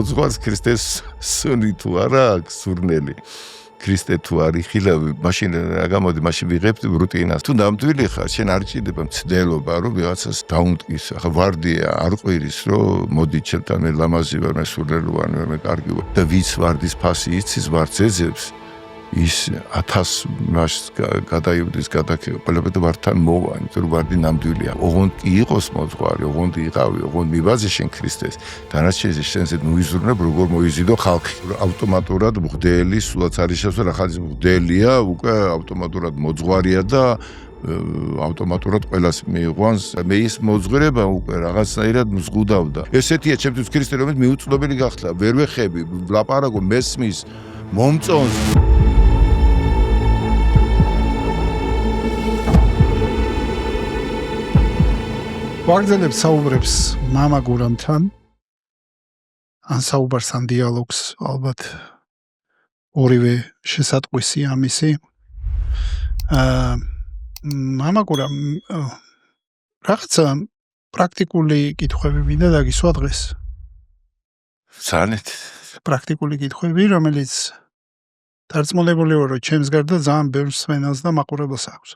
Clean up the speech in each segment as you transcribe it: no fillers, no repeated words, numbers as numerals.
მოძღვარს ქრისტეს სუნი თუ არა აქვს სურნელი. ქრისტე თუ არის ხილავი, მაშინ რა გამოდი, მაშინ ვიღებ რუტინას. თუ ნამდვილი ხარ, შენ არ ჭირდება მცდელობა, რომ ვიღაცას დაუმტკის. ახლა ვარდია არ ყვირის, რომ მოდი ჩემთან მე ლამაზი ვარ, მე სურნელი ვარ, მე კარგი ვარ. და ვიც ვარდის ფასი იცის, ვარც ეძებს. ის 1000 მას გადაივდის გადაქება ყველაფერთან ვართან მოვა, იმიტომ რომ ვარდი ნამდვილია. ოღონდ კი იყოს მოძღვარი, ოღონდ იყავი, ოღონდ მივაზე შენ ქრისტეს. დანარჩენზე შენზე მოიზრუნებ, როგორ მოიზიდო ხალხი. ავტომატურად მღვდელი, სულაც არის შესაძლოა, ახლა მღვდელია, უკვე ავტომატურად მოძღვარია და ავტომატურად ყველას მიიყვანს. მე ის მოძღვრება უკვე რაღაცნაირად მზღუდავდა. ესეთია ჩემთვის ქრისტე, რომელიც მიუწვდომელი გახდა. ვერ ვეხები, ვლაპარაკო მესმის, მომწონს. ვაგრძელებ საუბრებს მამა გურამთან, ან საუბარს ან დიალოგს, ალბათ ორივე შესატყვისი ამისი. მამა გურამ რაღაცა პრაქტიკული კითხვები მინდა დაგისვა დღეს. ძალიან პრაქტიკული კითხვები, რომელიც დარწმუნებული ვარ, რომ ჩემს გარდა ძალიან ბევრ მსმენელს და მაყურებელს აქვს.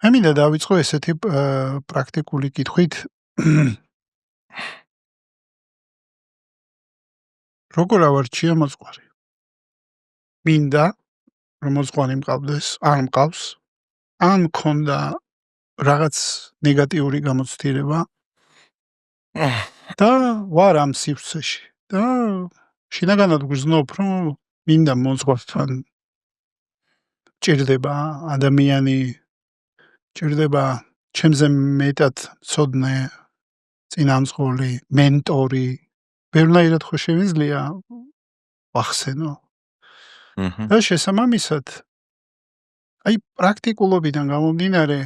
მე მინდა დავიწყო ესეთი პრაქტიკული კითხვით. როგორ ავარჩია მოძღვარი? მინდა რომ მოძღვარი მყავდეს, არ მყავს, ან მქონდა რაღაც ნეგატიური გამოცდილება და ვარ ამ სივრცეში და შინაგანად გრძნობ, რომ მინდა მოძღვართან ჭირდება ადამიანი, ჭირდება ჩემზე მეტად მცოდნე წინამძღოლი, მენტორი, ბევრნაირად ხო შემიძლია ვახსენო. და შესაბამისად, აი პრაქტიკულობიდან გამომდინარე,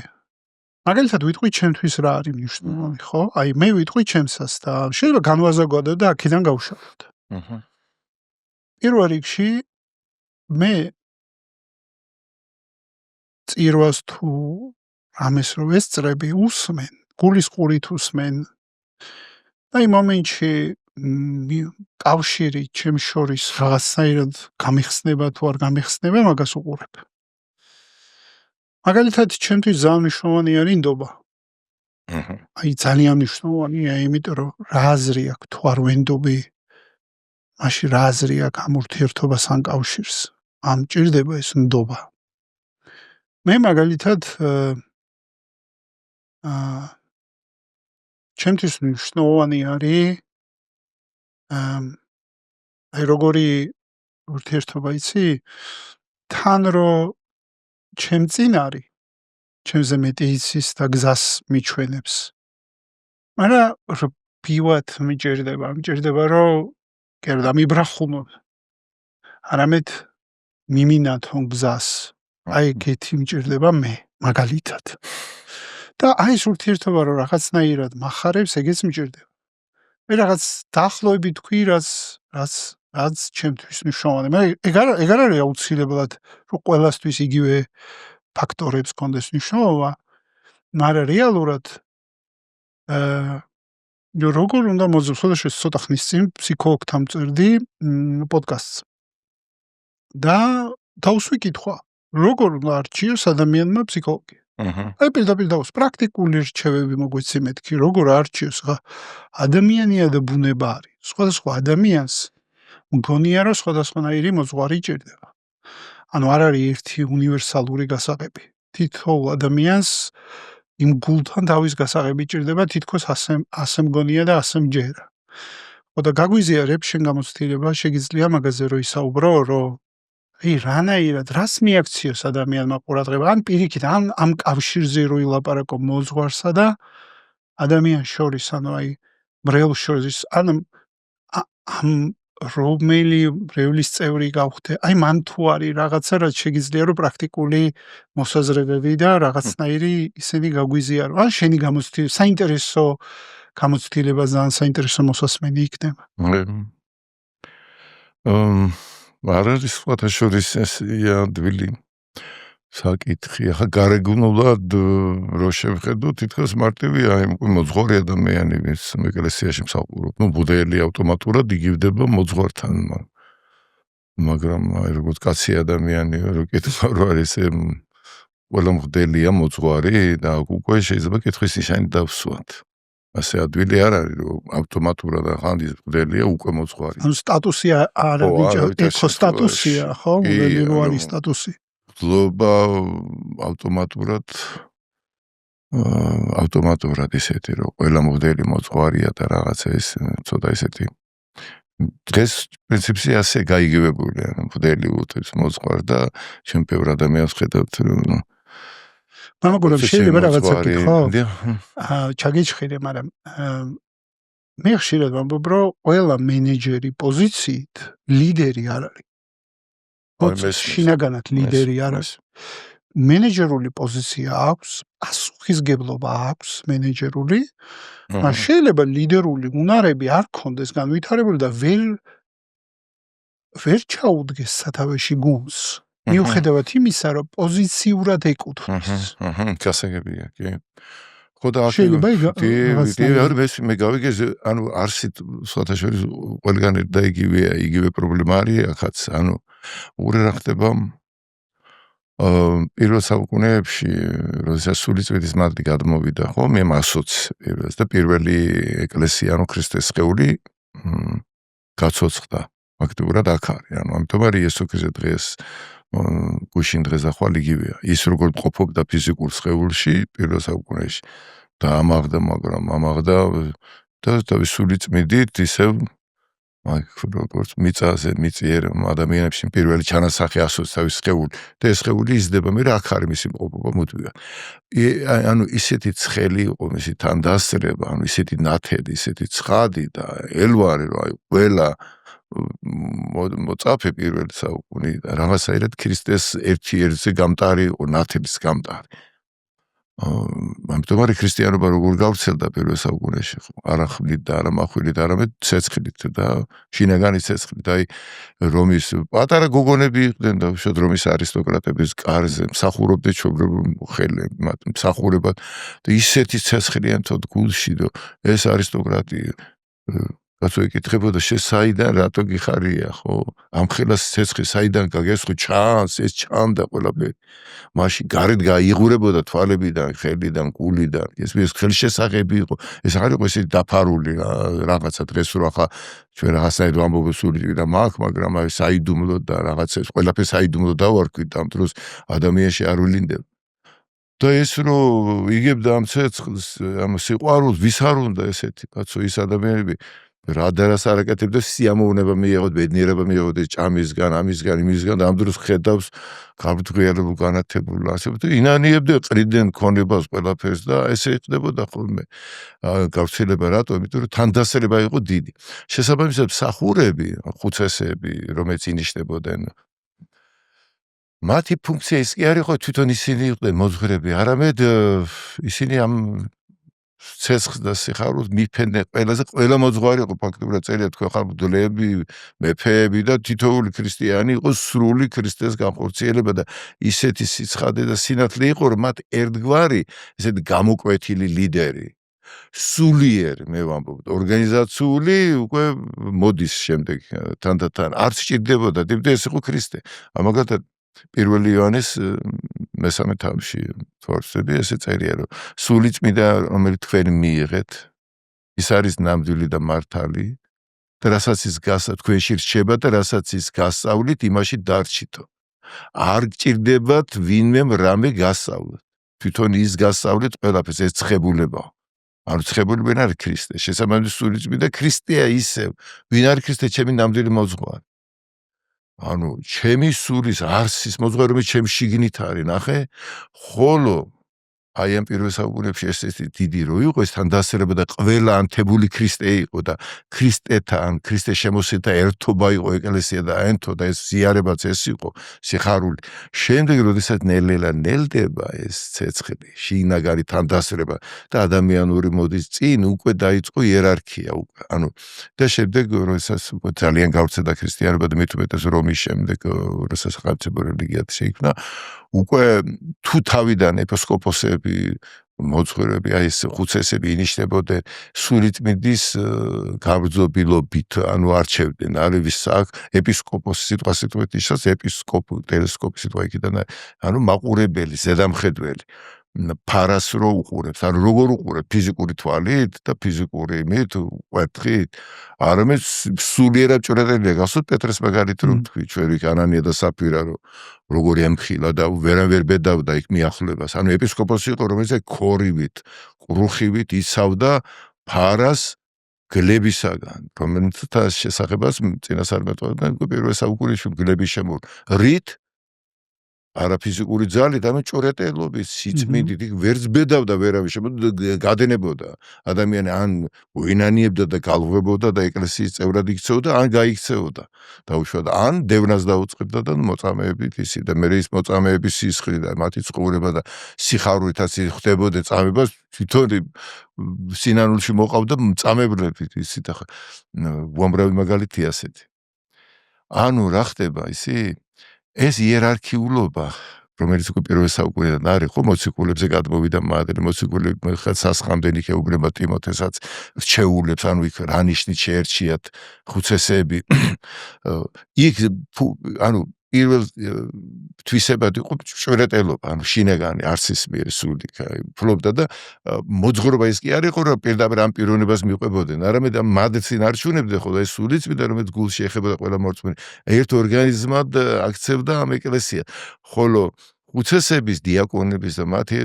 მაგალითად ვიტყვი ჩემთვის რა არის მნიშვნელოვანი, ხო? აი მე ვიტყვი ჩემსას და შეიძლება განვაზოგადო და აქედან გავშალოთ. პირველ რიგში მე წირვას თუ ამეს რო ვესწრები, უსმენ, გულის ყურით უსმენ. და იმ მომენტში კავშირი ჩემს შორის რაღაცნაირად გამიხსნება თუ არ გამიხსნება, მაგას უყურებ. მაგალითად, ჩემთვის ძალიან მნიშვნელოვანი არის ნდობა. აი ძალიან მნიშვნელოვანია, იმიტომ რომ რა აზრი აქვს თუ არ ვენდობი, მაშინ რა აზრი აქვს ამ ურთიერთობას ან კავშირს. ამ ჭირდება ეს ნდობა. მე მაგალითად ჩემთვის მნიშვნელოვანი არის აი როგორი ურთიერთობა იცი, თან რომ ჩემ წინ არის, ჩემზე მეტი იცის და გზას მიჩვენებს. მაგრამ რბივად მიჭირდება, რომ კერო დამიბრახუნოთ. არამედ მიმინათონ გზას. აი ეგეთი მიჭირდება მე, მაგალითად. და აი ეს ურთიერთობა რომ რაღაცნაირად მახარებს, ეგეც მიჭირდება. მე რაღაც დაახლოებით თქვი, რაც ჩემთვის მნიშვნელოვანია. მე ეგ არ არის აუცილებლად, რომ ყველასთვის იგივე ფაქტორებს კონდეს მნიშვნელობა, მაგრამ რეალურად როგორ უნდა მოძღვარს, ცოტა ხნის წინ ფსიქოლოგთან მწერდი პოდკასტს. და დავსვი კითხვა, როგორ უნდა არჩიოს ადამიანმა ფსიქოლოგი? აი პირდაპირ დავს პრაქტიკული რჩევები მოგვეცი მეთქი, როგორ არჩიოს ხა ადამიანია და ბუნება არის. სხვადასხვა ადამიანს მგონია რომ სხვადასხვანაირი მოძღვარი ჭირდება. ანუ არ არის ერთი უნივერსალური გასაღები. თითოეულ ადამიანს იმ გულთან თავის გასაღები ჭირდება, თითქოს ასე მგონია და ასე მჯერა. ხო და გაგვიზიარებ შენ გამოცდილება, შეგიძლია მაგაზე რომ ისაუბრო, რომ აი რანაირად რას მიაქციოს ადამიანმა ყურადღება, ან პირიქით, ამ კავშირზე რო ილაპარაკო მოძღვარსა და ადამიანს შორის, ანუ აი მრევლს შორის, ან ამ რომელი მრევლის წევრი გავხდე, აი მან თუ არის რაღაცა, რაც შეგიძლია რომ პრაქტიკული მოსაზრებები და რაღაცნაირი ისინი გაგვიზიარო. ან შენი გამოცდილება, საინტერესო გამოცდილება, ძალიან საინტერესო მოსასმენი იქნება. არ არის სხვათა შორის ესია ადვილი. საკითხი. ახლა გარეგნულად რო შევხედო, თითქოს მარტივია, მოძღვარი ადამიანების ეკლესიაში მსახურობ. ბუდელი ავტომატურად იგივდება მოძღვართან. მაგრამ როგორც კაცი ადამიანი რო კითხვა რო არის ყველა მღვდელია მოძღვარი და უკვე შეიძლება კითხვის ნიშანი დავსვათ. ასე ადვილი არ არის რომ ავტომატურად ახანდის მღვდელია უკვე მოძღვარი. ანუ სტატუსი არ არის, ეხო სტატუსია, ხო? მღვდელი რო არის სტატუსი. მღვდლობა ავტომატურად ისეთი რომ ყველა მღვდელი მოძღვარია და რაღაცა ის ცოტა ისეთი დღეს პრინციპში ასე გაიგივებულია რომ მღვდელი უთებს მოძღვარ და ჩვენ ბევრ ადამიანს ხედავთ რომ მაგრამ შეიძლება რაღაცა გიქხო? ჩაგიჩხირე, მაგრამ მე ხშირად ვამბობ რომ ყველა მენეჯერი პოზიციით ლიდერი არ არის. შინაგანად ლიდერი არ არის. მენეჯერული პოზიცია აქვს, პასუხისგებლობა აქვს მენეჯერული, მაგრამ შეიძლება ლიდერული უნარები არ ქონდეს განვითარებული და ვერ ჩაუდგეს სათავეში გუნდს. მიუხედავად იმისა, რომ პოზიციურად ეკუთვნის. გასაგებია, კი. ხო და შეიძლება მე გავიგე, ანუ არსით სხვათაშორის ყველგან და იგივე პრობლემა არის, ახაც, ანუ უყურე რა ხდება პირველ საუკუნეებში, როდესაც სულიწმიდის მადლი გადმოვიდა, ხო, მე მასოც პირველს და პირველი ეკლესია, ანუ ქრისტეს სხეული გაცოცხლდა. ფაქტობრივად აქ არის, ანუ ამიტომ არის იესო ქრისტე დღეს გუშინ დღეს და ხვალ იგივეა. ის როგორ ყოფობდა ფიზიკურ სხეულში პირველ საუკუნეში და ამაღდა, მაგრამ ამაღდა და სულიწმიდით ისევ როგორც მიწაზე მიწიერ ადამიანებში პირველი ჩანასახი ასოც თავის სხეული და ეს სხეული იზრდება, მე რა აქ არის მისი მყოფობა მუდმივად. ანუ ისეთი ცხელი იყო მისი თანდასწრება, ანუ ისეთი ნათელი, ისეთი ცხადი და ელვარი, რომ აი ყველა მოწაფე პირველი საუკუნე რაღაცაირად ქრისტეს ერთ-ერთზე გამტარი იყო, ნათელის გამტარი. ამიტომ არის ქრისტიანობა როგორ გავრცელდა პირველ საუკუნეში, არა ხმლით და არა מחვილით, არამედ ცეცხლით და შინაგანი ცეცხლით. აი რომის პატარა გოგონები იყვნენ და უშუალოდ რომის არისტოკრატების კარზე მსახურობდნენ ჩვეულებრივ ხელებს, მათ მსახურებად და ისეთი ცეცხლიანთოდ გულში, რომ ეს არისტოკრატი კაცო ეკითხებოდა საიდან რატო გიხარია, ხო? ამ ხელას ცეცხლი საიდან გაგესხო, ჩანს, ეს ჩანდა ყველაფერი. მაშინ გარეთ გაიღურებოდა თვალებიდან, ხელიდან, გულიდან. ეს ხელშესაღები იყო. ეს არ იყო ესე დაფარული რაღაცა დღეს რო ახლა ჩვენ რაღაცაირად ვამბობთ სული და მაგრამ აი საიდუმლო და რაღაცა ყველაფერი საიდუმლო დავარქვით ამ დროს ადამიანში არ ვილინდება. და ეს რომ იგებდა ამ ცეცხლს, ამ სიყვარულს, ვის არ უნდა ესეთი, კაცო, ის ადამიანები რადარას არაკეთებდა, სიამოვნება მიიღოთ, ბედნიერება მიიღოთ ჭამისგან, ამისგან, იმისგან და ამ დროს ხედავს გაბრდღიალებულ განათებულ ასეთ ინანიებდა ყრიდან ქონებას ყველაფერს და ესე ხდებოდა ხოლმე გავრცელება რატო? იმიტომ რომ თანდასწრება იყო დიდი. შესაბამისად მსახურები, ხუცესები, რომელიც ინიშნებოდნენ მათი ფუნქცია ის კი არ იყო თვითონ ისინი იყვნენ მოძღვრები, არამედ ისინი ამ ცეცხლს და სიხარულს მიფენდნენ ყველა მოძღვარი იყო ფაქტობრივად წერია თქვენ ხარ მღვდლები, მეფეები და თითოეული ქრისტიანი იყო სრული ქრისტეს განხორციელება და ისეთი სიცხადე და სინათლე იყო, რომ მათ ერთგვარი ესეთი გამოკვეთილი ლიდერი სულიერი, მე ვამბობ, ორგანიზაციული უკვე მოდის შემდეგ თანდათან არ სჭირდებოდა, თუმცა ეს იყო ქრისტე. ამაგათად პირველი იოანეს მესამე თავში თორსები ესე წერია, რომ სულიწმიდა, რომელიც თქვენ მიიღეთ, ის არის ნამდვილი და მართალი და რასაც ის თქვენში რჩება და რასაც ის გასწავლით, იმაში დარჩითო. არ გჭირდებათ ვინმე რამე გასწავლოთ. თვითონ ის გასწავლით ყველაფერს, ეს ცხებულებაა. ანუ ცხებულები არ ქრისტე, შესაბამისად სულიწმიდა ქრისტეა ისევ, ვინ არის ქრისტე, ჩემი ნამდვილი მოძღვარი. ანუ ჩემი სულის არსის მოძღვარი, რომელიც ჩემ შიგნით არის, ნახე, ხოლო აი ამ პირველ საუკუნეებში ეს დიდი რო იყო ეს თან დასერება და ყველა ანთებული ქრისტე იყო და ქრისტეთან ქრისტეს შემოსეთა ერთობა იყო ეკლესია და აენთო და ეს ზიარებაც ეს იყო სიხარული შემდეგ როდესაც ნელ-ნელა ნელდება ეს ცეცხლი შინაგანი თან დასერება და ადამიანური მოდის წინ უკვე დაიწყო იერარქია უკვე ანუ და შემდეგ როდესაც ძალიან გავრცელდა ქრისტიანობა და მით უმეტეს რომის შემდეგ როდესაც სახელმწიფო რელიგიად შეიქმნა უკვე თუ თავიდან ეპისკოპოსები მოძღვრები აი ეს ხუცესები ინიშნებოდნენ სულიწმინდის გაბრძობილობით ანუ არჩევდნენ არის აქ ეპისკოპოსი სიტყვასიტყვით ნიშნავს ეპისკოპო ტელესკოპი სიტყვა იქიდან ანუ მაყურებელი ზედამხედველი ფარას რო უყურებს ანუ როგორ უყურებს ფიზიკური თვალით და ფიზიკური იმით ყვერთხით არამედ სულიერად ჭრედელია გასულ პეტრეს მაგალითად რომ თქვი ჩვენ იქ ანანია და საფირა რომ როგორ ემხილა და ვერავერ ბედავდა იქ მიახლებას ანუ ეპისკოპოსი იყო რომელსაც ქორივით ყრუხივით იცავდა ფარას გლებისაგან რომელთა შესახებას წინასწარ მეტყველებდნენ პირველ საუკუნეში გლების შემოვლ რით არა ფიზიკური ძალით, ამე ჭორეტელობის სიწმინდით იქ ვერც ბედავდა ვერავის გადენებოდა ადამიანი ან უინანიებდა და გალღვებოდა და ეკლესიის წევრად იქცეოდა ან გაიქცეოდა დაუშვათ ან დევნას დაუწყებდა და მოწამეებით ისი და მე ის მოწამეების სისხლი და მათი ცხოვრება და სიხარულითაც ხდებოდა წამებას თვითონ სინანულში მოყავდა მწამებლებით ისი და უამრავი მაგალითია ასეთი ანუ რა ხდება ისი ეს იერარქიულობა, რომელიც უკვე პირველ საუკუნიდან არის, ხო მოციქულებზე გადმოვიდა მადლი, მოციქულები სასხამდენი შეუგრება ტიმოთესაც რჩეულებს, ანუ იქ რა ნიშნით შეერჩიათ ხუცესები. იქ ანუ პირველ თვისებად იყო ჭვრეტელობა, ანუ შინაგანი არსის მიერ სული ფლობდა და მოძღვრობა ის კი არ იყო, რომ პირდაპირ ამ პიროვნებას მიყვებოდნენ, არამედ ამ მადლს ინარჩუნებდნენ, ხოლო ეს სულიწმინდა, რომელიც გულში ეხებოდა ყველა მორწმუნე, ერთ ორგანიზმად აქცევდა ამ ეკლესიას. ხოლო ხუცესების, დიაკონების და მათი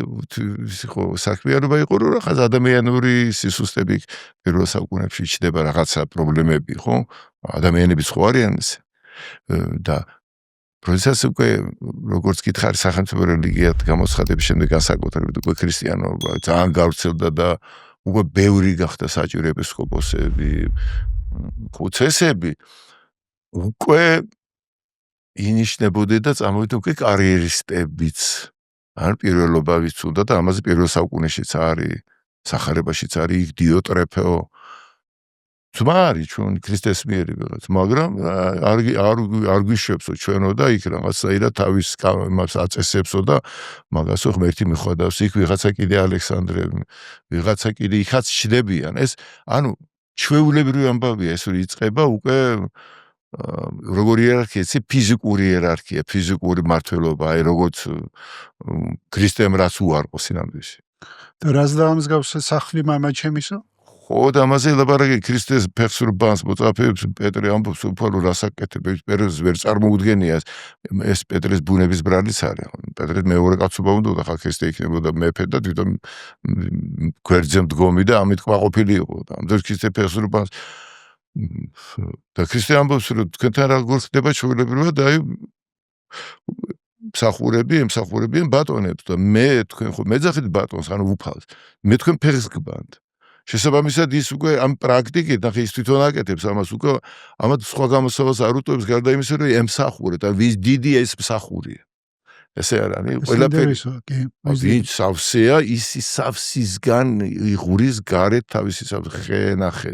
საქმიანობა იყო, რომ რაღაც ადამიანური სისუსტები პირველ საუკუნეებში ჩნდება რაღაცა პრობლემები, ხო? ადამიანების ხო არიან და როდესაც უკვე როგორც გითხარი სახელმწიფო რელიგიად გამოცხადების შემდეგ განსაკუთრებით უკვე ქრისტიანობა ძალიან გავრცელდა და უკვე ბევრი გახდა საჭირო ეპისკოპოსები, ხუცესები უკვე ინიშნებოდნენ და წამოვიდა უკვე კარიერისტებიც ან პირველობავიც უნდა და ამაზე პირველ საუკუნეშიც არის სახარებაშიც არის იქ დიოტრეფეო ძმა არის ჩვენ ქრისტეს მიერი ვიღაც მაგრამ არ გვიშვებსო ჩვენო და იქ რაღაცაირად თავის იმას აწესებსო და მაგასო ღმერთი მიხვდავს იქ ვიღაცა კიდე ალექსანდრე ვიღაცა კიდე იქაც ჩდებიან ეს ანუ ჩვეულებრივი ამბავია ეს რომ იწყება უკვე როგორი იერარქია ფიზიკური იერარქია ფიზიკური მართლობა აი როგორც ქრისტემ რაც უარყო სინამდვილეში და რას დაამსგავსა სახლი მამა ჩემისო ხო და ამაზე ლაპარაკი ქრისტეს ფეხს რბანს მოწაფეებს პეტრე ამბობს უფალო რასაკეთებ პეტრეს ვერ წარმოუდგენია ეს პეტრეს ბუნების ბრალიც არის პეტრეს მეორე კაცობა უნდა ხა ქრისტე იქნებოდა მეფე და თვითონ გვერდზე მდგომი და ამით ყვაყოფილი იყო და ამ დროს ქრისტე ფეხს რბანს და ქრისტე ამბობს რომ თქვენთან როგორ ხდება ჩვეულებრივად აი ემსახურებიან ბატონებს და მე თქვენ ხო მეძახით ბატონს ანუ უფალს მე თქვენ ფეხს გბანთ შესაბამისად ის უკვე ამ პრაქტიკით და ის თვითონ აკეთებს ამას უკვე ამათ სხვა გამოსავალს არ უტოვებს გარდა იმისა რომ ემსახურე და ვის დიდია ეს მსახურია ესე არ არის ყველაფერი ვინც სავსეა ის სავსისგან იღურის გარეთ თავისი ხენახე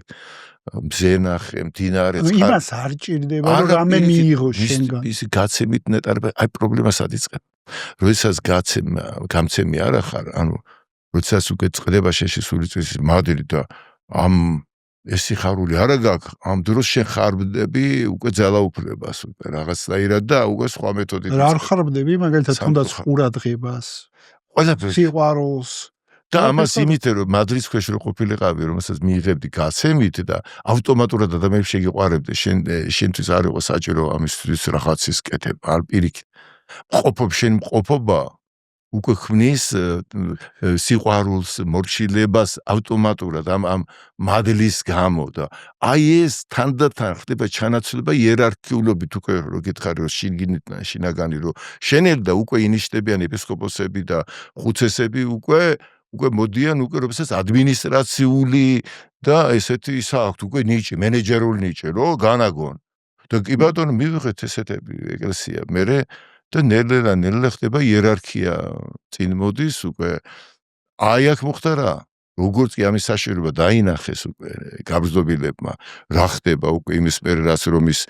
მზენახე მდინარე წყალი იმას არ ჭირდება რომ რამე მიიღო შენგან ის გაცემით ნეტარება აი პრობლემასაც იწყებ როდესაც გამცემი არ ახარ ანუ როდესაც უკვე წდება შეშისულიწვის მადლი და ამ ეს სიხარული არა გაქვს ამ დროს შენ ხარბდები უკვე ძალაუფლებას უკვე რაღაცნაირად და უკვე სხვა მეთოდით რა ხარბდები მაგალითად თუნდაც ყურადღებას ყველაფერს სიყვარულს და ამას იმითე რომ მადლის ქვეშ რო ყოფილიყავი რომელსაც მიიღებდი გაცემით და ავტომატურად ადამიანებს შეგიყვარებდი შენთვის არ იყო საჭირო ამისთვის რაღაცის კეთება არ პირიქით ყოფობ შენ ყოფობა უკვე ქმნის სიყვარულს, მორჩილებას ავტომატურად ამ მადლის გამო და აი ეს თანდათან ხდება ჩანაცვლება იერარქიულობით უკვე რო გითხარი რომ შინაგანი რო შენელდა უკვე ინიშნებიან ეპისკოპოსები და ხუცესები უკვე მოდიან უკვე როდესაც ადმინისტრაციული და ესეთი ისა აქვთ უკვე ნიჭი, მენეჯერული ნიჭი რო განაგონ და კი ბატონო მივიღეთ ესეთები ეკლესია მერე და ნელ-ნელა ხდება იერარქია წინ მოდის უკვე აი აქ მოხდა რა როგორც კი ამის საშუალება დაინახეს უკვე გაბრძნობილებმა რა ხდება უკვე იმის მერე რაც რომ ის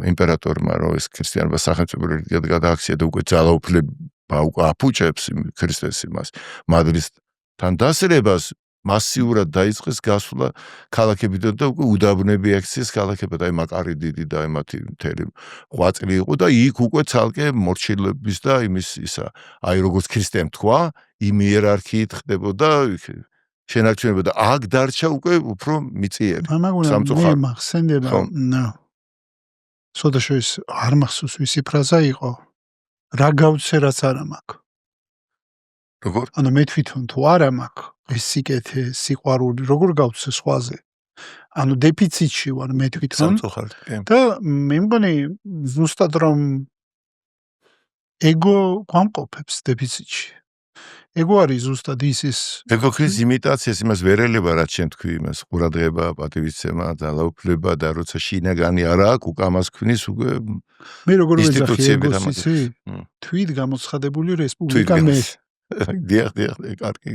იმპერატორმა რომ ეს ქრისტიანობა სახელმწიფო რელიგიად გადააქცია და უკვე ძალაუფლება უკვე აფუჭებს ქრისტეს იმას მადლისთან დასრებას მასიურად დაიწყეს გასვლა ქალაქებიდან და უკვე უდაბნები აქციეს ქალაქებად აი მაკარი დიდი და ემათი მთელი ღვაწლი იყო და იქ უკვე ცალკე მორჩილების და იმის ისა აი როგორც ქრისტემ თქვა იმ იერარქიით ხდებოდა შენარჩუნება და აქ დარჩა უკვე უფრო მიწიერი სამწუხაროდ მე მახსენდება სოდაშოის არ მახსოვს ვისი ფრაზა იყო რა გავცე რაც არა მაქვს როგორ ანუ მე თვითონ თუ არა მაქვს ეს სიკეთე სიყვარული როგორ გავცე სხვაზე ანუ დეფიციტში ვარ მე თვითონ და მე მგონი ზუსტად რომ ეგო გვამყოფებს დეფიციტში ეგო არის ზუსტად ის ეგო ქრის იმიტაციას იმას ვერელება რაც შენ თქვი იმას ყურადღება პატივისცემა ძალაუფლება და როცა შინაგანი არა აქვს უკვე ამას ქმნის უკვე მე როგორ ვეძახი ეგოს იცი თვით გამოცხადებული რესპუბლიკა მე დიახ კარგი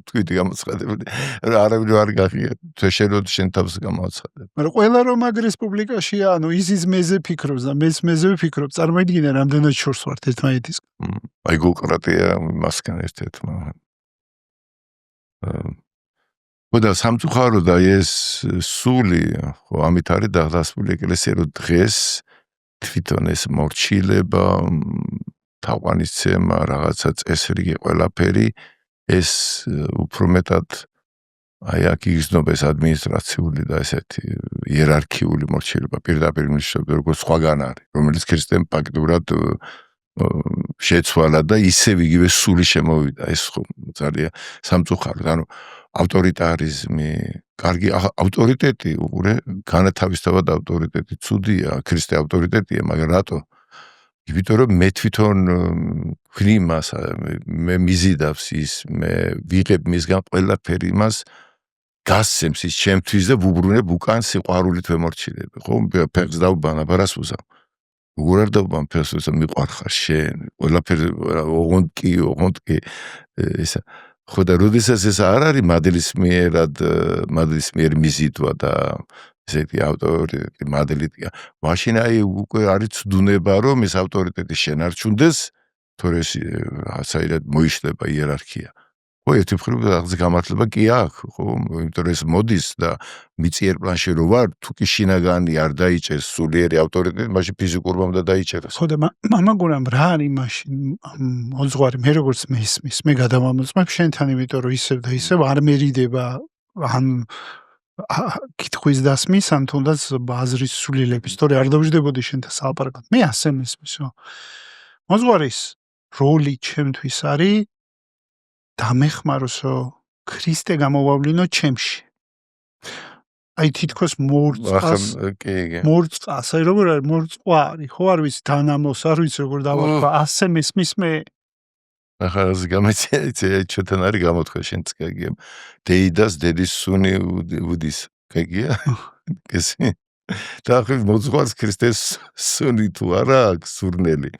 თვით გამოცხადებული არავინ არ გახია შენ შენ თავს გამოაცხადებ მაგრამ ყველა რომ აგ რესპუბლიკაშია ანუ ის მეზე ფიქრობს და მეც მეზე ვფიქრობ წარმოიდგინე რამდენად შორს ვართ ერთმანეთის აი გულკრატია მასკან ერთ-ერთმა და სამწუხაროდ აი ეს სული ხო ამით არის დაღდასებული ეკლესია რომ დღეს თვითონ ეს მორჩილება თაყვანისცემა რაღაცა წესრიგი ყველაფერი ეს უფრო მეტად აი აქ იგრძნობა ეს ადმინისტრაციული და ესეთი იერარქიული მორჩილება პირდაპირ ნიშნავს როგორც სხვაგან არის რომელიც ქრისტემ ფაქტურად შეცვალა და ისევ იგივე სული შემოვიდა ეს ხო ძალიან სამწუხაროდ ანუ ავტორიტარიზმი კარგი ავტორიტეტი უყურე განათავისუფლად ავტორიტეტი ცუდია ქრისტე ავტორიტეტია მაგრამ რატო იმიტომ რომ მე თვითონ ვქნი მას მე მიზიდავს ის მე ვიღებ მისგან ყველაფერი იმას გასცემს ის ჩემთვის და ვუბრუნებ უკან სიყვარულით ვემორჩილებ ხო ფეხს დავბან აბარას უზავ როგორ არ დავბან ფეხს უზავ მიყვარხარ შენ ყველაფერი ოღონდ კი ისა ხო და როდესაც ეს არ არის მადლის მიერ მიზიდვა და ესეთი ავტორიტეტი მადლიტია მაშინ აი უკვე არის ცდუნება რომ ეს ავტორიტეტი შენარჩუნდეს თორე საერთოდ მოიშლება იერარქია ხო ერთი მხრივ რაღაც გამართლება კი აქვს ხო იმიტომ რომ ეს მოდის და მიწიერ პლანში რო ვარ თუ კი შინაგანი არ დაიჭერს სულიერი ავტორიტეტი მაშინ ფიზიკურმა უნდა დაიჭეროს ხო და მამაგურამ რა არის მაშინ მოძღვარი მე როგორც მესმის მე გადავამოწმებ შენთან იმიტომ რომ ისევ და ისევ არ მერიდება ან კითხვის დასმისან თუნდაც ბაზრის სულილების თორე არ დავждებოდი შენთან საალაპარაკად მე ასე მესმისო მოძღვარის როლი ჩემთვის არის დამეხმაროსო ქრისტე გამოვავლინო ჩემში აი თითქოს მორწყას აი როგორ არის მორწყვარი ხო არ ვიცი დანამოს არ ვიცი როგორ დავარქვა ასე მესმის მე ახლა ეს გამეცე ჩვენთან არის გამოთქვა შენც კაგია დეიდას დედის სუნი უდის კაგია ესე და ახლა მოძღვარს ქრისტეს სუნი თუ არა აქვს სურნელი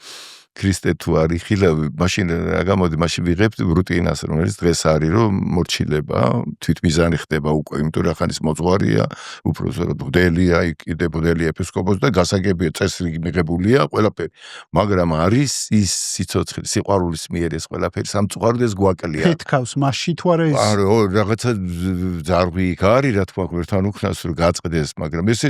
ქრისტე თუ არის ხილავი მაშინ რა გამოდი მაშინ ვიღებთ რუტინას რომელიც დღეს არის რომ მორჩილება თვითმიზანი ხდება უკვე იმიტომ რომ ახანის მოძღვარია უпроსო ბუდელია კიდე ბუდელი ეპისკოპოსი და გასაგებია წესრიგი მიღებულია ყველაფერი მაგრამ არის ის სიცოცხლე სიყვარულის მიერ ეს ყველაფერი სამწუხაროდ ეს გვაკლია ფეთქავს მასში თუ არა ეს არა რაღაცა ძარღვი იქ არის რა თქვა ერთთან უკნას რომ გაწყდეს მაგრამ ესე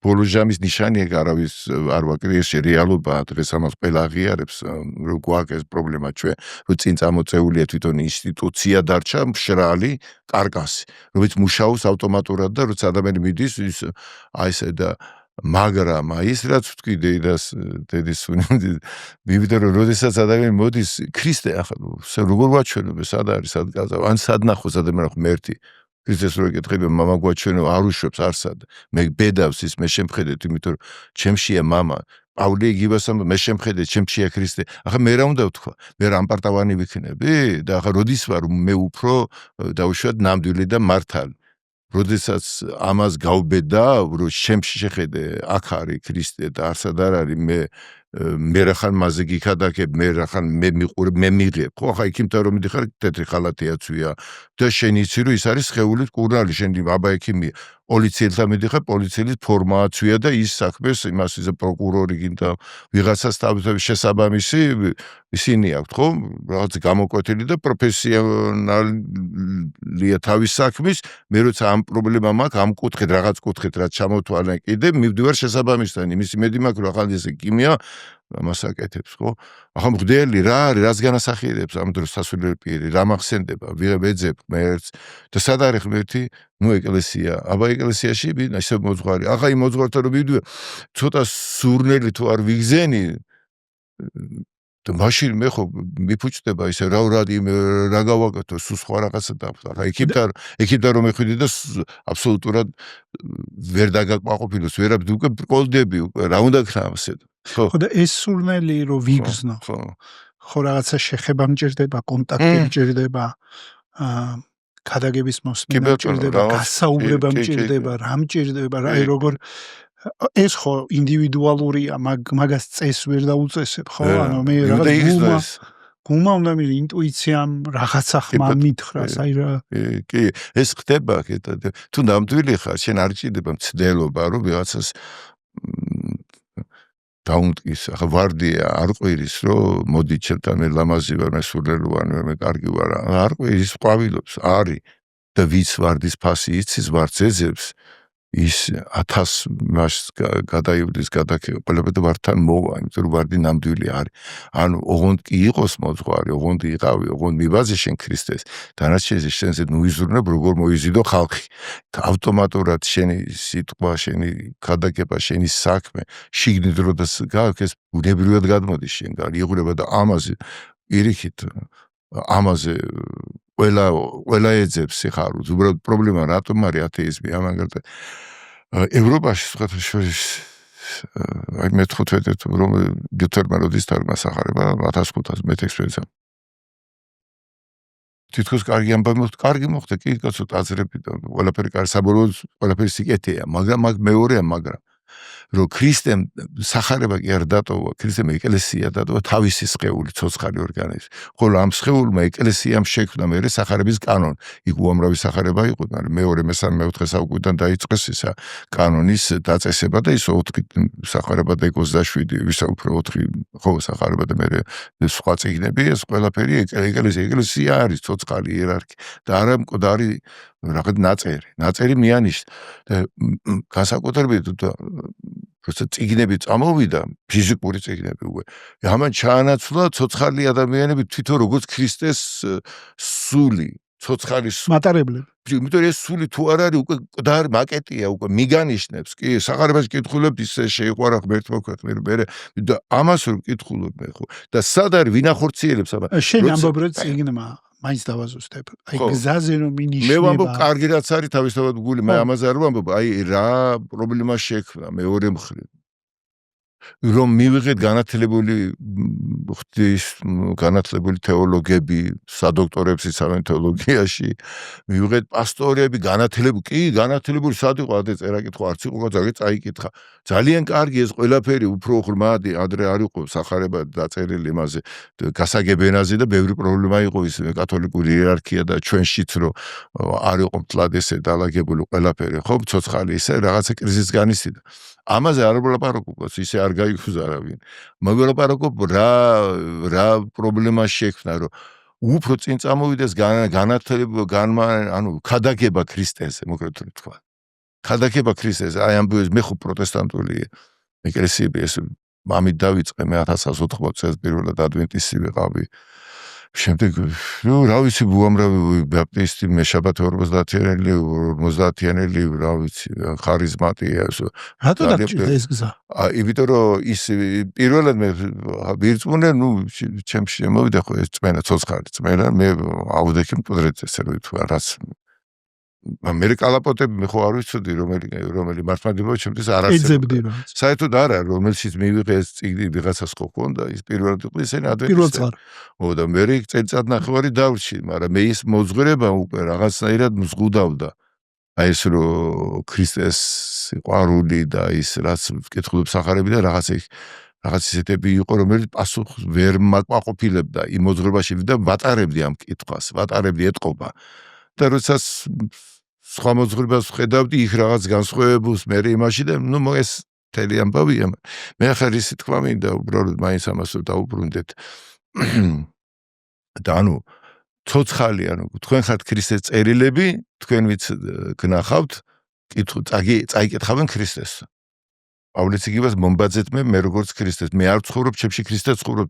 ბოლო ჟამის ნიშანია არავის არ ვაკრია ეს რეალობაა დღეს ამას ყველა აღიარებს რომ გვაქვს ეს პრობლემა ჩვენ რომ წინ წამოწეულია თვითონ ინსტიტუცია დარჩა მშრალი კარკასი რომელიც მუშაობს ავტომატურად და როცა ადამიანი მიდის ის აი ესე და მაგრამ ის რაც ვთქვი დედის სუნი მივიდა რომ როდესაც ადამიანი მოდის ქრისტე ახლა როგორ ვაჩვენებ სად არის სად გაზა ან სად ნახოს ადამიანი ღმერთი ქრისტეს რო ეკითხება მამა გვაჩვენო არ უშვებს არსად მე ბედავს ის მე შემხედეთ იმიტომ რომ ჩემშია მამა პავლე იგივასამ მე შემხედეთ ჩემშია ქრისტე ახლა მე რა უნდა ვთქვა მე რა ამპარტავანი ვიქნები და ახლა როდის ვარ მე უფრო დაუშვათ ნამდვილი და მართალი როდესაც ამას გავბედა რომ შემში შეხედე აქ არის ქრისტე და არსად არ არის მე რახან მასზე გიქადაგებ მე რახან მე მიყურებ მე მიღებ ხო ახლა იქიმთან რომ მიდიხარ თეთრი ხალათი აწვია და შენ იცი რომ ის არის სხეულის კურნალი შენ აბა ექიმი პოლიციელთან მიდიხარ პოლიციის ფორმა აწვია და ის საქმეს იმას ის პროკურორი გინდა ვიღაცას თავის შესაბამისი ისინი აქვთ ხო რაღაც გამოკვეთილი და პროფესიონალია თავის საქმის მე როცა ამ პრობლემა მაქვს ამ კუთხით რაღაც კუთხით რაც ჩამოთვალე კიდე მივდივარ შესაბამისთან იმის იმედი მაქვს რომ ახლა ეს ქიმია ამას აკეთებს ხო ახლა მღვდელი რა არის რაც განასახიერებს ამ დროს სასულიერო პირი რა მახსენდება ვიღებ ეძებ ღმერთს და სად არის ღმერთი ნუ ეკლესია აბა ეკლესიაში ისე მოძღვარი ახლა იმ მოძღვართან რომ მივდივარ ცოტა სურნელი თუ არ ვიგზენი და მაშინ მე ხო მიფუჭდება ისე რა გავაკეთო სულ სხვა რაღაცა დავხდა ახლა იქიდან რომ მეხვიდი და აბსოლუტურად ვერ დაგაკმაყოფილოს ვერაფრ უკვე ბრკოლდები უკვე რა უნდა ქნა ამასე ხო და ეს სურნელი რომ ვიგზნო ხო რაღაცა შეხება მჭირდება კონტაქტი მჭირდება ქადაგების მოსმენა მჭირდება გასაუბრება მჭირდება რა მჭირდება რა როგორ ეს ხო ინდივიდუალურია მაგას წეს ვერ დაუწესებ ხო ანუ მე რაღაც გუმა უნდა მე ინტუიციამ რაღაცა ხმა მითხრას აი რა კი ეს ხდება თუ ნამდვილი ხარ შენ არ ჭირდება მცდელობა რომ ვიღაცას დაუნტკის ახლა ვარდია არ ყვირის რომ მოდი ჩემთან მე ლამაზი ვარ მე სულელოვანი ვარ მე კარგი ვარ არ ყვირის ყვავილობს არის და ვიც ვარდის ფასი იცის ვარც ეძებს ის 1000 მას გადაივლის ყველაფერი ვართან მოვა იმიტომ რომ ვარდი ნამდვილი არის ანუ ოღონდ კი იყოს მოძღვარი ოღონდ იყავი ოღონდ მივაზე შენ ქრისტეს დანარჩენზე შენზე ნუ იზრუნებ როგორ მოიზიდო ხალხი ავტომატურად შენი სიტყვა შენი ქადაგება შენი საქმე შიგნით როდესაც გაქვს ეს ბუნებრივად გადმოდის შენგან იღურება და ამაზე პირიქით ამაზე ყველა ეძებს სიხარულს უბრალოდ პრობლემა რატომ არის ათეიზმი ამაგერტ ევროპაში სხვათაშორის აი მე-15 რომ ლუთერმა როდის თარგმნა 1500 წელს თითქოს კარგი ამბავი კარგი მოხდა კი კაცო აზრები და ყველაფერი კარგი საბოლოოდ ყველაფერი სიკეთეა მაგრამ მეორეა მაგრამ რომ ქრისტემ სახარება კი არ დატოვა ქრისტემ ეკლესია დატოვა თავისი სხეული ცოცხალი ორგანიზმი ხოლო ამ სხეულმა ეკლესიამ შექმნა მე სახარების კანონი იქ უამრავი სახარება იყო მაგრამ მეორე მესამე მეოთხე საუკუნიდან დაიწყეს ისა კანონის დაწესება და ის 4 სახარება და 27 ვისა უფრო 4 ხო სახარება და მე სხვა წიგნები ეს ყველაფერი ეკლესია არის ცოცხალი იერარქი და არა მკვდარი რაღაც ნაწერი მიანიშნ და განსაკუთრებით просто წიგნები წამოვიდა ფიზიკური წიგნები უკვე ამან ჩაანაცვლა ცოცხალი ადამიანები თვითონ როგორც ქრისტეს სული ცოცხალი მატარებლები იმიტომ ეს სული თუ არ არის უკვე მკვდარი მაკეტია უკვე მიგანიშნებს კი სახარებას კითხულობთ ისე შეიყვარა ღმერთმა ქვეყნიერ მე და ამას რომ კითხულობ მე ხო და სად არის ვინ ახორციელებს აბა შენ ამბობ რომ წიგნმა მაინც დავაზუსტებ აი გზაზე რომ მინიშნება მე ვამბობ კარგი რაც არის თავისთავად გული მე ამაზე არ ვამბობ აი რა პრობლემა შექმნა მეორე მხრივ რომ მივიღეთ განათლებული თეოლოგები სადოქტორებს იცავენ თეოლოგიაში მივიღეთ პასტორები განათლებული სად იყო ადრე წერა კითხვა არც იყო ძალიან წაიკითხა ძალიან კარგი ეს ყველაფერი უფრო ღრმად ადრე არ იყო სახარება დაწერილი იმაზე გასაგებენაზე და ბევრი პრობლემა იყო ის კათოლიკური იერარქია და ჩვენშიც რომ არ იყო მთლად ესე დალაგებული ყველაფერი ხო ცოცხალი ისე რაღაცა კრიზისს განიცდიდა ამაზე არ ვლაპარაკობ ისე არ გაიგუზა არავინ მოგელაპარაკობ რა პრობლემა შექმნა რომ უფრო წინ წამოვიდეს განათლება ანუ ქადაგება ქრისტეზე მოგეთქვი თქვა ქადაგება ქრისტეზე აი ამბობს მე ხო პროტესტანტული ეკლესიები ეს მამით დავიწყე მე 1180 წელს პირველად ადვენტისტი ვიყავი შემდეგ რა ვიცი უამრავი ბაპტისტი მეშაბათ 50-იანელი 50-იანელი რა ვიცი ხარიზმატია რატო დაგჭირდა ეს გზა? იმიტომ რომ ის პირველად მე ვირწმუნე ჩემში შემოვიდა ხო ეს წმენა ცოცხალი წმენა მე აუდექი მკვდრეწეს თუ რაც მე კალაპოტები მე ხო არ ვიცოდი რომელი მართლმადიდებლობა ჩემთვის არ არსებობდა საერთოდ არა რომელშიც მივიღე ეს წიგნი ვიღაცას ხო ქონდა ის პირველად იყო ისინი ადვენტისტები და მე წელიწად ნახევარი დავრჩი მაგრამ მე ის მოძღვრება უკვე რაღაცნაირად მზღუდავდა აი ეს რომ ქრისტეს სიყვარული და ის რაც კითხულობს სახარები და რაღაც ისეთები იყო რომელიც პასუხს ვერ მაკმაყოფილებდა იმ მოძღვრებაში და ვატარებდი ამ კითხვას ვატარებდი ეთყობა და როდესაც სხვა მოძღვრებას ვხედავდი იქ რაღაც განსხვავებულს მე იმაში და ნუ ეს მთელი ამბავია მე ახლა ისი თქვა მინდა უბრალოდ მაინც ამას დავუბრუნდეთ და ანუ ცოცხალი ანუ თქვენ ხართ ქრისტეს წერილები თქვენ ვიც გნახავთ წაიკითხავენ ქრისტეს პავლეს იგივეს მომბაძეთ მე როგორც ქრისტეს მე არ ვცხოვრობ ჩემში ქრისტე ცხოვრობ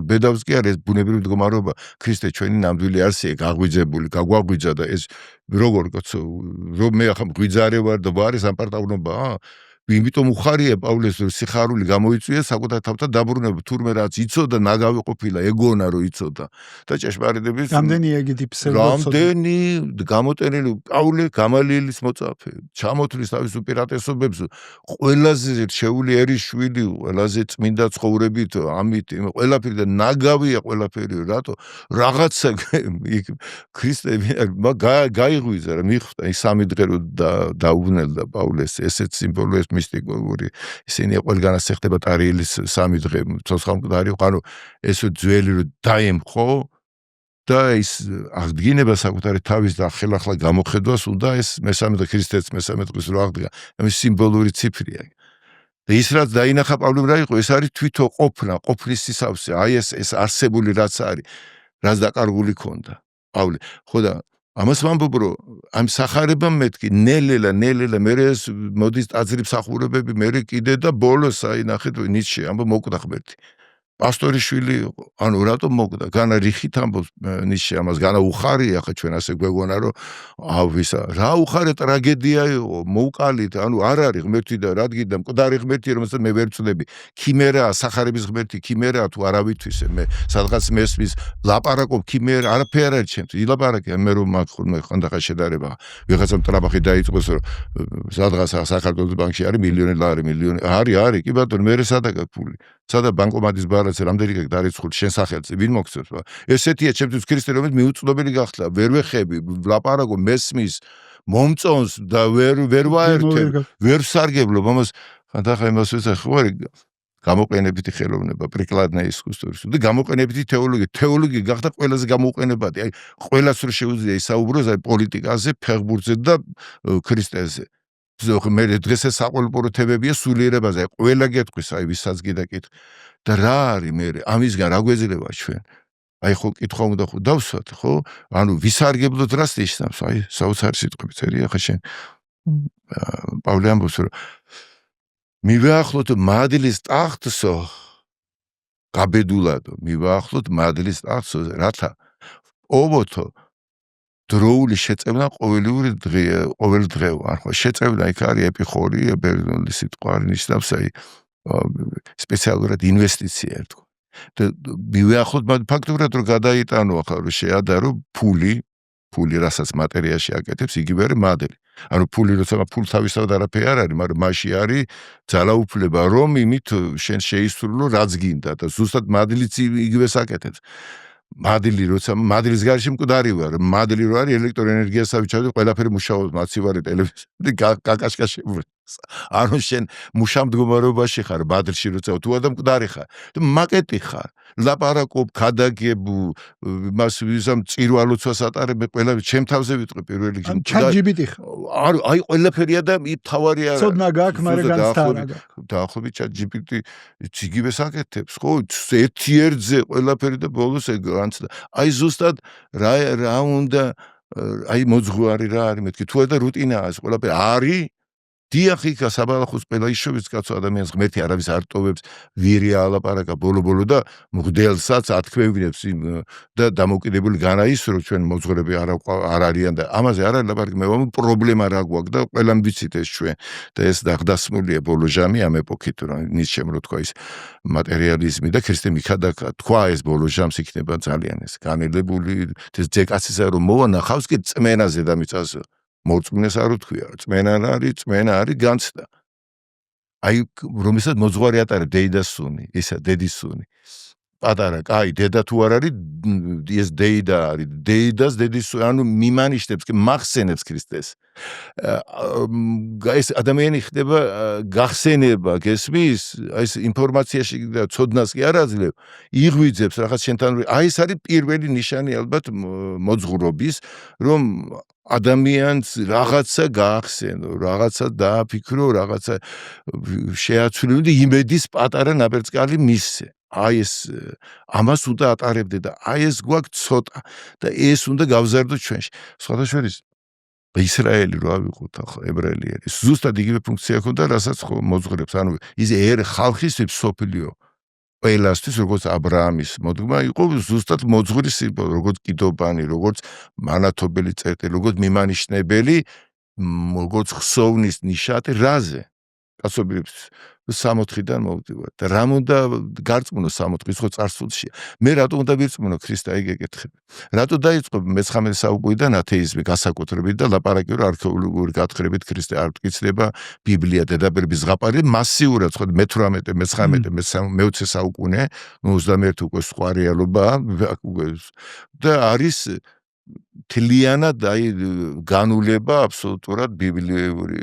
ბედავს კი არის ეს ბუნებრივი მდგომარეობა ქრისტე ჩვენი ნამდვილი არსია გაღვიძებული გაგვაღვიძა და ეს როგორ რომ მე ახლა მღვიძარე ვარ და ვარ ეს ამპარტავნობა იმიტომ უხარია პავლეს სიხარული გამოიწვია საკუთარ თავთან დაბრუნება თურმე რაც იცოდა ნაგავი ყოფილა ეგონა რომ იცოდა და ჭეშმარიტების რამდენი ეგეთი ფსევდოცოდი რამდენი გამოტენილი პავლე გამალielis მოწაფე ჩამოთვლის თავის უპირატესობებს ყველაზე რჩეული ერის შვილი ყველაზე წმინდა ცხოვრებით ამით ყველაფერი და ნაგავია ყველაფერი რატო რაღაცა ქრისტე გაიღვიძა რა მიხვდა ის სამი დღე რომ დაუბრუნდა პავლეს ესეც სიმბოლოა მისტიკური ისინი ყველგანაც ეხდება ტარიელის 3 დღე ცოცხალმკვდარი ანუ ეს ძველი რომ დაემხო და ის აღდგინება საკუთარი თავის და ხელახლა გამოხედვას უნდა ეს მესამე დღე ქრისტეს მესამე დღეს რო აღდგა ეს სიმბოლური ციფრია და ის რაც დაინახა პავლემ რა იყო ეს არის თვითო ყოფნის სისავსე აი ეს არსებული რაც არის რაც დაკარგული ქონდა პავლე ხო და ამას ვამბობ რომ ამ სახარებამ მეთქი ნელ-ნელა მე ეს მოდის ტაძრის სახურებები მე კიდე და ბოლოს აი ნახეთ ნიცშე ამბო მოკვდა ღმერთი პასტორის შვილი იყო ანუ რატომ მოკვდა განა რიხით ამბობს ნიცშე ამას განა უხარია ხა ჩვენ ასე გვეგონა რომ ავისა რა უხარე ტრაგედია იყო მოუკალით ანუ არ არის ღმერთი და რადგან და მკვდარი ღმერთი რომელსაც მე ვერ ვწდები ქიმერაა სახარების ღმერთი ქიმერაა თუ არავითვისე მე სადღაც მესმის ლაპარაკობ ქიმერა არაფერი არ ჩემს ილაპარაკე მე რომ მაგ ხანდახან შედარება ვიღაცამ ტრაბახი დაიწყოს რომ სადღაც საქართველოს ბანკში არის მილიონი არის კი ბატონო მე სადაგა ფული სადა ბანკომატის ბარათზე რამდენი დარიცხული შენ სახელზე ვინ მოგწევს ესეთია ჩემთვის ქრისტე რომელიც მიუწვდომელი გახდა ვერ ვეხები ლაპარაკო მესმის მომწონს და ვერ ვაერთებ ვერ სარგებლობ ამას ხანდახან იმას ვეცახი გამოყენებითი ხელოვნება პრიკლადნა ისკუსტორის და გამოყენებითი თეოლოგია გახდა ყველაზე გამოუყენებადი აი ყველას რო შეუძლია ისაუბროს აი პოლიტიკაზე ფეხბურთზე და ქრისტეზე მე დღეს ეს საყოველთაო თემებია სულიერებაზე ყველა გეტყვის აი ვისაც გიდაკითხ და რა არის მე ამისგან რა გვეძლება ჩვენ აი ხო კითხვა უნდა ხო დავსვათ ხო ანუ ვისარგებლოთ რას ნიშნავს აი საოცარი სიტყვები წერია ხა შენ პავლე ამბობს რომ მივაახლოთ მადლის ტახტსო გაბედულადო მივაახლოთ მადლის ტახტსო რათა ოვოთო დროული შეწევნა ყოველ დღე არ ხო შეწევნა იქ არის ეპიხორი ბერძნული სიტყვა ნიშნავს აი სპეციალურად ინვესტიცია თქო და მივაახლოთ ფაქტობრივად რომ გადაიტანო ახლა რომ შეადარო ფული რასაც მატერიაში აკეთებს იგივე არის მადლი ანუ ფული როცა ფულ თავისთავად არაფერი არ არის მაგრამ მასში არის ძალაუფლება რომ იმით შენ შეისრულო რაც გინდა და ზუსტად მადლიც იგივეს აკეთებს მადლი როცა მადლის გარშემო მკვდარი ვარ მადლი რო არის ელექტროენერგიას ავიჩავდი ყველაფერი მუშაობს მაცივარი ტელევიზორი კაკაშკა შევრს ანუ შენ მუშა მდგომარეობაში ხარ მადლში როცა თუ არა მკვდარი ხარ მაკეტი ხარ ლაპარაკობ ქადაგებ მას ვიზამ წირვალოცვას ატარებ ყველა ჩემ თავზე ვიტყვი პირველ რიგში ChatGPT ხარ აი ყველაფერია და თავარი არა ცოდნა გაქვს მაგრამ განსტარა დაახლოებით ChatGPT იგივეს აკეთებს ხო ერთ-ერთზე ყველაფერი და ბოლოს განცდა აი ზუსტად რა უნდა აი მოძღვარი რა არის მეთქი თუ არა რუტინაა ეს ყველაფერი არის დიახ, იქა საბალახოს ყველა ისშობის კაცო ადამიანს ღმერთი არავის არ ტოვებს, ვირი ალაპარაკა ბოლო-ბოლო და მღვდელსაც ათქმევინებს და დამოკიდებული განაისრო ჩვენ მოძღვრები არ არიან და ამაზე არ არის ლაპარაკი, მე ვამბობ პრობლემა რა გვაქვს და ყველამ ვიცით ეს ჩვენ და ეს დაღდასმულია ბოლო ჟამი ამ ეპოქით რა ნიცშემ რო თქვა ის მატერიალიზმი და ქრისტე მიქადაკა თქვა ეს ბოლო ჟამს იქნება ძალიან ეს განელებული ეს ძეკაცისა რომ მოვანახავს კი წმენაზე და მიწას მორწმუნეს არ უთქვია წმენა არის განცდა აი რომელსაც მოძღვარი ატარებ დეიდას სუნი ისა დედის სუნი პატარა კაი დედა თუ არ არის ეს დეიდა არის დეიდას დედის ანუ მიმანიშნებს კი მახსენებს ქრისტეს ეს ადამიანი ხდება გახსენება გესმის აი ეს ინფორმაციაში და ცოდნას კი არ აძლევ იღვიძებს რაღაც შენთან აი ეს არის პირველი ნიშანი ალბათ მოძღვრობის რომ ადამიანს რაღაცა გაახსენო, რაღაცა დააფიქრო, რაღაცა შეაცვლილო და იმედის პატარა ნაბერწკალი მისცე. აი ეს ამას უნდა ატარებდე და აი ეს გვაქვს ცოტა და ეს უნდა გავზარდოთ ჩვენში. სხვადასხვა ისრაელი რო ავიღოთ ახლა ებრაელი არის. ზუსტად იგივე ფუნქცია ჰქონდა, რასაც მოძღვრებს. ანუ ის ხალხის სოფლიო ყველასთვის როგორც აბრაამის მოდგმა იყო ზუსტად მოძღვრის სიმბოლო, როგორც კიდობანი, როგორც მანათობელი წერტილი, როგორც მიმანიშნებელი, როგორც ხსოვნის ნიშანი რაზე? კაცობრიობის 60-დან მოვდივარ და რა უნდა გარწმუნო 60-ის ხო წარსულშია. მე რატო უნდა ვირწმუნო ქრისტე აი გეკითხები. რატო დაიწყო მე-19 საუკუნიდან ათეიზმი გასაკუთრებით და ლაპარაკი რომ არქეოლოგიური გათხრებით ქრისტე არ მტკიცდება ბიბლია დედაბერების ზღაპარი მასიურად ხო მე-18, მე-19, მე-20 საუკუნე 21 უკვე სხვა რეალობა და არის თლიანად აი განულება აბსოლუტურად ბიბლიური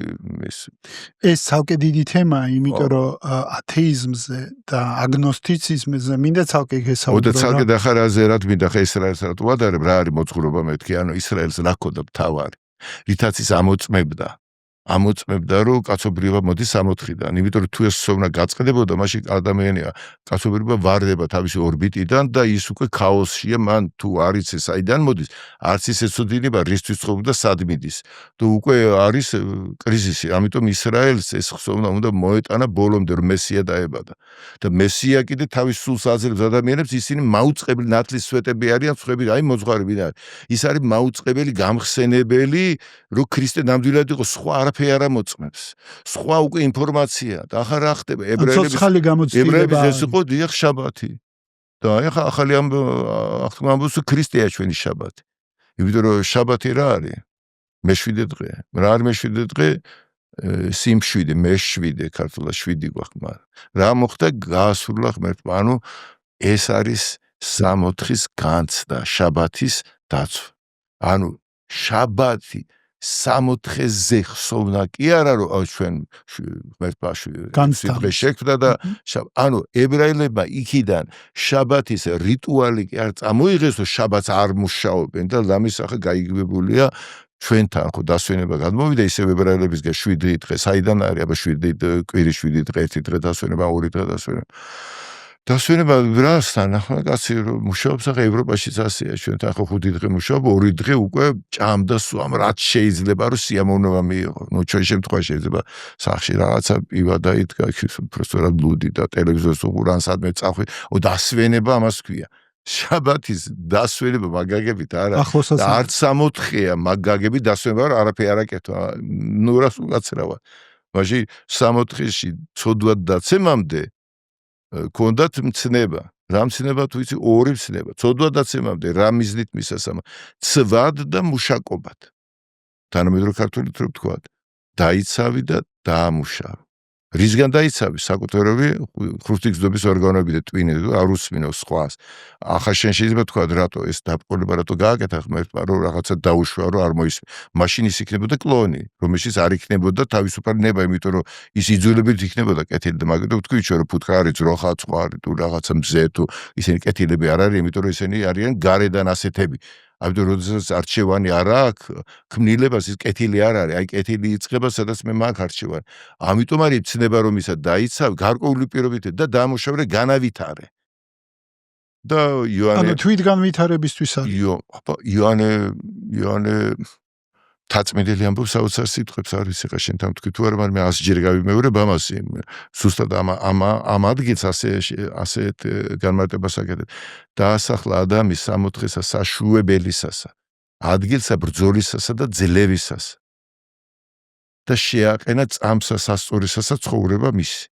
ეს ცალკე დიდი თემაა, იმიტომ რომ ათეიზმზე და აგნოსტიციზმზე მინდა ცალკე გესაუბრო. და ცალკე და ხარ აზერად მინდა ხა ისრაელს რა ვადარებ რა არის მოძღვრობა მეთქი, ანუ ისრაელს რა ქონდა მთავარი. რითაც ის ამოწმებდა რომ კაცობრიობა მოდის 60-დან, იმიტომ რომ თუ ეს სოვნა გაწყდებოდა, მაშინ ადამიანია კაცობრიობა ვარდება თავისი ორბიტიდან და ის უკვე ქაოსშია, მან თუ არ იცის საიდან მოდის, არც ის ეცოდინება რისთვის ცხოვრობს და სად მიდის. თუ უკვე არის კრიზისი, ამიტომ ისრაელს ეს ხსოვნა უნდა მოეტანა ბოლომდე რომ მესია დაებადა. და მესია კიდე თავის სულს აძლევს ადამიანებს, ისინი მაუწყებელი ნათლის სვეტები არიან, სხვები აი მოძღვარები და ის არის მაუწყებელი გამხსენებელი, რომ ქრისტე ნამდვილად იყო სხვა არაფერი არ ამოწმებს. სხვა უკვე ინფორმაცია და ახლა რა ხდება ებრაელების ეს იყო დიახ შაბათი. და ახლა ახალი ამბობს ქრისტეა ჩვენი შაბათი. იმიტომ რომ შაბათი რა არის? მე-7 დღე. რა არის მე-7 დღე? სიმშვიდე, მე-7 ქართულად 7 გვაქვს, მაგრამ რა მოხდა გაასრულა ღმერთმა. ანუ ეს არის 60-ის განცდა, შაბათის დაცვა. ანუ შაბათი 60-ზე ხსოვნა კი არა რომ ჩვენ ღმერთმა სიტყვა შექმნა და ანუ ებრაელებმა იქიდან შაბათის რიტუალი კი არ წამოიღეს რომ შაბათს არ მუშაობენ და ამის ახლა გაიგივებულია ჩვენთან ხო დასვენება გადმოვიდა ისევ ებრაელებისგან 7 დღე საიდან არის აბა 7 კვირის 7 დღე 1 დღე დასვენება 2 დღე დასვენება დასვენება რასთან ახლა კაცი რომ მუშაობს ახლა ევროპაშიც ასეა ჩვენთან ხო 5 დღე მუშაობ 2 დღე უკვე ჭამდა სვამ რაც შეიძლება რომ სიამოვნება მიიღო ნუ ჩვენ შემთხვევაში შეიძლება სახში რაღაცა პივა დაიდგა უბრალოდ ლუდი და ტელევიზორს უყურან სადმე წახვი დასვენება ამას ქვია შაბათის დასვენება მაგაგებით არა და არც 64-ია მაგაგებით დასვენება რომ არაფერი არ აკეთო ნუ რას უკაცრავა მაშინ 64-ში ცოდვად დაცემამდე კონდათ მცნება რა მცნება თუ იცი ორი მცნება ცოდვად დაცემამდე რა მიზნით მისასამა ცვად და მუშაკობად თანამედროვე ქართულით რო ვთქვათ დაიცავი და დაამუშავე რისგან დაიცავი საკუთრები ხრუსტიგზდობის ორგანოები და ტვინი არ უსმინო სხვას ახლა შენ შეიძლება თქვა რატო ეს დაბყოლება რატო გააკეთა ღმერთმა რომ რაღაცა დაუშვა რომ არ მოისმე მაშინ ის იქნებოდა კლონი რომელშიც არ იქნებოდა თავისუფალი ნება იმიტომ რომ ის იძულებით იქნებოდა კეთილი და მაგით ვთქვი ჩვენ რომ ფუთხა არის ძროხა წყარი თუ რაღაცა მზე თუ ისინი კეთილები არ არის იმიტომ რომ ისინი არიან გარედან ასეთები ამიტომ როდესაც არჩევანი არ აქვს ქმნილებას ის კეთილი არ არის აი კეთილი იწყება სადაც მე მაგ არჩევანი ამიტომ არის ცნება რომ ისა დაიცავ გარკვეული პირობით და დამუშავე განავითარე და იოანე ანუ თვით განვითარებისთვის არის იოანე თაწმინდელი ამბობს საოცარ სიტყვებს არის ეხა შენ თამთქვი თუ არა მაგრამ 100 ჯერ გავიმეორებ ამას სუსტად ამ ადგილს ასეთ განმარტებას აკეთებ დაასახლა ადამიანის სამოთხესა საშუებელისასა ადგილსა ბრძოლისასა და ძლევისასა და შეაყენა წამსა სასწორისასა ცხოვრება მისი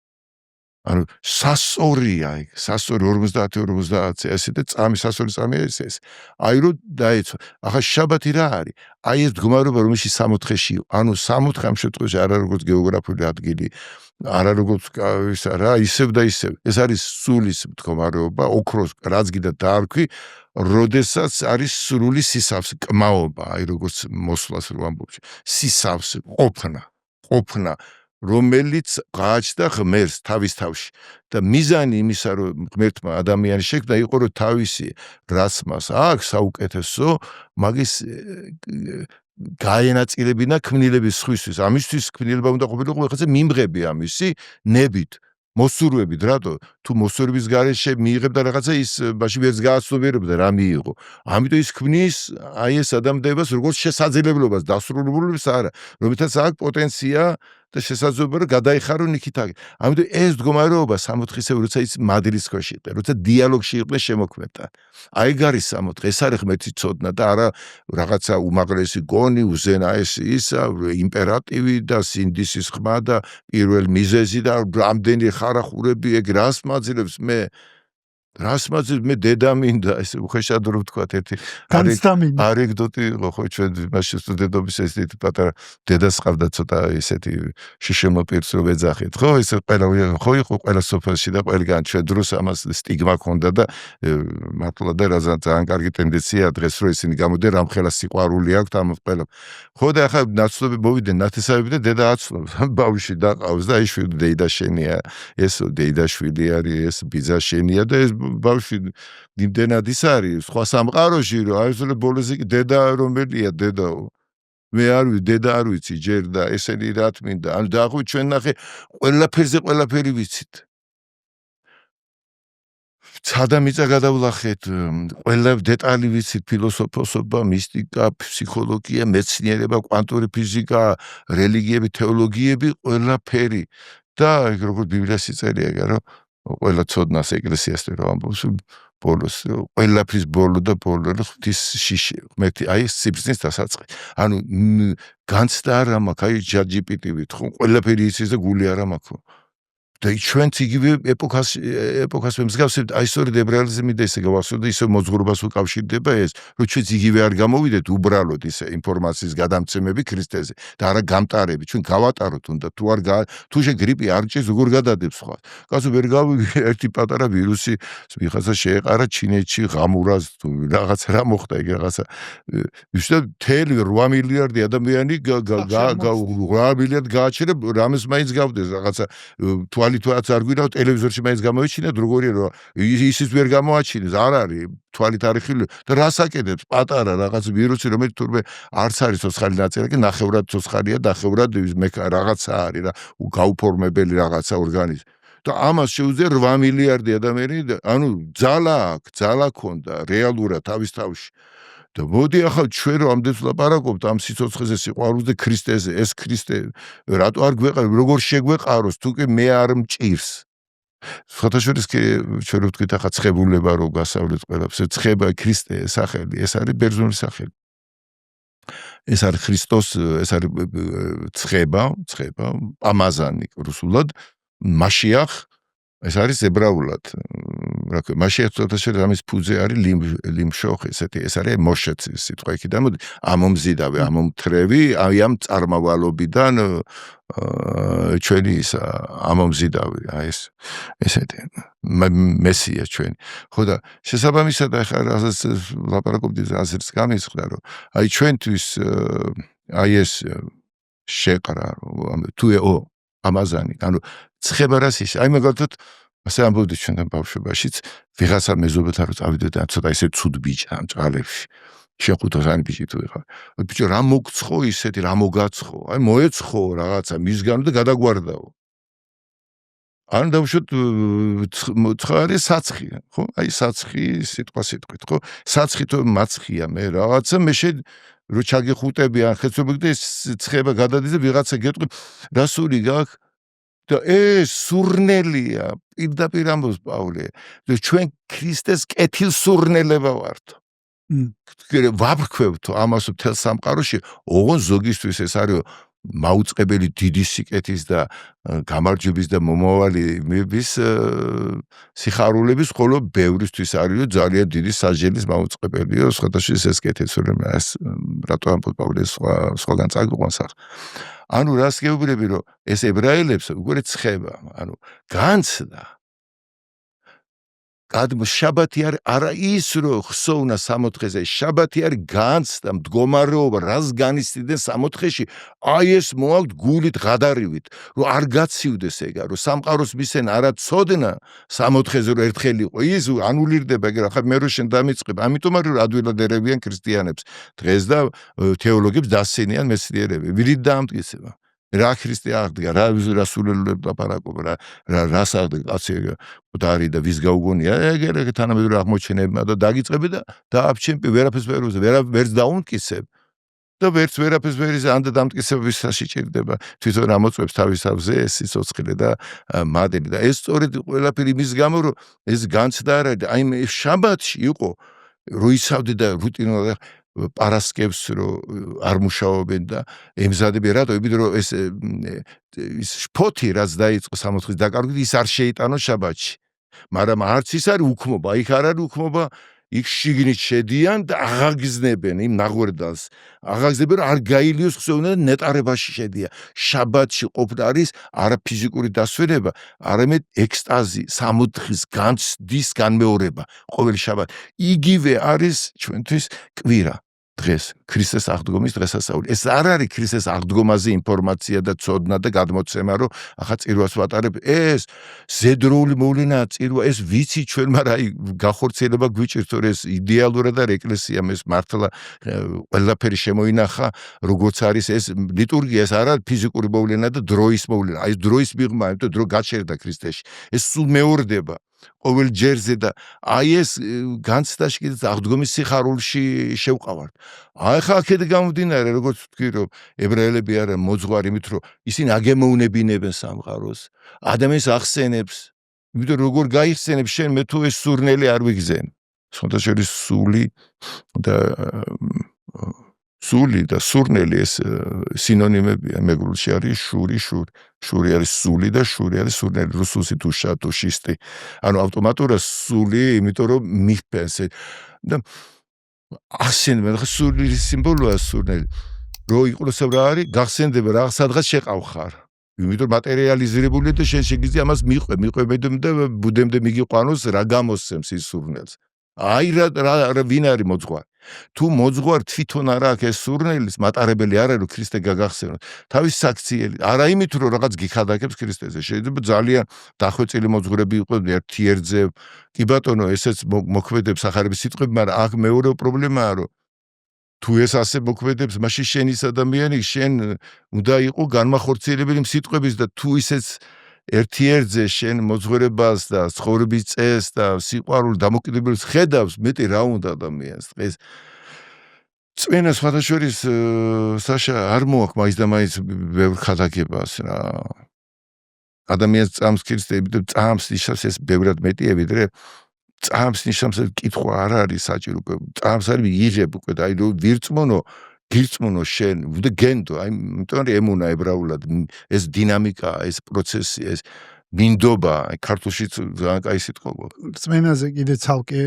ანუ სასწორია ეგ სასწორი 50 ესე და წამი სასწორი წამი ეს აი რომ დაეცვა ახლა შაბათი რა არის აი ეს მდგომარეობა რომელში სამოთხეში ანუ სამოთხე ამ შემთხვევაში არა როგორც გეოგრაფიული ადგილი არა როგორც ისა რა ისევ და ისევ ეს არის სულის მდგომარეობა ოქროს რაც გიდა დაარქვი როდესაც არის სრული სისავსი კმაობა აი როგორც მოსვლას რო ამბობ სისავსი ყოფნა რომელიც გააჩნდა ღმერთს თავის თავში და მიზანი იმისა რომ ღმერთმა ადამიანის შექმნა იყო რომ თავისი რაც მას აქვს საუკეთესო მაგის გაენაწილებინა ქმნილების სხვისთვის ამისთვის ქმნილება უნდა ყოფილიყო ხაზე მიმღები ამისი ნებით მოსურვებით რატო თუ მოსურვის გარეშე მიიღებ და რაღაცა ის მაშინ ვერც გააცნობიერებდა რა მიიღო ამიტომ ის ქმნის აი ეს ადამიანებას როგორც შესაძლებლობას დასრულებულს არა რომელთაც აქვს პოტენცია და შესაძლებლობა რომ გადაიხარო ნიქითაკი ამიტომ ეს მდგომარეობა სამოთხისეულ როცა ის მადლის ქვეშ იყო როცა დიალოგში იყვნენ შემოქმედთან აი გარი სამოთხე ეს არის ღმერთის ცოდნა და არა რაღაცა უმაღლესი გონი უზენა ეს ისა იმპერატივი და სინდისის ხმა და პირველ მიზეზი და რამდენი ხარახურები ეგ რას მაძლევს მე მე დედა მინდა ესე უხეშად რომ ვთქვა ერთი ანეკდოტი იყო ხო ჩვენ მაშინ სტუდენტობის ესეთი პატარა დედას ყავდა ცოტა ესეთი შიშემო პირს რო ვეძახით ხო ეს ყველა ხო იყო ყველა სოფელში და ყველგან ჩვენ დროს ამას სტიგმა ქონდა და მართლა და ძალიან კარგი ტენდენცია დღეს რო ისინი გამოდიან რამხელა სიყვარული აქვს ამ ყველა ხო და ახლა ნაცნობი მოვიდნენ ნათესავები და დედა აცნობს ბავშვი დაყავს და აი შვილი დეიდა შენია ეს დეიდა შვილი არის ეს ბიძა შენია და ეს ბავშვი იმდენად ის არის სხვა სამყაროში რომ აი ეს ბოლოზე კი დედა რომელია დედაო მე არ ვიცი დედა არ ვიცი ჯერ და ესენი რა თმინდა ანუ დაახვით ჩვენ ნახე ყველაფერი ვიცით ცადა მიწა გადავლახეთ ყველა დეტალი ვიცით ფილოსოფოსობა მისტიკა ფსიქოლოგია მეცნიერება კვანტური ფიზიკა რელიგიები თეოლოგიები ყველაფერი და როგორც ბიბლიაში წერია რომ ყველა ცოდნას ეკლესიასთან რომ ამბობს ბოლოს ყველაფრის ბოლო და ბოლო ღვთის შიში ღმერთი აი სიბრძნის დასაწყი ანუ განცდა არა მაქვს აი ChatGPT ვითხოვ ყველაფერი იცის და გული არა მაქვს და ჩვენც იგივე ეპოქას მსგავსებთ აი სწორედ ებრაელიზმი და ესე გავახსოვდა ისე მოძღვრობას უკავშირდება ეს რომ ჩვენც იგივე არ გამოვიდეთ უბრალოდ ისე ინფორმაციის გადამცემები ქრისტეზე და არა გამტარები ჩვენ გავატაროთ უნდა თუ არ თუ შე გრიპი არ ჭირს როგორ გადადებს სხვა კაცო ვერ გავიგე ერთი პატარა ვირუსი ვიღაცა შეეყარა ჩინეთში ღამურას თუ რაღაც რა მოხდა ეგ რაღაცა ისე 8 მილიარდი ადამიანი 8 მილიარდი გააჩერა რამეს მაინც გავდეს რაღაცა თვალით არ გვინდა ტელევიზორში მაინც გამოიჩინა როგორია რომ ისიც ვერ გამოაჩინეს არ არის თვალით არ ხილი და რას აკეთებს პატარა რაღაც ვირუსი რომელიც თურმე არც არის ცოცხალი ნაწილი კი ნახევრად ცოცხალია ნახევრად რაღაცა არის რა გაუფორმებელი რაღაცა ორგანიზმი და ამას შეუძლია 8 მილიარდი ადამიანი ანუ ძალა ქონდა რეალურად თავის თავში და მოდი ახლა ჩვენ რომ ამდენს ვლაპარაკობთ ამ სიცოცხლეზე სიყვარულზე ქრისტეზე ეს ქრისტე რატო არ გვეყაროს როგორ შეგვეყაროს თუ კი მე არ მჭირს ფოტოშორის კი ჩვენ რო ვთქვით ახლა ცხებულება რო გასავლეთ ყველაფერს ცხება ქრისტე სახელი ეს არის ბერძნული სახელი ეს არის ქრისტოს ეს არის ცხება ამაზანი რუსულად მაშიახ ეს არის ებრაულად რა ქვია მაშიახ თოთაშერ ამის ფუძე არის ლიმშოხ ესეთი ეს არის მოშეც სიტყვა იქიდან მოდი ამომზიდავი ამომთრევი აი ამ წარმავალობიდან ჩვენი ის ამომზიდავი აი ეს ესეთი მესია ჩვენი ხო და შესაბამისად ახლა რასაც ლაპარაკობდი აზრს გამისხდა რომ აი ჩვენთვის აი ეს შეყრა თუ ამაზანი ანუ ცხება რას ის აი მაგალითად ასე ამბობდი ჩვენთან ბავშვობაშიც ვიღაცა მეზობელთან რომ წავიდე და ცოტა ისე ცუდ ბიჭი ამ ჭალებში შეხუთოსანი ბიჭი თუ ვიყავ ბიჭო რა მოგცხო ისეთი რა მოგაცხო აი მოეცხო რაღაცა მისგან და გადაგვარდაო ან დავუშვათ ცხარი საცხი ხო აი საცხი სიტყვით ხო საცხი თუ მაცხია მე რაღაცა მე რო ჩაგიხუტები ან ხეცობები და ეს ცხება გადადის და ვიღაცა გეტყვი რა სული გაქვს და ეს სურნელია პირდაპირ ამბობს პავლე ჩვენ ქრისტეს კეთილსურნელება ვართ ვაფრქვევთ ამას მთელ სამყაროში ოღონ ზოგისთვის ეს არის მაუწყებელი დიდი სიკეთის და გამარჯვების და მომავალის სიხარულების ხოლო ბევრისთვის არის ძალიან დიდი სასჯელის მაუწყებელია სხვადასხვა ეს კეთილსურნელება ეს რატო ამბობს პავლე სხვაგან წაგვიყვანს ანუ რას გეუბნები რომ ეს ებრაელებს უგურე ცხება ანუ განცდა შაბათი არა ის რომ ხსოვნა სამოთხეზე შაბათი არის განცდა მდგომარეობა რას განიცდიდნენ სამოთხეში აი ეს მოაქვთ გულით ღადარივით რომ არ გაცივდეს ეგა რომ სამყაროს მისცენ არა ცოდნა სამოთხეზე რომ ერთხელ იყო ის ანულირდება ეგ რა ხა მე რო შენ დამიწყებ ამიტომ არის რომ ადვილად ერევიან ქრისტიანებს დღეს და თეოლოგებს დასცენიან მეცნიერები ვირით დაამტკიცება რა ქრისტე აღდგა რა სულელებს ლაპარაკობ რას აღდგა კაცი მკვდარი და ვის გაუგონია ეგ თანამედროვე აღმოჩენებმა და დაგიწყები და დააბჩემპი ვერაფერს ვერც დაუმტკიცებ და ვერაფერს ვერ იზანდა დამტკიცების საშიჭირდება თვითონ ამოწევს თავის თავზე ეს სიცოცხლე და მადენი და ეს სწორედ ყველაფერი იმის გამო რომ ეს განცდა არ არის აი მე შაბათში იყო რო იცავდი და რუტინულად პარასკევს რო არ მუშაობენ და ემზადებიან რატო იმიტომ რომ ეს შფოთი რაც დაიწყო სამოთხის დაკარგვით ის არ შეიტანო შაბათში მაგრამ არც ის არის უქმობა იქ არ არის უქმობა იქ შიგნით შედიან და აღაგზნებენ იმ ნაღვერდალს აღაგზნებენ არ გაილიოს ხსოვნა და ნეტარებაში შედიან შაბათში ყოფნა არის არა ფიზიკური დასვენება არამედ ექსტაზი სამოთხის განცდის განმეორება ყოველი შაბათი იგივე არის ჩვენთვის კვირა დღეს ქრისტეს აღდგომის დღესასწაული ეს არ არის ქრისტეს აღდგომაზე ინფორმაცია და ცოდნა და გადმოცემა რომ ახლა წირვას ვატარებ ეს ზედროული მოვლენაა წირვა ეს ვიცი ჩვენ მაგრამ გახორციელება გვიჭირთ რომ ეს იდეალურად არ ეკლესიამ ეს მართლა ყველაფერი შემოინახა როგორც არის ეს ლიტურგია ეს არ არის ფიზიკური მოვლენა და დროის მოვლენა აი ეს დროის მიღმა იმიტომ დრო გაჩერდა ქრისტეში ეს სულ მეორდება ყოველ ჯერზე და აი ეს განცდაში კიდეც აღდგომის სიხარულში შევყავართ. აი ხა აქეთ გამომდინარე როგორც ვთქვი რომ ებრაელები არა მოძღვარი იმით რომ ისინი აგემოვნებინებენ სამყაროს. ადამიანს ახსენებს. იმიტომ როგორ გაიხსენებს შენ მე თუ ეს სურნელი არ ვიგზენ. სხვადასხვა სული და სურნელი ეს სინონიმებია მეგრულში არის შური არის სული და შური არის სურნელი რუსულში თუ შისტი ანუ ავტომატურად სული იმიტომ რომ მიხფენს და ახსენდება ხა სულის სიმბოლოა სურნელი რო იყოს რა არის გახსენდება რა სადღაც შეყავხარ იმიტომ მატერიალიზირებული და შენ შეგიძლია ამას მიყვებები და ბუდემდე მიგიყვანოს რა გამოსცემს ის სურნელს აი რა ვინ არის მოძღვარი თუ მოძღვარ თვითონ არა აქვს ეს სურნელის მატარებელი არ არის რომ ქრისტე გაგახსენოს თავის საქციელი არა იმით რომ რაღაც გიხადაკებს ქრისტეზე შეიძლება ძალიან დახვეწილი მოძღვრები იყოს ერთი ერთზე კი ბატონო ესეც მოქმედებს ახარების სიტყვები მაგრამ აქ მეორე პრობლემაა რომ თუ ეს ასე მოქმედებს მაშინ შენ ის ადამიანი შენ უნდა იყო განმახორციელებელი სიტყვების და თუ ისეც ერთი ერთზე შენ მოძღვრებას და ცხოვრების წესს და სიყვარულს დამოკიდებულებას ხედავს მეტი რა უნდა ადამიანს დღეს წვენა სხვადასხვა საშა არ მოაქვს მაინც და მაინც ბევრ ხადაგებას რა ადამიანს წამს ქრისტე იმიტომ წამს ნიშნავს ეს ბევრად მეტია ვიდრე წამს ნიშნავს კითხვა არ არის საჭირო წამს არის იღებ უკვე და აი რომ გირწმუნო შენ და გენდო აი იმიტომ რომ ემუნა ებრაულად ეს დინამიკა ეს პროცესი ეს მინდობა აი ქართულშიც ძალიან კაი სიტყვა გვაქვს წმენაზე კიდე ცალკე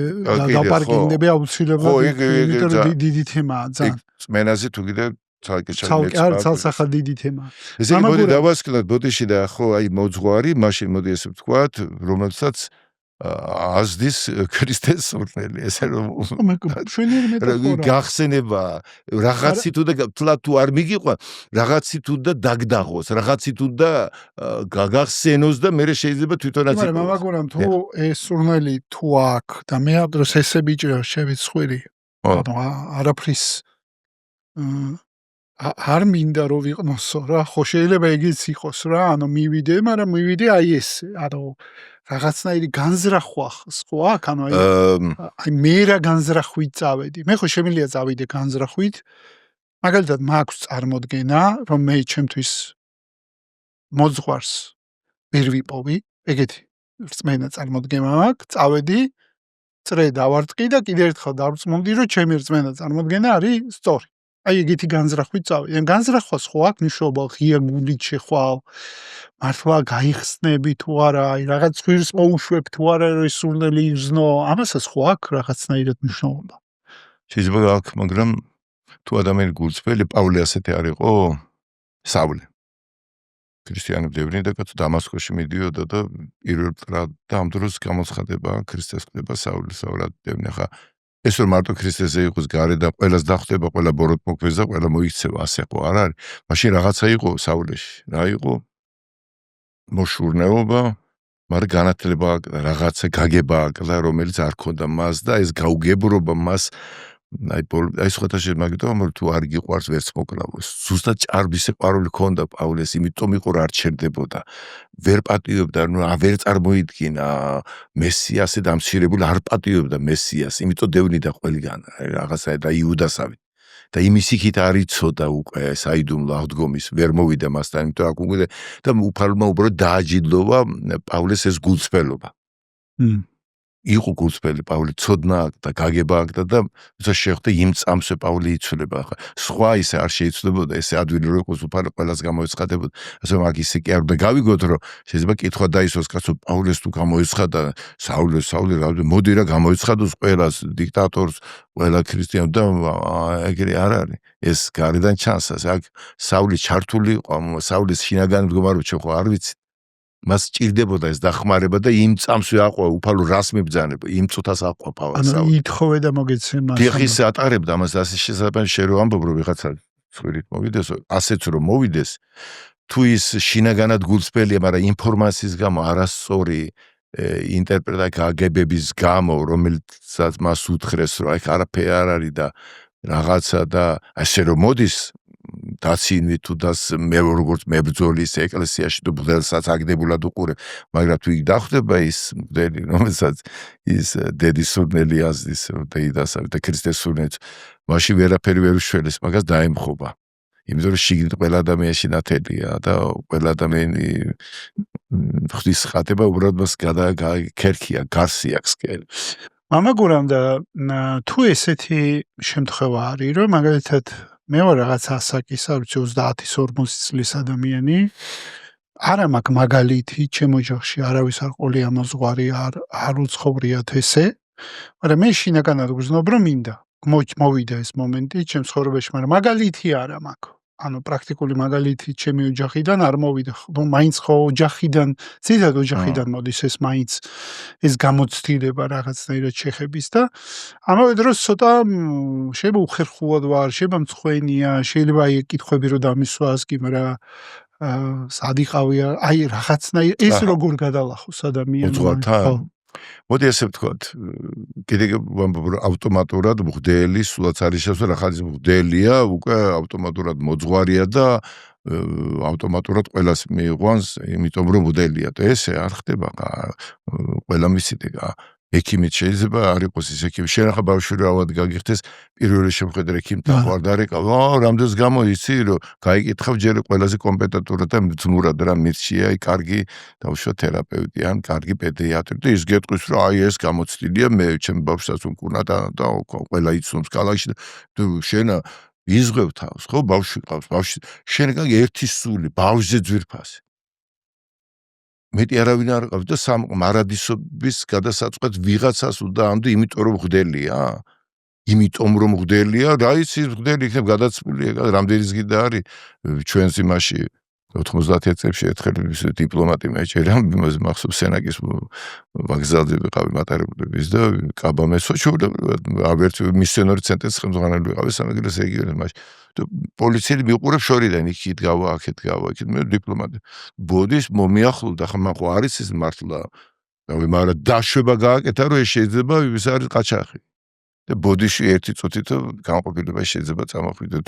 დაპარკინგდები აუცილებლად იმიტომ რომ დიდი თემაა ძალიან წმენაზე თუ კიდე ცალკე არ ცალსახად დიდი თემაა ესე იგი მოდი დავასკვნათ ბოდიში და ხო აი მოძღვარი მაშინ მოდი ესე ვთქვათ რომელსაც აზდის ქრისტეს სურნელი ესე რომ შვენიერი მეტაფორა გახსენება რაღაცი თუ და თლად თუ არ მიგიყვა რაღაცი თუ და დაგდაღოს რაღაცი თუ და გაგახსენოს და მე შეიძლება თვითონაც მაგრამ მაგორამ თუ ეს სურნელი თუ აქვს და მე ამ დროს ესე ბიჭო შევიცხვირი ანუ არაფრის არ მინდა რომ ვიყნოსო რა ხო შეიძლება ეგეც იყოს რა ანუ მივიდე მაგრამ მივიდე აი ეს ანუ რაღაცნაირი განზრახვა ხო აქ ანუ აი მე რა განზრახვით წავედი მე ხო შემიძლია წავიდე განზრახვით მაგალითად მაქვს წარმოდგენა, რომ მე ჩემთვის მოძღვარს ვერ ვიპოვი, ეგეთი რწმენა წარმოდგენა მაქვს, წავედი, წრე დავარტყი და კიდე ერთხელ დავწმუნდი, რომ ჩემი რწმენა წარმოდგენა არის სწორი. აი ეგეთი განზრახვით წავედი. ან განზრახვას ხო აქვს მნიშვნელობა, ღია გულით შეხვალ, მართლა გაიხსნები თუ არა, აი რაღაც ხვირს მოუშვებ თუ არა, რომ ეს სურნელი იზნო, ამასაც ხო აქვს რაღაცნაირად მნიშვნელობა. შეიძლება აქვს, მაგრამ თუ ადამიანი გულწრფელი, პავლე ასეთი არ იყო, სავლე. ქრისტიანებდები და კაცო დამასკოში მიდიოდა და პირველ წრად და ამ დროს გამოცხადება ქრისტეს ხდება სავლად დევნე. ხა ეს რომ მარტო ქრისტეზე იყოს გარე და ყველას დახვდება, ყველა ბოროტ მოქმედს და ყველა მოიქცევა, ასე ხო არ არის? მაშინ რაღაცა იყო სავლეში. რა იყო? მოშურნეობა, მაგრამ განათლება რაღაცა გაგება აკლდა, რომელიც არ ქონდა მას და ეს გაუგებრობა მას აი სხვათა შემაგდომ თუ არ გიყვარს ვერც მოკრავოს. ზუსტად ჭარბი სიყვარული ქონდა პავლეს, იმიტომ იყო რა არ ჩერდებოდა. ვერ პატიობდა, ვერ წარმოიდგინა მესიასი და ამცირებული არ პატიობდა მესიას, იმიტომ დევნიდა ყველგან რაღაცა და იუდასავით. და იმის იქით არ იცოდა უკვე საიდუმლო აღდგომის, ვერ მოვიდა მასთან, იმიტომ აქ უკვე და უფალმა უბრალოდ დააჯილდოვა პავლეს ეს გულწრფელობა. იყო გულწრფელი პავლე, ცოდნა და გაგება აქვს და თუმცა შეხვდა იმ წამსვე პავლე იცვლება. ხა სხვა ისე არ შეიცვლებოდა, ესე ადვილი რო იყოს უფალო ყველას გამოეცხადებოდა. ასე მაგ ისე კი არ უნდა გავიგოთ, რომ შეიძლება კითხვა დაისვას კაცო პავლეს თუ გამოეცხადა, საულე რა მოდი რა გამოეცხადოს ყველას დიქტატორს, ყველა ქრისტიანს და ეგრე არ არის. ეს გარედან ჩანს, აქ საული ჩართული იყო, საულის შინაგანი მდგომარეობა ჩვენ ხო არ ვიცით. მას ჭირდებოდა ეს დახმარება და იმ წამსვე აყვა უფალო რას მიბძანება, იმ წუთას აყვა პავლეს. ანუ ითხოვე და მოგეცემა. დიხის ატარებდა ამას ასე შესაძლოა შერო ამბობ რომ ვიღაცა ცხვირით მოვიდეს, ასეც რომ მოვიდეს, თუ ის შინაგანად გულწრფელია, მაგრამ ინფორმაციის გამო არასწორი ინტერპრეტაცია გაგებების გამო, რომელსაც მას უთხრეს, რომ აი არაფერი არ არის და რაღაცა და ასე რომ მოდის დაცინვი თუ დას მე როგორც მებრძოლის ეკლესიაში თუ ბრძელსაც აგდებულად უყურებ, მაგრამ თუ იქ დახვდება ის მგდელი, რომელსაც ის დედის სურნელი აზდის, რომ დაიდასავით და ქრისტეს სურნელს, მაშინ ვერაფერი ვერ უშველეს, მაგას დაემხობა. იმიტომ რომ შიგნით ყველა ადამიანში ნათელია და ყველა ადამიანი ღვთის ხატება უბრალოდ მას ქერქია, გარსი აქვს კელი. მამაგურამ და თუ ესეთი შემთხვევა არის, რომ მაგალითად მე ვარ რაღაც ასაკის, არ ვიცი 30-40 წლის ადამიანი, არა მაქვს მაგალითი ჩემ ოჯახში არავის არ ყოლია მოძღვარი, არ უცხოვრიათ ესე, მაგრამ მე შინაგანად გრძნობ რომ მინდა. მოვიდა ეს მომენტი ჩემ ცხოვრებაში, მაგრამ მაგალითი არა მაქვს. ანუ პრაქტიკული მაგალითი ჩემი ოჯახიდან არ მოვიდა. მაინც ხო ოჯახიდან, ზედად ოჯახიდან მოდის ეს მაინც ეს გამოცდილება რაღაცნაირად შეხების და ამავე დროს ცოტა შეიძლება უხერხულად ვარ, შეიძლება მწხვენია, შეიძლება აი კითხვები რომ დამისვას კი, მაგრამ სადიყავია, აი რაღაცნაირ ეს როგორ გადალახოს ადამიანს. ხო. მოდი ასე ვთქვათ, კიდე ავტომატურად მღვდელი, სულაც არის შესაძლოა რა ხალხი მღვდელია, უკვე ავტომატურად მოძღვარია და ავტომატურად ყველას მიიყვანს, იმიტომ რომ მღვდელია და ესე არ ხდება, ყველა მისიტე ექიმით შეიძლება არ იყოს ის ექიმი. შენ ახლა ბავშვი რავად გაგიხდეს, პირველი შემხედრე ექიმთან ვარ და რეკავ, რამდენს გამო იცი, რომ გაიკითხავ ჯერ ყველაზე კომპეტენტურად და ძმურად რა მირჩია, აი კარგი დავშვა თერაპევტი ან კარგი პედიატრი და ის გეტყვის, რომ აი ეს გამოცდილია, მე ჩემ ბავშვსაც უკუნა და ყველა იცნობს ქალაქში და შენ იზღვევ თავს, ხო, ბავშვი ყავს, ბავშვი შენგან ერთი სული, ბავშვზე ძვირფასი. მეტი არავინ არ ყავს და მარადისობის გადასაწყვეტ ვიღაცას უნდა ამდე, იმიტომ რომ მღვდელია. იმიტომ რომ მღვდელია, რა იცი მღვდელი იქნებ გადაცმულია, რამდენის გიდა არის ჩვენს იმაში 90 წლებში ერთხელ დიპლომატი მეჭერა, მახსოვს სენაკის ვაგზალზე ვიყავი მატარებლების და კაბამესო ჩულებრივად, ავერც მისიონერი ცენტრის ხელმძღვანელი ვიყავი სამეგრელოს რეგიონში მაშინ. პოლიციელი მიყურებს შორიდან, იქით გავა, აქეთ გავა, იქით მე დიპლომატი. ბოდის მომიახლოვდა, ხა მან ხო არის ეს მართლა, მაგრამ დაშვება გააკეთა, რომ ეს შეიძლება ის არის ყაჩაღი. და ბოდიში ერთი წუთით განყოფილება შეიძლება წამოხვიდეთ.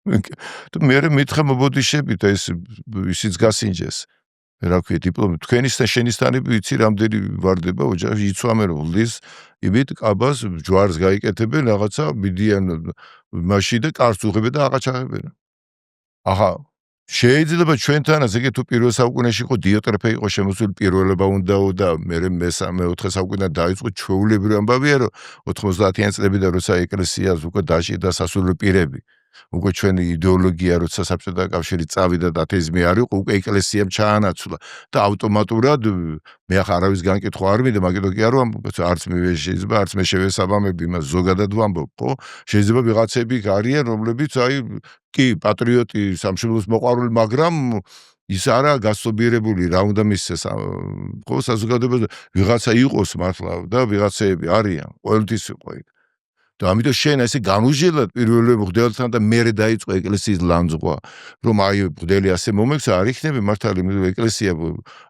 და მე მითხრა მობოდიშებით ეს ისიც გასინჯეს. რა ქვია დიპლომი თქვენისთან შენისთანი ვიცი რამდენი ვარდება ოჯახში იცვამენ ვლდის იმით კაბას ჯვარს გაიკეთებენ რაღაცა მიდიან მაშინ და კარს უღებენ და აღაჩაღებენ ახლა შეიძლება ჩვენთანაც ეგ თუ პირველ საუკუნეში იყო დიოტრეფე იყო შემოსული პირველობა უნდაო და მე მესამე-მეოთხე საუკუნიდან დაიწყო ჩვეულებრივი ამბავია რომ 90-იან წლებიდან როცა ეკლესიას უკვე დაჭირდა სასულიერო პირები უკვე ჩვენი იდეოლოგია როცა საბჭოთა კავშირი წავიდა და ათეიზმი არ იყო უკვე ეკლესიამ ჩაანაცვლა და ავტომატურად მე ახლა არავის განკითხვა არ მინდა მაგიტო კი არ ვამბობ არც მე შეიძლება არც მე შევესაბამები იმას ზოგადად ვამბობ ხო შეიძლება ვიღაცები არიან რომლებიც აი კი პატრიოტი სამშობლოს მოყვარული მაგრამ ის არა გასწობიერებული რა უნდა მისცეს ხო საზოგადოებაზე ვიღაცა იყოს მართლა და ვიღაცები არიან ყოველთვის იყო იქ და ამიტომ შენ ესე განუჟელად პირველი მღვდელთან და მერე დაიწყო ეკლესიის ლანძღვა რომ აი მღვდელი ასე მომექცა არ იქნება მართალი ეკლესია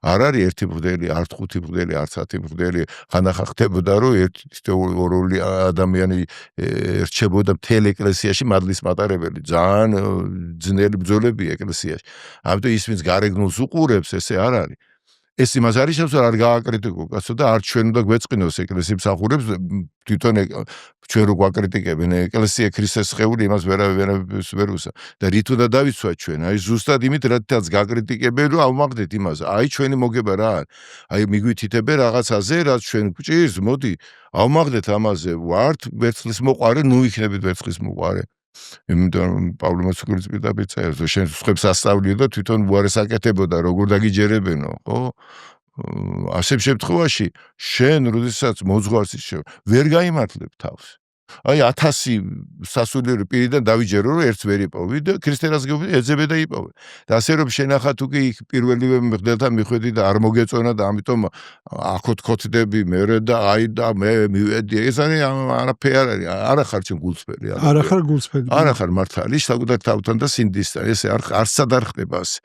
არ არის ერთი მღვდელი არც ხუთი მღვდელი არც 10 მღვდელი ხანახა ხდებოდა რომ ერთი ორი ადამიანი ერჩებოდა მთელ ეკლესიაში მადლის მატარებელი ძალიან ძნელი ბრძოლები ეკლესიაში ამიტომ ის ვინც გარეგნულს უყურებს ესე არ არის ეს იმას არის შევსვარ არ გააკრიტიკო კაცო და არ ჩვენ უნდა გვეწყინოს ეკლესიის მსახურებს თვითონ ჩვენ რო გვაკრიტიკებენ ეკლესია ქრისტეს სხეული იმას ვერ უსა და რით უნდა დავიცვა ჩვენ აი ზუსტად იმით რადგანაც გაკრიტიკებენ რომ ავმაღდეთ იმას აი ჩვენი მოგება რა აი მიგვითითებენ რაღაცაზე რაც ჩვენ გვჭირს მოდი ავმაღდეთ ამაზე ვართ ვერცხლის მოყარე ნუ იქნებით ვერცხლის მოყარე იმიტომ პავლე მოციქულის პირდაპირ წერს რომ შენ სხვებს ასწავლიო და თვითონ უარეს აკეთებოდა როგორ დაგიჯერებენო ხო ასეთ შემთხვევაში შენ როდესაც მოძღვარს ვერ გაიმართლებ თავს აი 1000 სასულიერო პირიდან დავიჯერო რომ ერთს ვერ იპოვი და ქრისტიანას ეძებე და იპოვე და ასე რომ შენახა თუ კი იქ პირველივე მღვდელთან მიხვედი და არ მოგეწონა და ამიტომ აკოთქოთდები მე და აი და მე მივედი ეს არის არაფერი არ არის არა ხარ ჩემ გულწრფელი არა ხარ გულწრფელი არა ხარ მართალი საკუთარ თავთან და სინდისთან ესე არცად არ ხდება ასე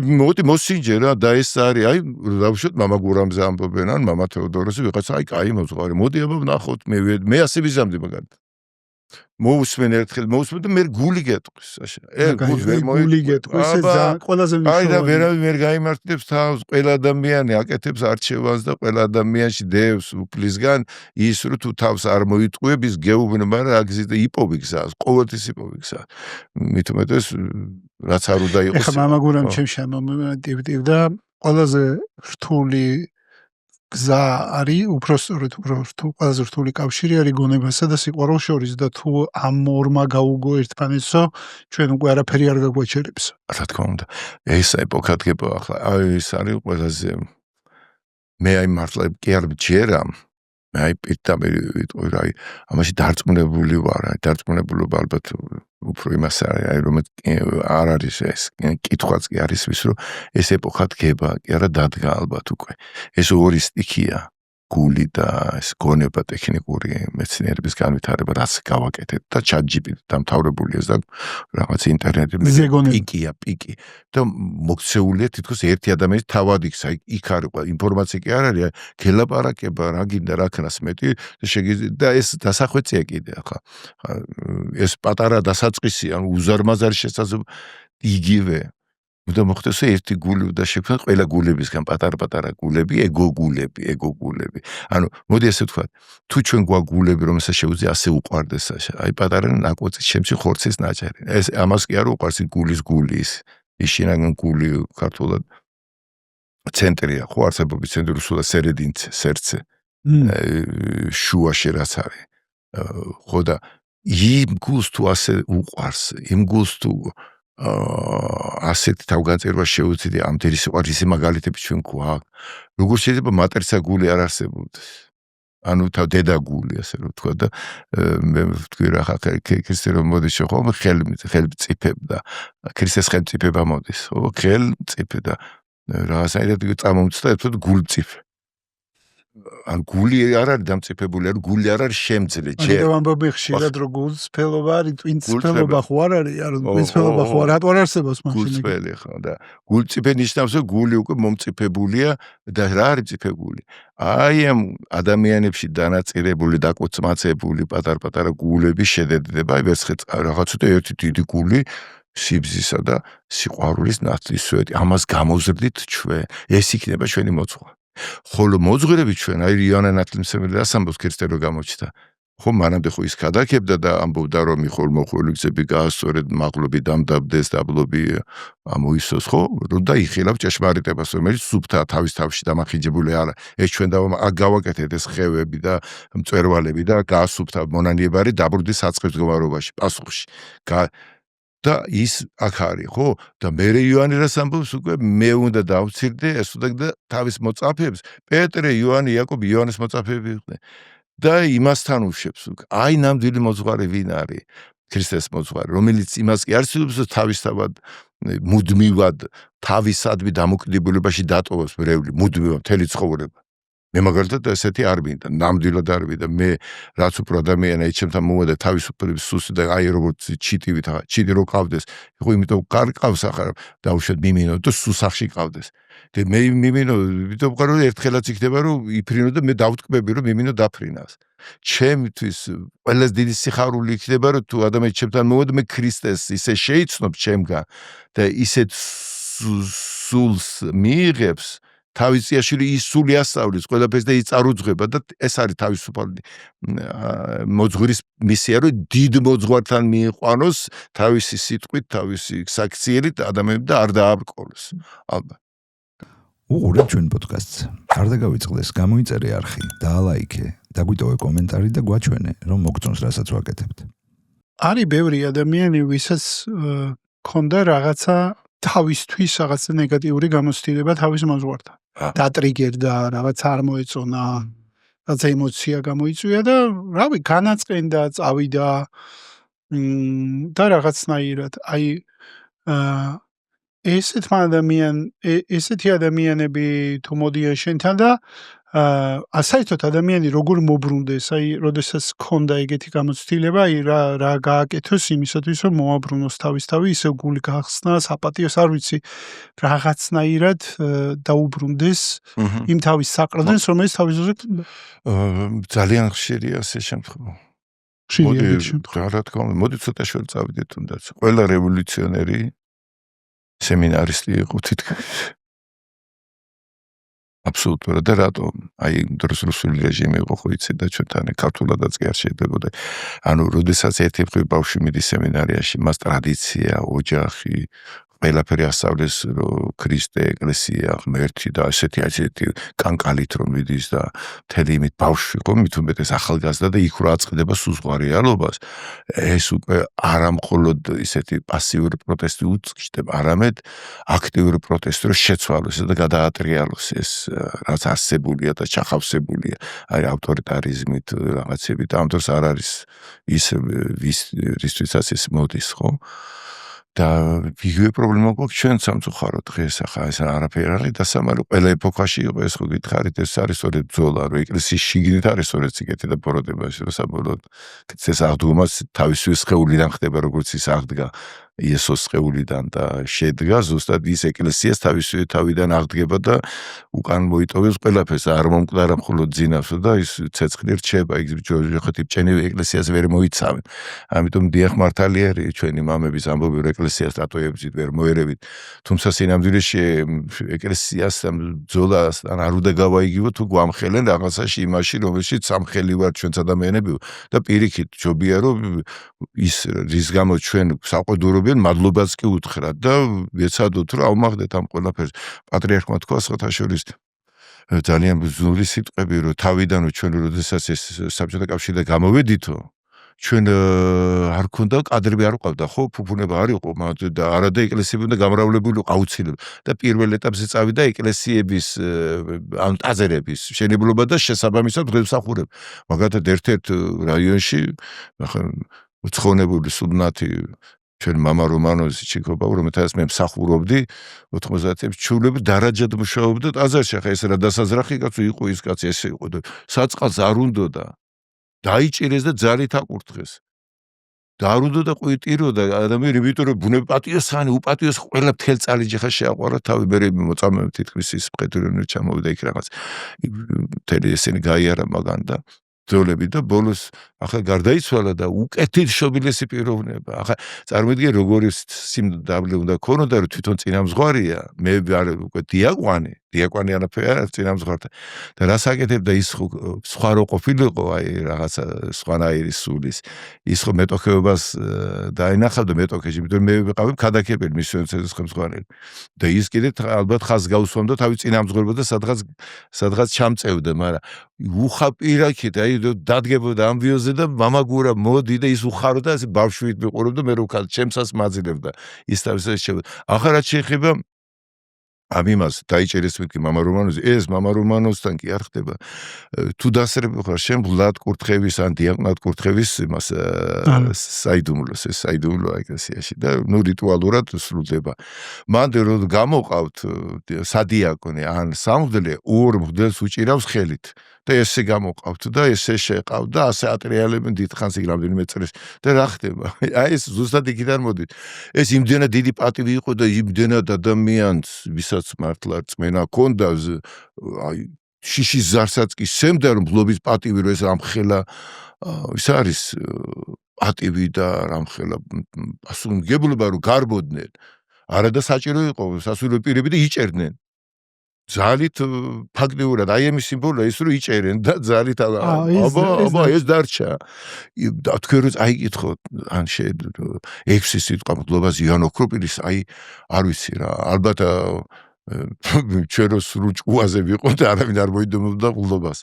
მოდი მოსინჯე რა და ეს არის აი დავუშვათ მამა გურამზე ამბობენ ან მამა თეოდოროსი ვიღაცა აი კაი მოძღვარი მოდი აბა ვნახოთ მე ასე ვიზამდი მაგალითად მოусმენ ერთხელ მოусმენ და მე გული გეტყვის გული გეტყვის ეს ყველაზე მნიშვნელოვანია აი და ვერავინ ვერ გაიმართლებს თავს ყველა ადამიანი აკეთებს არჩევანს და ყველა ადამიანში დევს უფლისგან ის რომ თუ თავს არ მოიტყუებს გეუბნება რა გზის და იპოვი გზას ყოველთვის იპოვი გზას მით უმეტეს რაც არ უნდა იყოს ეხლა მამა გურამ ჩემ შემომდივდა ყველაზე რთული გზა არის უბრალოდ ყველაზე რთული კავშირი არის გონებასა და სიყვარულს შორის და თუ ამ ორმა გაუგო ერთმანეთსო ჩვენ უკვე არაფერი არ გაგვაჩერებს რა თქმა უნდა ეს ეპოქა დგება ახლა აი ეს არის ყველაზე მე აი მართლა კი არ მჯერა მე აი პირდაპირ ვიტყვი რა ამაში დარწმუნებული ვარ აი დარწმუნებულობა ალბათ უფრო იმას არის აი რომ არ არის ეს კითხვაც კი არის ვის რომ ეს ეპოქა დგება კი არა დადგა ალბათ უკვე ეს ორი სტიქია გული და ეს გონება ტექნიკური მეცნიერების განვითარება რაც გავაკეთეთ და ChatGPT დამთავრებულია და რაღაც ინტერნეტი პიკი და მოქცეულია თითქოს ერთი ადამიანის თავად იქ არის ინფორმაცია კი არ არის გელაპარაკება რა გინდა რა ქნას მეტი და ეს დასახვეწია კიდე ახლა ეს პატარა დასაწყისი ანუ უზარმაზარი შესაძლებლობა იგივე და მოხდეს ერთი გული და შექმნა ყველა გულებისგან პატარ-პატარა გულები, ეგო გულები. ანუ მოდი ასე ვთქვა, თუ ჩვენ გვაგულები, რომელსაც შეუძლია ასე უყვარდეს, აი პატარა ნაკვეთი შემში ხორცის ნაჭერი. ეს ამას კი არ უყვარს გულის. ისინაგან გული ქართულად ცენტრია, ხო არსებობის ცენტრი რუსულად სერედინცე, სერცე. შუაში რაც არის. ხო და იმ გულს თუ ასე უყვარს, იმ გულს თუ ასეთი თავგანწირვა შეუძლია ამდენი სიყვარულის მაგალითები ჩვენ გვაქვს. როგორ შეიძლება მატრიცა გული არ არსებობდეს? ანუ თავ დედა გული ასე რომ ვთქვა და მე ვთქვი რა ხა ქრისტე რომ მოდის ხო ხელმწიფებ და ქრისტეს ხელმწიფება მოდის. ხო ხელმწიფე და რაღაცაირად წამომცდა ერთად გულმწიფე. ან გული არ არის დამწიფებული, ან გული არ არის შემძლე, ჯერ. ანუ ამბობენ ხშირად რომ გულწრფელობა არის, ტვინწრფელობა ხო არ არის, ანუ ტვინწრფელობა ხო რატო არ არსებობს მაშინ? გულწრფელი ხო და გულწრფე ნიშნავს რომ გული უკვე მომწიფებულია და რა არის წიფებული? აი ამ ადამიანებში დანაწირებული, დაკოცმაცებული პატარ-პატარა გულები შედედება, აი ვერცხე რაღაც და ერთი დიდი გული სიბზისა და სიყვარულის ნათლისვედი. ამას გამოვზრდით ჩვენ. ეს იქნება ჩვენი მოძღვრა. ხოლო მოძღვრები ჩვენ, აი იონა ნათლისმცემელი რას ამბობს ქრისტე რო გამოჩნდა. ხო მანამდე ხო ის გადაკებდა და ამბობდა რომ მიხოლ მოხველი გზები გაასწორეთ, მაღლობი დამდაბდეს, დაბლობი ამოისოს, ხო? და იხილავ ჭეშმარიტებას, რომელიც სუფთა თავის თავში დამახინჯებული არა. ეს ჩვენ გავაკეთეთ ეს ხევები და მწვერვალები და გაასუფთა მონანიებარი დაბრუნდეს საწყის მდგომარეობაში, პასუხში. და ის აქ არის, ხო? და მერე იოანე რას ამბობს უკვე მე უნდა დავცირდე, ეს უნდა თავის მოწაფეებს, პეტრე, იოანე, იაკობი, იოანეს მოწაფეები იყვნენ. და იმასთან უშვებს უკვე. აი ნამდვილი მოძღვარი ვინ არის? ქრისტეს მოძღვარი, რომელიც იმას კი არ ცდილობს თავისთავად მუდმივად თავისადმი დამოკიდებულებაში დატოვოს მრევლი, მუდმივად მთელი ცხოვრება. მე მაგალითად ესეთი არ მინდა, ნამდვილად არ მინდა. მე რაც უფრო ადამიანი ჩემთან მომედა თავისუფლების სუსი და აი როგორც ჩიტივით, ჩიტი რო ყავდეს, ხო იმიტომ კარყავს ახლა დაუშვათ მიმინო და სუსახში ყავდეს. და მე მიმინო, იმიტომ რომ ერთხელაც იქნება რომ იფრინო და მე დავტკბები რომ მიმინო დაფრინავს. ჩემთვის ყველაზე დიდი სიხარული იქნება რომ თუ ადამიანი ჩემთან მომედა მე ქრისტეს ისე შეიცნობ ჩემგან და ისეთ სულს მიიღებს თავის წიაშილი ის სული ასწავლის ყველაფერს და ის წარუძღება და ეს არის თავისუფალი მოძღვრის მისია რომ დიდ მოძღვართან მიიყვანოს თავისი სიტყვით, თავისი საქციელით ადამიანებს და არ დააბრკოლოს. ალბათ. უყურებ ჩვენ პოდკასტს. არ დაგავიწყდეს, გამოიწერე არხი, დაალაიქე, დაგვიტოვე კომენტარი და გვაჩვენე, რომ მოგწონს რასაც ვაკეთებთ. არის ბევრი ადამიანი, ვისაც ქონდა რაღაცა თავისთვის რაღაცა ნეგატიური გამოცდილება თავის მოძღვართან. დატრიგერდა, რაღაც არ მოეწონა, რაღაცა ემოცია გამოიწვია და რავი, განაწყენდა, წავიდა და რაღაცნაირად. აი ესეთი ადამიანები თუ მოდიან შენთან და საერთოდ ადამიანი როგორ მოbrunდეს, აი როდესაც ქონდა ეგეთი გამოცდილება, აი რა გააკეთოს იმისათვის რომ მოაბრუნოს თავისთავი, ისე გული გახსნა, საპატიოს არ ვიცი, რაღაცნაირად დაუბრუნდეს იმ თავის საყრდენს, რომელიც თავის ძოზე ძალიან ხშირია ეს შემთხვევა. რა თქმა უნდა, მოდი ცოტა შორ წავიდეთ თუნდაც. ყველა რევოლუციონერი სემინარისტი იყო თითქმის. აბსოლუტურად და რატომ? აი დროს რუსული რეჟიმი იყო ხო იცი და ჩვენთან ქართულადაც კი არ შეიძლება. ანუ როდესაც ერთი ბავშვი მიდის სემინარიაში, მას ტრადიცია, ოჯახი, ყველაფერი ასწავლეს რომ ქრისტე, ეკლესია, ღმერთი და ესეთი კანკალით რომ მიდის და მთელი იმით ბავშვი ხო მით უმეტეს ახალგაზრდა და იქ რა აწყდება სულ რეალობას. ეს უკვე არა მხოლოდ ისეთი პასიური პროტესტი უწყდება, არამედ აქტიური პროტესტი რომ შეცვალოს და გადაატრიალოს ეს რაც არსებულია და ჩახავსებულია აი ავტორიტარიზმით რაღაცებით. ამ დროს არ არის ის ვისთვისაც ეს მოდის ხო? და იგივე პრობლემა გვაქვს ჩვენ სამწუხაროდ დღეს ახლა ეს არაფერი არის დასამალო ყველა ეპოქაში იყო ეს ხო გითხარით ეს არის სწორედ ბრძოლა რომ ეკლესიის შიგნით არის სწორედ სიკეთე და პროდებაში რომ საბოლოოდ ეს აღდგომას თავისივე სხეულიდან ხდება როგორც ის აღდგა იესოს სხეულიდან და შედგა ზუსტად ის ეკლესიას თავისივე თავიდან აღდგება და უკან მოიტოვებს ყველაფერს არ მომკვდარა მხოლოდ ძინავს და ის ცეცხლი რჩება იქ ჯოხეთი ბჭენივი ეკლესიას ვერ მოიცავენ. ამიტომ დიახ მართალია ჩვენი მამების ამბობი რომ ეკლესიას დატოებებით ვერ მოერევით. თუმცა სინამდვილეში ეკლესიასთან ბრძოლასთან არ უნდა გავაიგივო თუ გვამხელენ რაღაცაში იმაში რომელშიც სამხელი ვარ ჩვენც ადამიანები და პირიქით ჯობია რომ ის რის გამო ჩვენ საყდურობენ მადლობას კი უთხრათ და ეცადოთ რომ ავმაღდეთ ამ ყველაფერს. პატრიარქმა თქვა სხვათაშორის ძალიან ბრძოლის სიტყვები რომ თავიდან ჩვენ როდესაც ეს საბჭოთა კავშირიდან გამოვედითო ჩვენ არ ქონდა კადრები არ ყავდა ხო ფუფუნება არ იყო და არადა ეკლესიები უნდა გამრავლებული აუცილებლად და პირველ ეტაპზე წავიდა ეკლესიების ან ტაძრების მშენებლობა და შესაბამისად დღესახურება. მაგალითად ერთ-ერთ რაიონში ახლა უცხონებული სულნათი ჩვენ მამა რომანოზი ჩიქობა რომელთაც მე მსახურობდი 90-ების ჩულები დარაჯად მუშაობდა ტაძარში. ახლა ეს რა დასაზრახი კაცო იყო ის კაცი ესე იყო და საწყალს არ უნდოდა დაიჭირეს და ძალით აკურთხეს. და არ უნდა და ყვითიროდა ადამიანი იმიტომ რომ ბუნება პატიოსანი უპატიოს ყველა მთელ წალიჯი ხა შეაყვარა თავი მე მოწამე თითქმის ის მყედურნი ჩამოვიდა იქ რაღაც მთელი ესენი გაიარა მაგან და ძოლები და ბოლოს ახლა გარდაიცვალა და უკეთილშობილესი პიროვნება. ახლა წარმოიდგინე როგორი სიმდაბლე უნდა ქონოდა რომ თვითონ წინამძღვარია, მე არ უკვე დიაკვანი არაფერი არ წინამძღვართან. და რას აკეთებდა ის სხვა რო ყოფილიყო, აი რაღაცა სხვანაირი სულის. ის ხო მეტოქეობას დაენახავდა მეტოქეში, იმიტომ მე ვიყავი ქადაგებელი მის ხელმძღვანელი. და ის კიდე ალბათ ხაზს გაუსვამდა თავის წინამძღვრებოდა სადღაც ჩამწევდა, მაგრამ უხაპირაკით, აი დადგებოდა ამბიოზე და მამაგურა მოდი და ის უხაროდა, ასე ბავშვით მიყურებდა, მე რო ქალ ჩემსაც მაძილებდა. ის თავის შეხედა. ახლა რაც შეეხება ამ იმას დაიჭერეს მეთქი მამა რომანოზი, ეს მამა რომანოზთან კი არ ხდება. თუ დასწრები ხარ შენ ვლად კურთხევის ან დიაყვნად კურთხევის იმას საიდუმლოს, ეს საიდუმლო ეკლესიაში და ნუ რიტუალურად სრულდება. მანდ რომ გამოყავთ სადიაკონი ან სამღვდელე, ორ მღვდელს უჭირავს ხელით. და ესე გამოყავთ და ესე შეყავთ და ასე ატრიალებენ დიდხანს იქ რამდენიმე წელს და რა ხდება? აი ეს ზუსტად იქიდან მოდით. ეს იმდენად დიდი პატივი იყო და იმდენად ადამიანს ვისაც მართლა რწმენა ჰქონდა, აი შიშის ზარსაც კი სემდა რომ ბლობის პატივი რო ეს ამხელა ის არის პატივი და რამხელა პასუხისმგებლობა რომ გარბოდნენ. არა და საჭირო იყო სასულიერო პირები და იჭერდნენ. ძალით ფაქტიურად აი ამის სიმბოლოა ის რომ იჭერენ და ძალით აბა ეს დარჩა. და თქვენ რომ აიკითხო ან 6 სიტყვა მგლობას იანო კროპილის აი არ ვიცი რა ალბათ ჩვენ რო სრულ ჭკუაზე ვიყოთ და არავინ არ მოიდუმებდა მგლობას.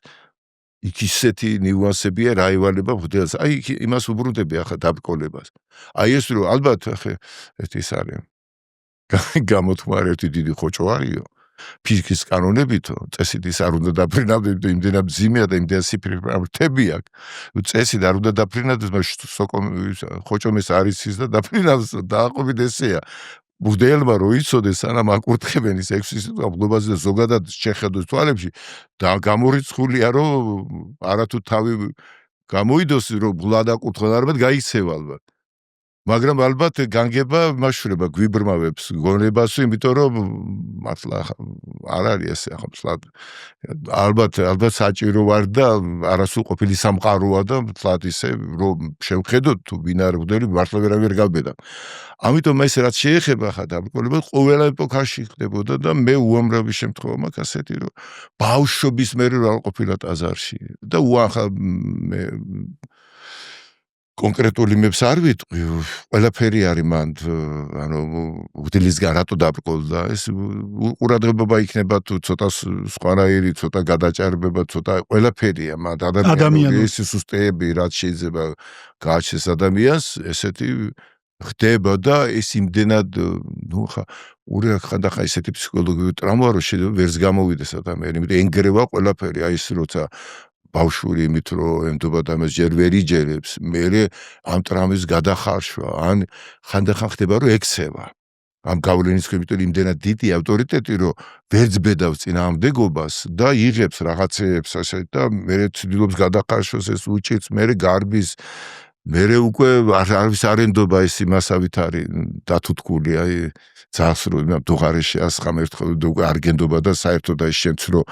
იქ ისეთი ნიუანსებია რა ევალება მგლებს. აი იმას უბრუნდები ახლა დაბრკოლებას. აი ეს რომ ალბათ ახლა ეს არის გამოთმარ ერთი დიდი ხოჭო არისო. ფიზიკის კანონებითო წესით ის არ უნდა დაფრინავდეთ იმდენად მძიმეა და იმდენად სიფრიფრები აქვს. წესით არ უნდა დაფრინავდეთ, მაგრამ ხოჭომეს არის ის და დაფრინავს დააყობით ესეა. მღვდელმა რო იცოდეს სანამ აკურთხებენ ის 6 სიტყვა მგლობაზე და ზოგადად შეხედოს თვალებში და გამორიცხულია რომ არათუ თავი გამოიდოს რომ მგლა დაკურთხონ არამედ გაიქცევა ალბათ. მაგრამ ალბათ განგება მაშურება გვიბრმავებს გონებას, იმიტომ რომ მართლა არ არის ესე ახლა ალბათ საჭირო ვარ და არასულ ყოფილი სამყაროა და თლად ისე რომ შევხედოთ თუ ვინ არის მღვდელი მართლა ვერავინ გავბედა. ამიტომ ეს რაც შეეხება ხა დაბრკოლება ყველა ეპოქაში ხდებოდა და მე უამრავი შემთხვევა მაქვს ასეთი რომ ბავშვობის მერე რა ყოფილა ტაძარში და უახლა მე კონკრეტული იმებს არ ვიტყვი, ყველაფერი არის მან, ანუ მღვდლისგან რატო დაბრკოლდა, ეს ყურადღება იქნება თუ ცოტა სხვანაირი, ცოტა გადაჭარბება, ცოტა ყველაფერია მან ადამიანის სუსტეები, რაც შეიძლება გააჩნდეს ადამიანს, ესეთი ხდება და ეს იმდენად, ნუ ხა ხანდახან ესეთი ფსიქოლოგიური ტრავმა რომ შეიძლება ვერც გამოვიდეს ადამიანი, იმიტომ ენგრევა ყველაფერი, აი ეს როცა ბავშვური იმით რომ ემდობა და მას ჯერ ვერ იჯერებს, მერე ამ ტრამვის გადახარშვა, ან ხანდახან ხდება რომ ექცევა. ამ გავლენის ხებით იმდენად დიდი ავტორიტეტი რომ ვერ ძბედავს წინააღმდეგობას და იღებს რაღაცეებს ასე და მერე ცდილობს გადახარშვას ეს უჭირს, მერე გარბის, მერე უკვე არავის არ ენდობა ეს იმასავით არის დათუთქული, აი ძას რომ დუღარეში ასხამ ერთხელ უკვე არ გენდობა და საერთოდ აი შენც რომ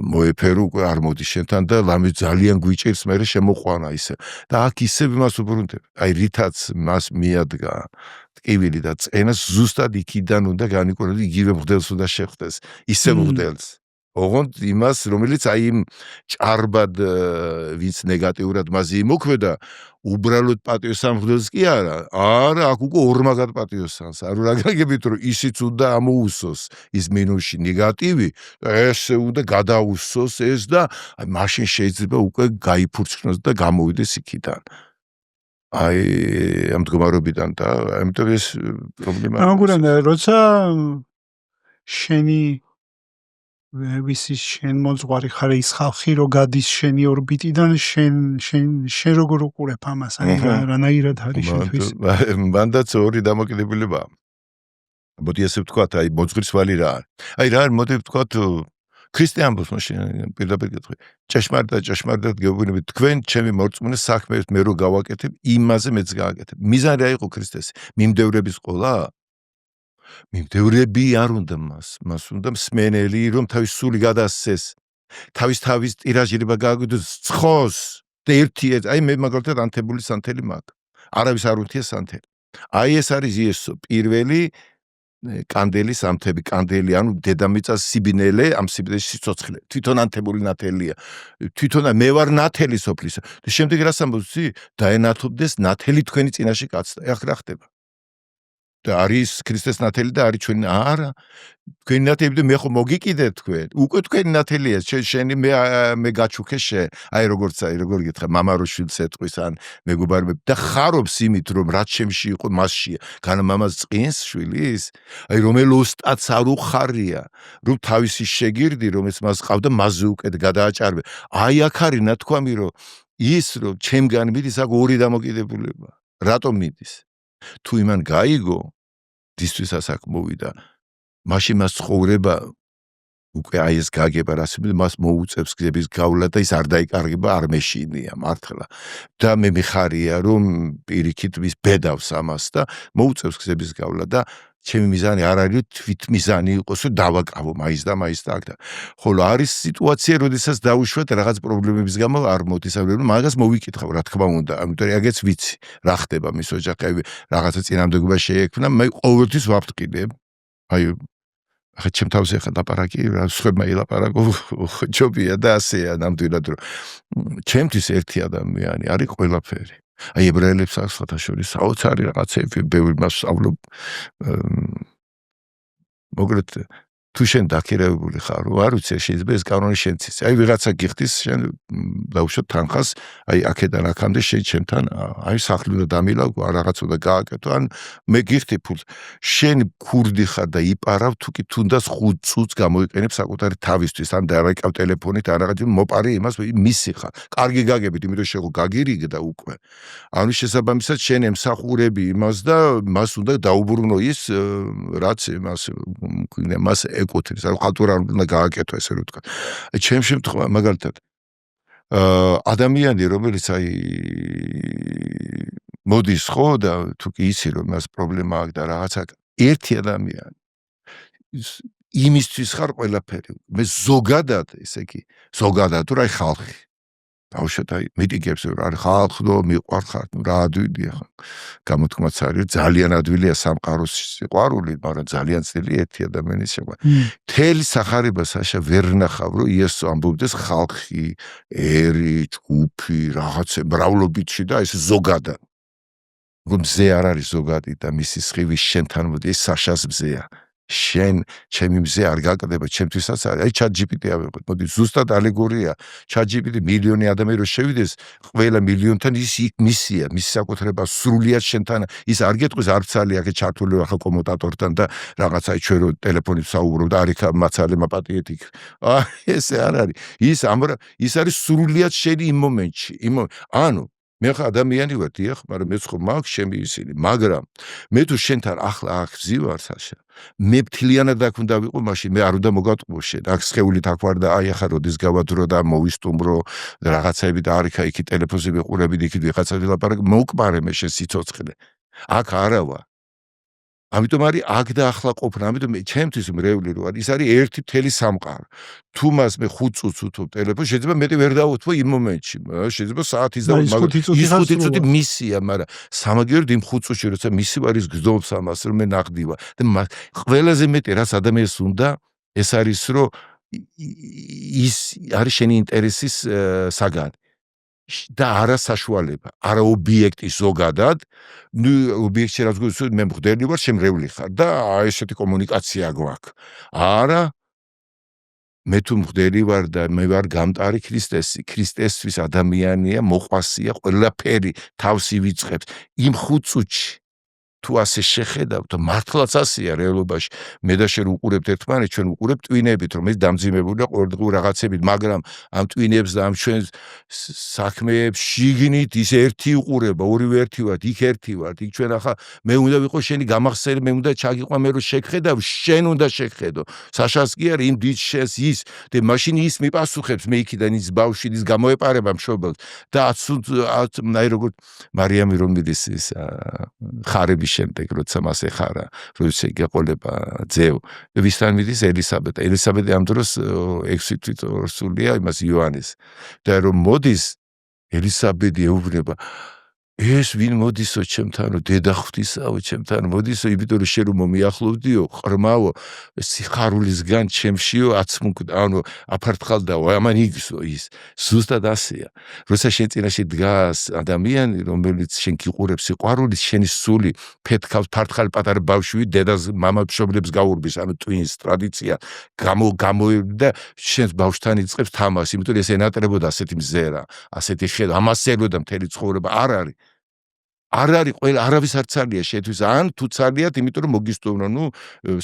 მოეფერო უკვე არ მოდი შენთან და ლამი ძალიან გვიჭირს მერე შემოყვანა ისე და აქ ისევ იმას უბრუნდები. აი რითაც მას მიადგა ტკივილი და წენას ზუსტად იქიდან უნდა განიკურნოს, იგივე მღვდელს უნდა შეხვდეს, ისე მღვდელს. ოღონდ იმას, რომელიც აი იმ ჭარბად ვინც ნეგატიურად მასზე იმოქმედა, უბრალოდ პატიოსამღვდელს კი არა, აქ უკვე ორმაგად პატიოსანს. არ რა გაგებით რომ ისიც უნდა ამოუსოს ის მინუსი ნეგატივი, ესე უნდა გადაუსოს ეს და მაშინ შეიძლება უკვე გაიფურჩნოს და გამოვიდეს იქიდან. აი ამ მდგომარეობიდან და ამიტომ ეს პრობლემა. მაგურანა როცა შენი ვიცი შენ მოძღვარი ხარ ის ხალხი რო გადის შენი ორბიტიდან შენ როგორ უყურებ ამას აი რანაირად არის შენთვის მანდაც ორი დამოკიდებულება. მოდი ასე ვთქვათ, აი მოძღვრის ვალი რა არის. აი რა არის, მოდი ვთქვათ ქრისტიანობს მაშინ პირდაპირ კითხვა. ჭეშმარიტად გეუბნებით თქვენ ჩემი მორწმუნე საქმეებს მე რო გავაკეთებ, იმაზე მეც გააკეთებ. მიზანი რა იყო ქრისტეს? მიმდევრების ყოლა? მიმდევრები არ უნდა მას უნდა მსმენელი რომ თავის სული გადასცეს, თავის ტირაჟირება გააგვიდოს ცხოს, და ერთი აი მე მაგალითად ანთებული სანთელი მაქვს. არავის არ უთია სანთელი. აი ეს არის იესო პირველი კანდელი სამთები, კანდელი, ანუ დედამიწას სიბინელე, ამ სიბინელეში სიცოცხლე. თვითონ ანთებული ნათელია. თვითონ მე ვარ ნათელი სოფლისა. და შემდეგ რას ამბობს? დაენათობდეს ნათელი თქვენი წინაშე კაცთა. ეხლა რა ხდება? და არის ქრისტეს ნათელი და არის ჩვენი არა. თქვენი ნათელი მე ხო მოგიკიდე თქვენ. უკვე თქვენი ნათელია. შენი მე გაჩუქე შე. აი როგორ გითხრა, მამა რო შვილს ეტყვის ან მეგობარები და ხარობს იმით რომ რაც შემში იყო მასშია. განა მამას წინს შვილის. აი რომელ ოსტატს არ უხარია. რომ თავისი შეგირდი რომელიც მას ყავდა მასზე უკეთ გადააჭარბე. აი აქ არის ნათქვამი რომ ის რომ ჩემგან მიდის აქ ორი დამოკიდებულება. რატომ მიდის? თუ იმან გაიგო დისთვისაც აქ მოვიდა მაშინ მას ცხოვრება უკვე აი ეს გაგება რასები მას მოუწევს გზების გავლა და ის არ დაიკარგება არ მეშინია მართლა და მე მიხარია რომ პირიქით ის ბედავს ამას და მოუწევს გზების გავლა და ჩემი მიზანი არ არის თვით მიზანი იყოს რომ დავაკავო მაის და აქ და ხოლო არის სიტუაცია როდესაც დაუშვათ რაღაც პრობლემების გამო არ მოთისავლებენ მაგას მოვიკითხავ რა თქმა უნდა ამიტომ აგეც ვიცი რა ხდება მის ოჯახები რაღაცა წინამდებობა შეექმნა მე ყოველთვის ვაფრთხილებ აი ახლა ჩემ თავზე ხა დაპარაკი რა სხვებმა ილაპარაკო ჯობია და ასეა ნამდვილად რომ ჩემთვის ერთი ადამიანი არის ყველაფერი აი ებრაელებს აქვს სხვათაშორის საოცარი რაღაცები ბევრი მას სწავლობ მოგრეთ თუ შენ დაქირავებული ხარ არ ვიცი შეიძლება ეს კანონი შენც იცი აი ვიღაცა გიხდის შენ დაუშვათ თანხას აი აქედან აქამდე შენ ჩემთან აი სახლი უნდა დამილავ რაღაც უნდა გააკეთო ან მე გიხდი ფულს შენ ქურდი ხარ და იპარავ თუ კი თუნდაც 5 წუთს გამოიყენებ საკუთარი თავისთვის ან დაარეკავ ტელეფონით ან რაღაც მოპარი იმას მისი ხარ კარგი გაგებით იმიტომ შენ ხო გაგირიგდა უკვე ანუ შესაბამისად შენ ემსახურები იმას და მას უნდა დაუბრუნო ის რაც მას ეკუთვნის, ანუ ხალხურად უნდა გააკეთო ესე რომ ვთქვა. ჩემ შემთხვევაში მაგალითად ადამიანი რომელიც აი მოდის ხო და თუ კი იცი რომ მას პრობლემა აქვს და რაღაცა ერთი ადამიანი იმისთვის ხარ ყველაფერი. მე ზოგადად ესე იგი ზოგადად თუ აი ხალხი ბავშვად აი მიტიგებს რომ არის ხალხო მიყვარ ხარ რა ადვილია ხო გამოთქმაც არის ძალიან ადვილია სამყაროს სიყვარული მაგრამ ძალიან ძლიერი ერთი ადამიანის შეყვარება თელი სახარება საშა ვერ ნახავ რომ იესო ამბობდეს ხალხი ერი ჯგუფი რაღაცე მრავლობითში და ეს ზოგადად რომ მზე არ არის ზოგადი და მისი სხივი შენთან მოდი ეს საშას მზეა შენ ჩემი მზე არ გაკდება ჩემთვისაც არის აი ChatGPT ავიღოთ მოდი ზუსტად ალეგორია ChatGPT მილიონი ადამიანი რო შევიდეს ყველა მილიონთან ის მისია მის საკუთრება სრულიად შენთან ის არ გეტყვის არ ფცალი აქ ჩართული ახლა კომუტატორთან და რაღაცა ჩვენ რო ტელეფონით საუბრობ და არ იქ მაცალე მაპატიეთ იქ ესე არ არის ის არის სრულიად შენი იმ მომენტში ანუ მე ხა ადამიანი ვარ დიახ მაგრამ მეც ხო მაქვს ჩემი ისინი მაგრამ მე თუ შენთან ახლა აქ ვზივარ საშა მე მთლიანად აქ უნდა ვიყო მაშინ მე არ უნდა მოგატყუო შენ აქ სხეულით აქ ვარ და აი ახლა როდის გავადრო და მოვისტუმრო რაღაცები და არ იქა იქი ტელეფონზე ვიყურები და იქით ვიღაცა ვილაპარაკ მოკპარე მე შენ სიცოცხლე აქ არა ვარ ამიტომ არის აქ და ახლა ყოფნა ამიტომ ჩემთვის მრევლი რო არის ის არის ერთი მთელი სამყარო თუ მას მე 5 წუთს უთო ტელეფონს შეიძლება მეტი ვერ დავუთმო იმ მომენტში შეიძლება საათის და ის 5 წუთი მისია მაგრამ სამაგიეროდ იმ 5 წუთში როცა მისი ვარ ის გზობს ამას რომ მე ნახდივა და ყველაზე მეტი რაც ადამიანს უნდა ეს არის რომ ის არის შენი ინტერესის საგანი და არა საშუალება, არა ობიექტი ზოგადად, ნუ ობიექტი რაც გვიგვიწევს მე მღვდელი ვარ, შემრევლი ხარ და ესეთი კომუნიკაცია გვაქვს. არა მე თუ მღვდელი ვარ და მე ვარ გამტარი ქრისტესთვის ადამიანია, მოყვასია, ყველაფერი თავს ივიწყებს. იმ 5 წუთში თუ ასე შეხედავთ, მართლაც ასეა რეალობაში. მე და შენ უყურებთ ერთმანეთს, ჩვენ უყურებთ ტვინებით, რომ ეს დამძიმებულია ყოველდღიურ რაღაცებით, მაგრამ ამ ტვინებს და ამ ჩვენ საქმეებს შიგნით ის ერთი უყურება, ორივე ერთი ვართ, იქ ერთი ვართ, იქ ჩვენ ახლა მე უნდა ვიყო შენი გამახსენებელი, მე უნდა ჩაგიყვა მე რომ შეგხედავ, შენ უნდა შეგხედო. საშას კი არის იმ დიდ შენს ის და მაშინ ის მიპასუხებს მე იქიდან ის ბავშვი ის გამოეპარება მშობელს და აი როგორ მარიამი რომ მიდის ის ხარები შემდეგ როცა მას ეხარა როცა იგეყოლება ძევ ვისთან მიდის ელისაბედი ამ დროს 6 თვით ორსულია იმას იოანეს და რომ მოდის ელისაბედი ეუბნება ეს ვინ მოდისო ჩემთან რომ დედა ღვთისაო ჩემთან მოდისო იმიტომ რომ შენ რომ მომიახლოვდიო ყრმავო სიხარულისგან ჩემშიო აცმუქდა ანუ აფართხალდაო ამან იგსო ის ზუსტად ასეა როცა შენ წინაშე დგას ადამიანი რომელიც შენ გიყურებს სიყვარულით შენი სული ფეთქავს ფართხალი პატარა ბავშვი დედას მამამშობლებს გაურბის ანუ ტვინს ტრადიცია და შენს ბავშვთან იწყებს თამაში იმიტომ რომ ეს ენატრებოდა ასეთი მზერა ასეთი ხედვა ამას ელოდა მთელი ცხოვრება არ არის ყველა არავის არ ცალია შეთვის ან თუ ცალიათ იმიტომ რომ მოგისტოვნა ნუ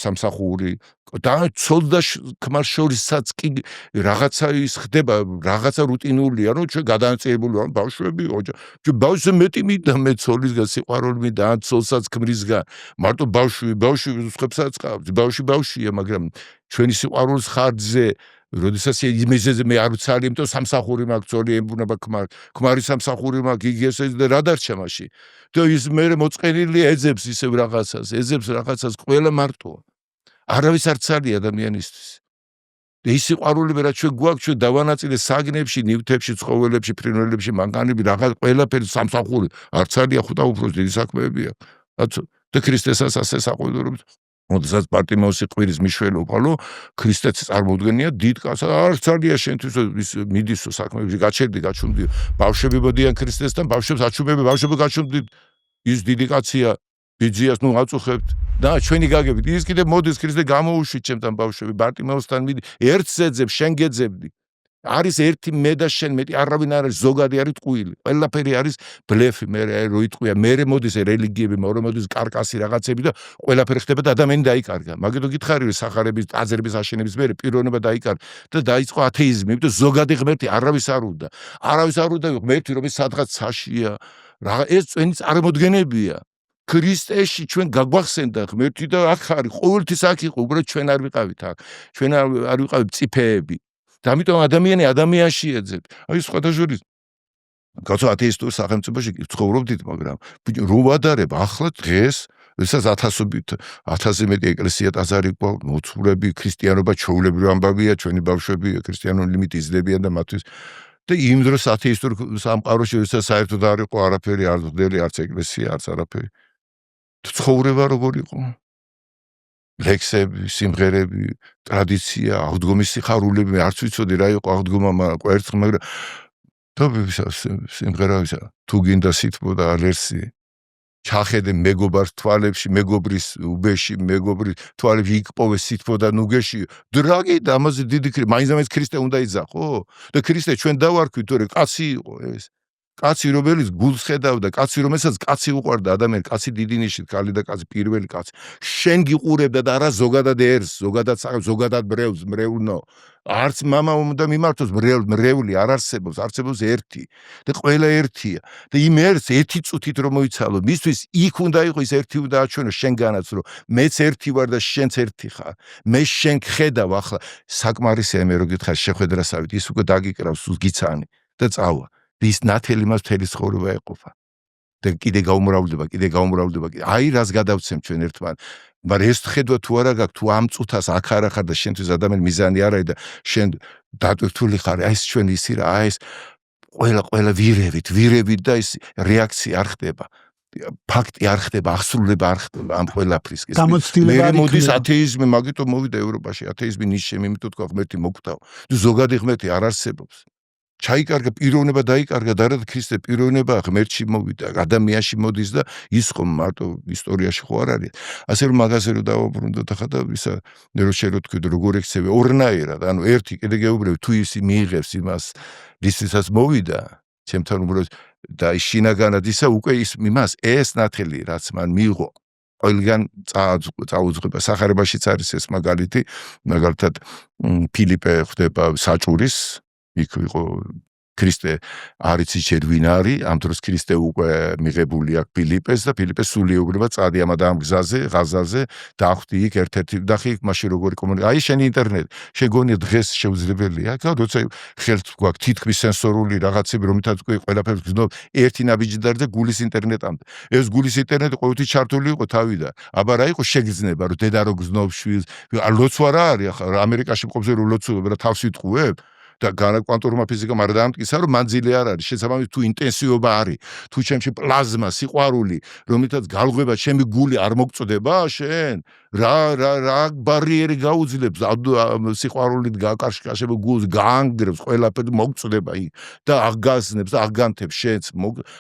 სამსახური და ცოლ და ქმარ შორისაც კი რაღაცა ის ხდება რაღაცა რუტინულია რომ ჩვენ გადააწყვეტილი ვარ ბავშვები ჩვენ ბავშვზე მეტი მინდა მე ცოლისგან სიყვარული მინდა ან ცოლსაც ქმრისგან მარტო ბავშვი ხებსაც ყავს ბავშვია მაგრამ ჩვენი სიყვარულის ხარჯზე როდესაც იმეზე მე არ ვცალი იმიტომ სამსახური მაქვს ცოლი ემბუნება ქმარი სამსახური მაქვს იგი ესე და რა დარჩა მაშინ და ის მე მოწყენილი ეძებს ისევ რაღაცას ყველა მარტოა არავის არ ცალია ადამიანისთვის და ის სიყვარული რა ჩვენ გვაქვს ჩვენ დავანაწილე საგნებში ნივთებში ცხოველებში ფრინველებში მანქანები რაღაც ყველაფერი სამსახური არ ცალია ხუთა უფროს დიდი საქმეებია და ქრისტესაც ასე საყოველთაოდ როდესაც პარტიმეუსი ყვირის მიშველობალო ქრისტეც წარმოუდგენია დიდ კაცს არ ცალია შენთვის ის მიდისო საქმეებში გაჩერდი გაჩუმდი ბავშვები მოდიან ქრისტესთან ბავშვებს აჩუმები ბავშვები გაჩუმდით ის დიდი კაცია ბიძიას ნუ აწუხებთ და ჩვენი გაგებით ის კიდე მოდის ქრისტე გამოუშვით ჩემთან ბავშვები პარტიმეუსთან მიდი ერთ ზეძებ შენ გეძებდი არის ერთი მე და შენ მეტი არავინ არ არის ზოგადი არის ტყუილი ყველაფერი არის ბლეფი მე რო იტყვია მე მოდის რელიგიები მე მოდის კარკასი რაღაცები და ყველაფერი ხდება და ადამიანი დაიკარგა მაგითო გითხარი სახარების აზრების აშენების მე პიროვნება დაიკარგა და დაიწყო ათეიზმი იმიტომ ზოგადი ღმერთი არავის არ უნდა ღმერთი რომ სადღაც საშია რა ეს წვენი წარმოდგენებია ქრისტეში ჩვენ გაგვახსენდა ღმერთი და აქ არის ყოველთვის აქ იყო უბრალოდ ჩვენ არ ვიყავით აქ ჩვენ არ ვიყავით წიფეები და ამიტომ ადამიანში ეძებ აი სხვათა შორის კაცო ათეისტურ სახელმწიფოში ცხოვრობდით მაგრამ რო ვადარებ ახლა დღეს ესაც 1000-ზე მეტი ეკლესია ტაძარი ყვა მოცულები ქრისტიანობა ჩვეულებრივი ამბავია ჩვენი ბავშვები ქრისტიანული ლიმიტი იზრდებიან და მათთვის და იმ დროს ათეისტურ სამყაროში ესაც საერთოდ არ იყო არაფერი არ ძველი არც ეკლესია არც არაფერი ცხოვრება როგორ იყო ლექსები, სიმღერები, ტრადიცია, აღდგომის სიხარულები, არც ვიცოდი რა იყო აღდგომა, მაგრამ სიმღერა თუ გინდა სითბო და ალერსი ჩახედე მეგობარ თვალებში, მეგობრის უბეში, მეგობრის თვალებში იკპოვე სითბო და ნუგეში. დრაგი და ამაზე დიდი მაინც ქრისტე უნდა იძახო? და ქრისტე ჩვენ დავარქვით, თორე კაცი იყო ეს. კაცი რომელიც გულს ხედავდა, კაცი რომელსაც კაცი უყვარდა ადამიანი, კაცი დიდი ნიშნით, ქალი და კაცი პირველი კაცი. შენ გიყურებდა და არა ზოგადად ერს, ზოგადად ბრევს, მრევლნო. არც მამა უნდა მიმართოს მრევლი არ არსებობს, არსებობს ერთი და ყველა ერთია. და იმ ერთს ერთი წუთით რომ მოიცალო, მისთვის იქ უნდა იყოს ის ერთი უნდა აჩვენო შენგანაც რომ მეც ერთი ვარ და შენც ერთი ხარ. მე შენ ხედავ ახლა საკმარისია მე რო გითხარ შეხვედრასავით, ის უკვე დაგიკრავს გიცანი და წავა. ის ნათელი მას მთელი ცხოვრება ეყოფა. და კიდე გაუმრავლდება. აი რას გადავცემ ჩვენ ერთმან. მაგრამ ეს ხედვა თუ არა გაქვს, თუ ამ წუთას აქ არ ახარ და შენთვის ადამიანი მიზანი არ არის და შენ დატვირთული ხარ, აი ეს ჩვენ ისი რა, აი ეს ყველა ვირებით და ის რეაქცია არ ხდება. ფაქტი არ ხდება, აღსრულება არ ხდება ამ ყველაფრის. მე მოდის ათეიზმი, მაგიტომ მოვიდა ევროპაში, ათეიზმი ნიშნები, იმიტომ თქვა ღმერთი მოგვტაო. ზოგადი ღმერთი არ არსებობს. ჩაიკარგა პიროვნება დაიკარგა და რა ქრისტე პიროვნება ღმერთში მოვიდა, ადამიანში მოდის და ის ხომ მარტო ისტორიაში ხო არ არის. ასე რომ მაგაზე რომ დავაბრუნდოთ ახლა და ისა რო შეროთქვი როგორ ექცევი ორნაირად, ანუ ერთი კიდე გეუბნები თუ ის მიიღებს იმას, რისთვისაც მოვიდა, ჩემთან უბრალოდ და შინაგანად ისა უკვე ის იმას ეს ნათელი რაც მან მიიღო ყველგან წაუძღვება. სახარებაშიც არის ეს მაგალითი, მაგალითად ფილიპე ხდება საჭურის იქ იყო ქრისტე არც იჩერ ვინ არის, ამ დროს ქრისტე უკვე მიღებული აქვს ფილიპეს და ფილიპეს სულიეუბრება წადი ამ ღაზაზე და ხვდი იქ ერთ-ერთი და ხი მაშინ როგორი კომუნიკაცია. აი შენი ინტერნეტი, შეგონია დღეს შეუძლებელია, როცა ხელთ გვაქვს თითქმის სენსორული რაღაცები, რომლითაც ყველაფერს გზნობ ერთი ნაბიჯიდან და გულის ინტერნეტამდე. ეს გულის ინტერნეტი ყოველთვის ჩართული იყო თავიდან. აბა რა იყო შეგრძნება, რომ დედა რო გზნობს შვილს, ლოცვა რა არის ახლა ამერიკაში მყოფზე რო ლოცულობ რა თავს იტყუებ? და კვანტურმა ფიზიკამ არ დაამტკიცა, რომ მანძილი არ არის, შესაბამისად თუ ინტენსივობა არის, თუ ჩემში პლაზმა, სიყვარული, რომლითაც galღვება ჩემი გული არ მოგწდება, შენ რა ბარიერი გაუძლებს, სიყვარულით გაკარშკაშებულ გულს გაანგრევს, ყველაფერი მოგწდება იქ და აღგაზნებს და აღგანთებს შენს.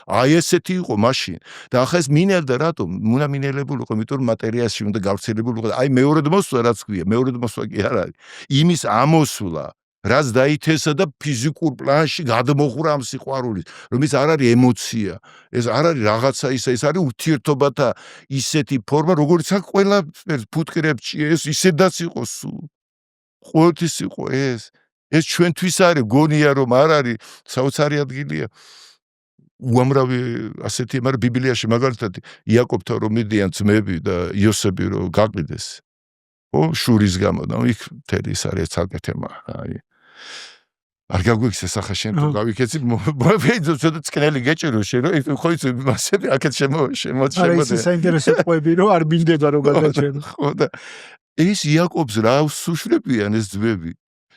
აი ესეთი იყო მაშინ. და ახლა ეს მინელდა რატომ? უნდა მინელებულიყო, იმიტომ რომ მატერიაში უნდა გავრცელებულიყო. აი მეორედ მოსვლა რაც ქვია, მეორედ მოსვლა კი არ არის. იმის ამოსვლა რაც დაითესა და ფიზიკურ პლანში გადმოღვრა ამ სიყვარულის, რომელიც არ არის ემოცია, ეს არ არის რაღაცა ისა, ეს არის ურთიერთობათა ისეთი ფორმა, როგორც აქ ყველაფერს ფუტკრებში ეს ისედაც იყო სულ. ყოველთვის იყო ეს. ეს ჩვენთვის არის, გონია რომ არ არის, საოცარი ადგილია. უამრავი ასეთი, მაგრამ ბიბლიაში მაგალითად იაკობთან რომ მიდიან ძმები და იოსები რომ გაყიდეს. შურის გამო და იქ მთელი ის არის ცალკე თემა. აი არ გაგვიქცეს ახლა შენ თუ გავიქეცი, ცოტა წკნელი გეჭირო შენ რომ ხო იცი მასები აქეთ შემოწმება. არა ის საინტერესო ყვები რომ არ მინდება რომ გადაჭერო. ხო და ეს იაკობს რა სუშლებიან ეს ძმები.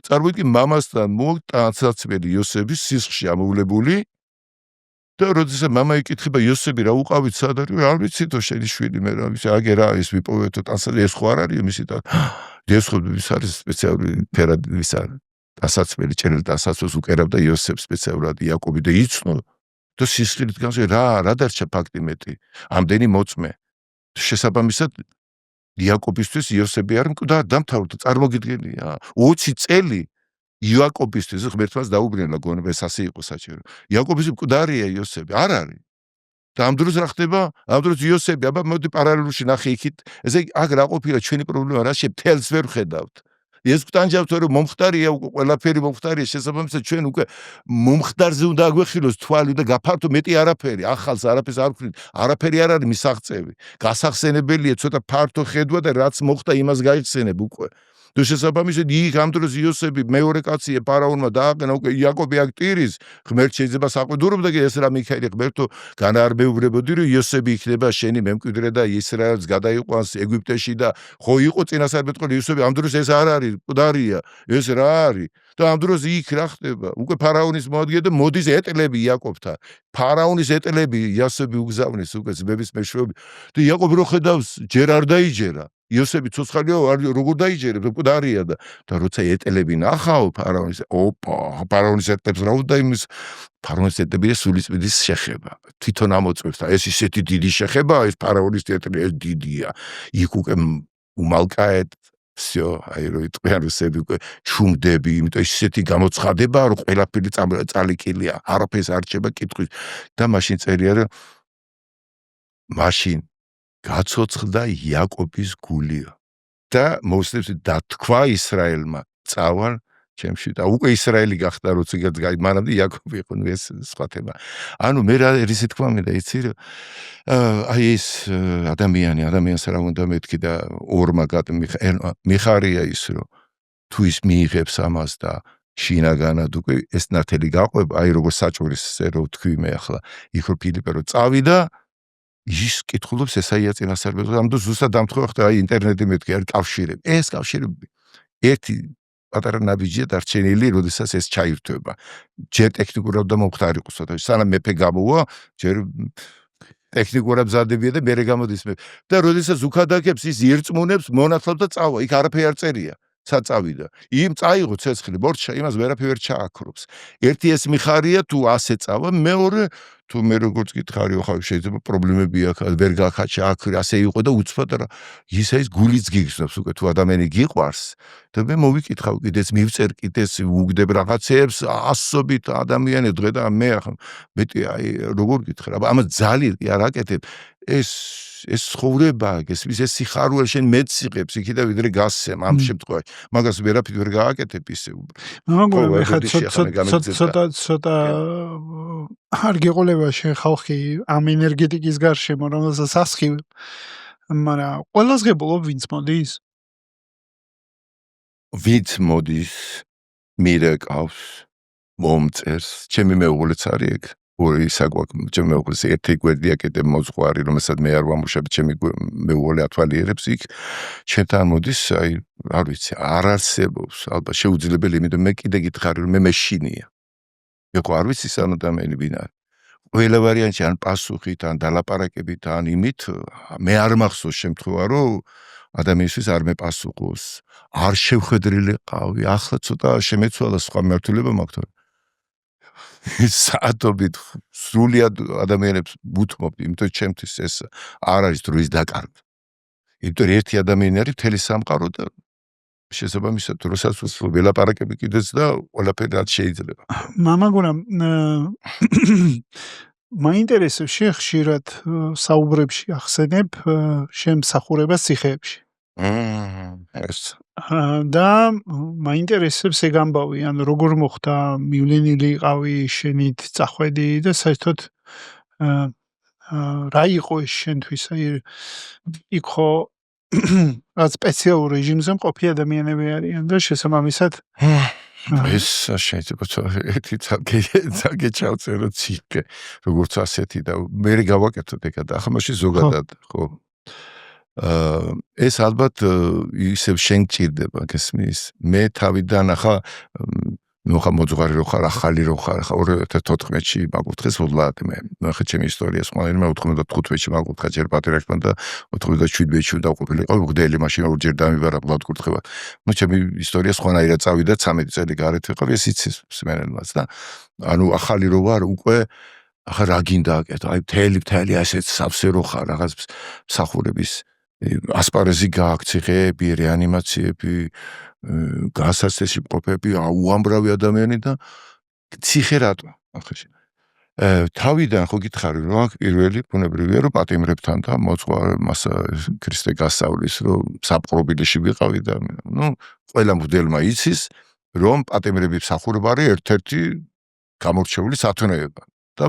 წარმოიდგინე მამასთან მოტანცაცმელი იოსების სისხლში ამოვლებული და როდესაც მამა იკითხება იოსები რა უყავით სად არის? არ ვიცითო შენი შვილი მე რა ვიცი აგე რა ის ვიპოვეთო ტანსაცმელი ეს ხო არ არის მისი და ეს ხო ვის არის სპეციალური ფერადი ვის არის? ტანსაცმელი ჭერილ ტანსაცმელს უკერავდა იოსებს სპეციალურად იაკობი და იცნო და სისხლით განსე რა დარჩა ფაქტი მეტი ამდენი მოწმე შესაბამისად იაკობისთვის იოსები არ მკვდარ დამთავრდა წარმოგიდგენია 20 წელი იაკობისთვის ღმერთმაც დაუბრუნდა გონება ეს ასე იყო საჭირო იაკობის მკვდარია იოსები არ არის და ამ დროს რა ხდება ამ დროს იოსები აბა მოდი პარალელურში ნახე იქით ესე აქ რა ყოფილა ჩვენი პრობლემა რა შეთელს ვერ ხედავთ ეს გტანჯავთ რომ მომხდარია უკვე ყველაფერი მომხდარია შესაბამისად ჩვენ უკვე მომხდარზე უნდა აგვეხილოს თვალი და გაფართო მეტი არაფერი ახალს არაფერს არ ვქნით არაფერი არ არის მისაღწევი გასახსენებელია ცოტა ფართო ხედვა და რაც მოხდა იმას გაიხსენებ უკვე და შესაბამისად იქ ამ დროს იოსები მეორე კაცია ფარაონმა დააყენა უკვე იაკობი აქ ტირის ღმერთ შეიძლება საყვედურობდა კი ეს რა მიქაელი ღმერთო განაარბეუბრებოდი რომ იოსები იქნება შენი მემკვიდრე და ისრაელს გადაიყვანს ეგვიპტეში და ხო იყო წინასწარმეტყველი იოსები ამ დროს ეს არ არის მკვდარია ეს რა არის და ამ დროს იქ რა ხდება უკვე ფარაონის მოადგე და მოდის ეტლები იაკობთან ფარაონის ეტლები იოსები უგზავნის უკვე ძმების მეშვეობით და იაკობი რო ხედავს ჯერ არ დაიჯერა იოსები ცოცხალია როგორ დაიჯერებს მკვდარია და როცა ეტლები ნახავ ფარაონის ოპა ფარაონის ეტლებს რა უნდა იმის ფარაონის ეტლები სულიწმიდის შეხება თვითონ ამოწმებს და ეს ისეთი დიდი შეხება ეს ფარაონის ეტლები ეს დიდია იქ უკვე უმალკაეთ всё აი რო იტყვიან რუსები უკვე ჩუმდები იმიტომ ისეთი გამოცხადება რომ ყველაფერი წალიკილია არაფერს არ რჩება კითხვის და მაშინ წერია რომ მაშინ გაცოცხლდა იაკობის გულიო და მოსდევს დათქვა ისრაელმა წავალ ჩემში და უკვე ისრაელი გახდა როცა მანამდე იაკობი იყო ეს სხვა თემა ანუ მე რა ისი თქვა მინდა იცი რომ აი ეს ადამიანს რა უნდა მეთქი და ორმა მიხარია ის რომ თუ ის მიიღებს ამას და შინაგანად უკვე ეს ნათელი გაყვება აი როგორ საჭურისზე რო თქვი მე ახლა იქ რო ფილიპე რო წავიდა ის კითხულობს ესაია წინასწარმეტყველს ამ დროს ზუსტად დამთხევა ხდა აი ინტერნეტი მეთქი არის კავშირები ეს კავშირები ერთი პატარა ნაბიჯია დარჩენილი როდესაც ეს ჩაირთვება ჯერ ტექნიკურად და მომხდარიყო ცოტა სანამ მეფე გამოვა ჯერ ტექნიკურად მზადებია და მერე გამოდის მე და როდესაც უქადაგებს ის ირწმუნებს მონათლავ და წავა იქ არაფერი არ წერია საწავიდა იმ წაიღო ცეცხლი ბორჩა იმას ვერაფერ ჩააქრობს ერთი ეს მიხარია თუ ასე წავა მეორე თუ მე როგორც გითხარი ხა შეიძლება პრობლემები აქვს ვერ გახაჩა აქ ასე იყო და უცბად რა ის გულიც გიგზნობს უკვე თუ ადამიანი გიყვარს და მე მოვიკითხავ კიდეც მივწერ კიდეც უგდებ რაღაცეებს ასობით ადამიანი დღე და მე ახლა მეტი აი როგორ გითხრა ამას ძალიან არ აკეთებ ეს ცხოვრება ეს სიხარული შენ მეც იღებს იქიდან ვიდრე გასცემ ამ შემთხვევაში მაგას ვერაფერ ვერ გააკეთებ ისე მაგრამ ხა ცოტა არ გეყოლება შენ ხალხი ამ ენერგეტიკის გარშემო რომელსაც ასხივ მაგრამ ყველას გებულობ ვინც მოდის მირეკავს მომწერს ჩემი მეუღლეც არის ეგ ორი საკვაკ ჩემი მეგობრს ერთი გვერდია კიდე მოძღვარი, რომელსაც მე არ ვამუშავებ, ჩემი მეუღლე ათვალიერებს იქ, ჩემთან მოდის, აი, არ ვიცი, არ არსებობს, ალბათ შეუძლებელი, იმიტომ მე კიდე გითხარი, რომ მე მეშინია. მე ხო არ ვიცი სამ ადამიანი ვინ არის. ყველა ვარიანტი ან პასუხით, ან დალაპარაკებით, ან იმით, მე არ მახსოვს შემთხვევა, რომ ადამიანისთვის არ მეპასუხოს, არ შევხედრილი ყავი, ახლა ცოტა შემეცვალა სხვა მართულება მაქვს. საათობით სრულიად ადამიანებს ვუთმობდი, იმიტომ ჩემთვის ეს არ არის დროის დაკარგვა. იმიტომ ერთი ადამიანი არის მთელი სამყარო და შესაბამისად როსაც ველაპარაკები კიდეც და ყველაფერი რაც შეიძლება. მამაგურა მაინტერესებს ხშირად საუბრებში ახსენებ შემსახურებას ციხეებში. ეს და მაინტერესებს ეგ ამბავი, ან როგორ მოხდა, მივლენილი იყავი შენით წახვედი და საერთოდ რა იყო ეს შენთვის, აი იქ ხო რაც სპეციალურ რეჟიმზე მყოფი ადამიანები არიან და შესაბამისად ეს შეიძლება ერთი цагე ჩავწერო ციხე, როგორც ასეთი და მე გავაკეთოთ ეგა და ახლა მაშინ ზოგადად, ხო. ეს ალბათ ისევ შენ გჭირდება, გესმის? მე თავიდან ახლა ნუხა მოძღვარი რო ხარ, ახალი რო ხარ, ახლა 2014-ში მაგუთხეს ვლად მე. ახლა ჩემი ისტორია სხვანაირად მე 95-ში მაგუთხა ჯერ პატრიარქმა და 97-ში დავყოფილიყო, მგდელი მაშინ ორჯერ დამიბარა ვლად კურთხევა. ნუ ჩემი ისტორია სხვანაირად წავიდა 13 წელი გარეთ ვიყავი, ეს იცის მსმენელმაც და ანუ ახალი რო ვარ, უკვე ახლა რა გინდა აკეთო? აი მთელი ასეთ სავსე რო ხარ, რაღაც მსახურების ასპარეზი გააქვს, ციხეები, რეანიმაციები, გასაცდელში მყოფები, უამრავი ადამიანი და ციხე რატო? ახლა თავიდან ხო გითხარი, რომ აქ პირველი ბუნებრივია, რომ პატიმრებთან და მოძღვარს ქრისტე გასწავლის, რომ საპყრობილეში ვიყავი და ნუ ყველა მღვდელმა იცის, რომ პატიმრების მსახურება არის ერთ-ერთი გამორჩეული სათნოება და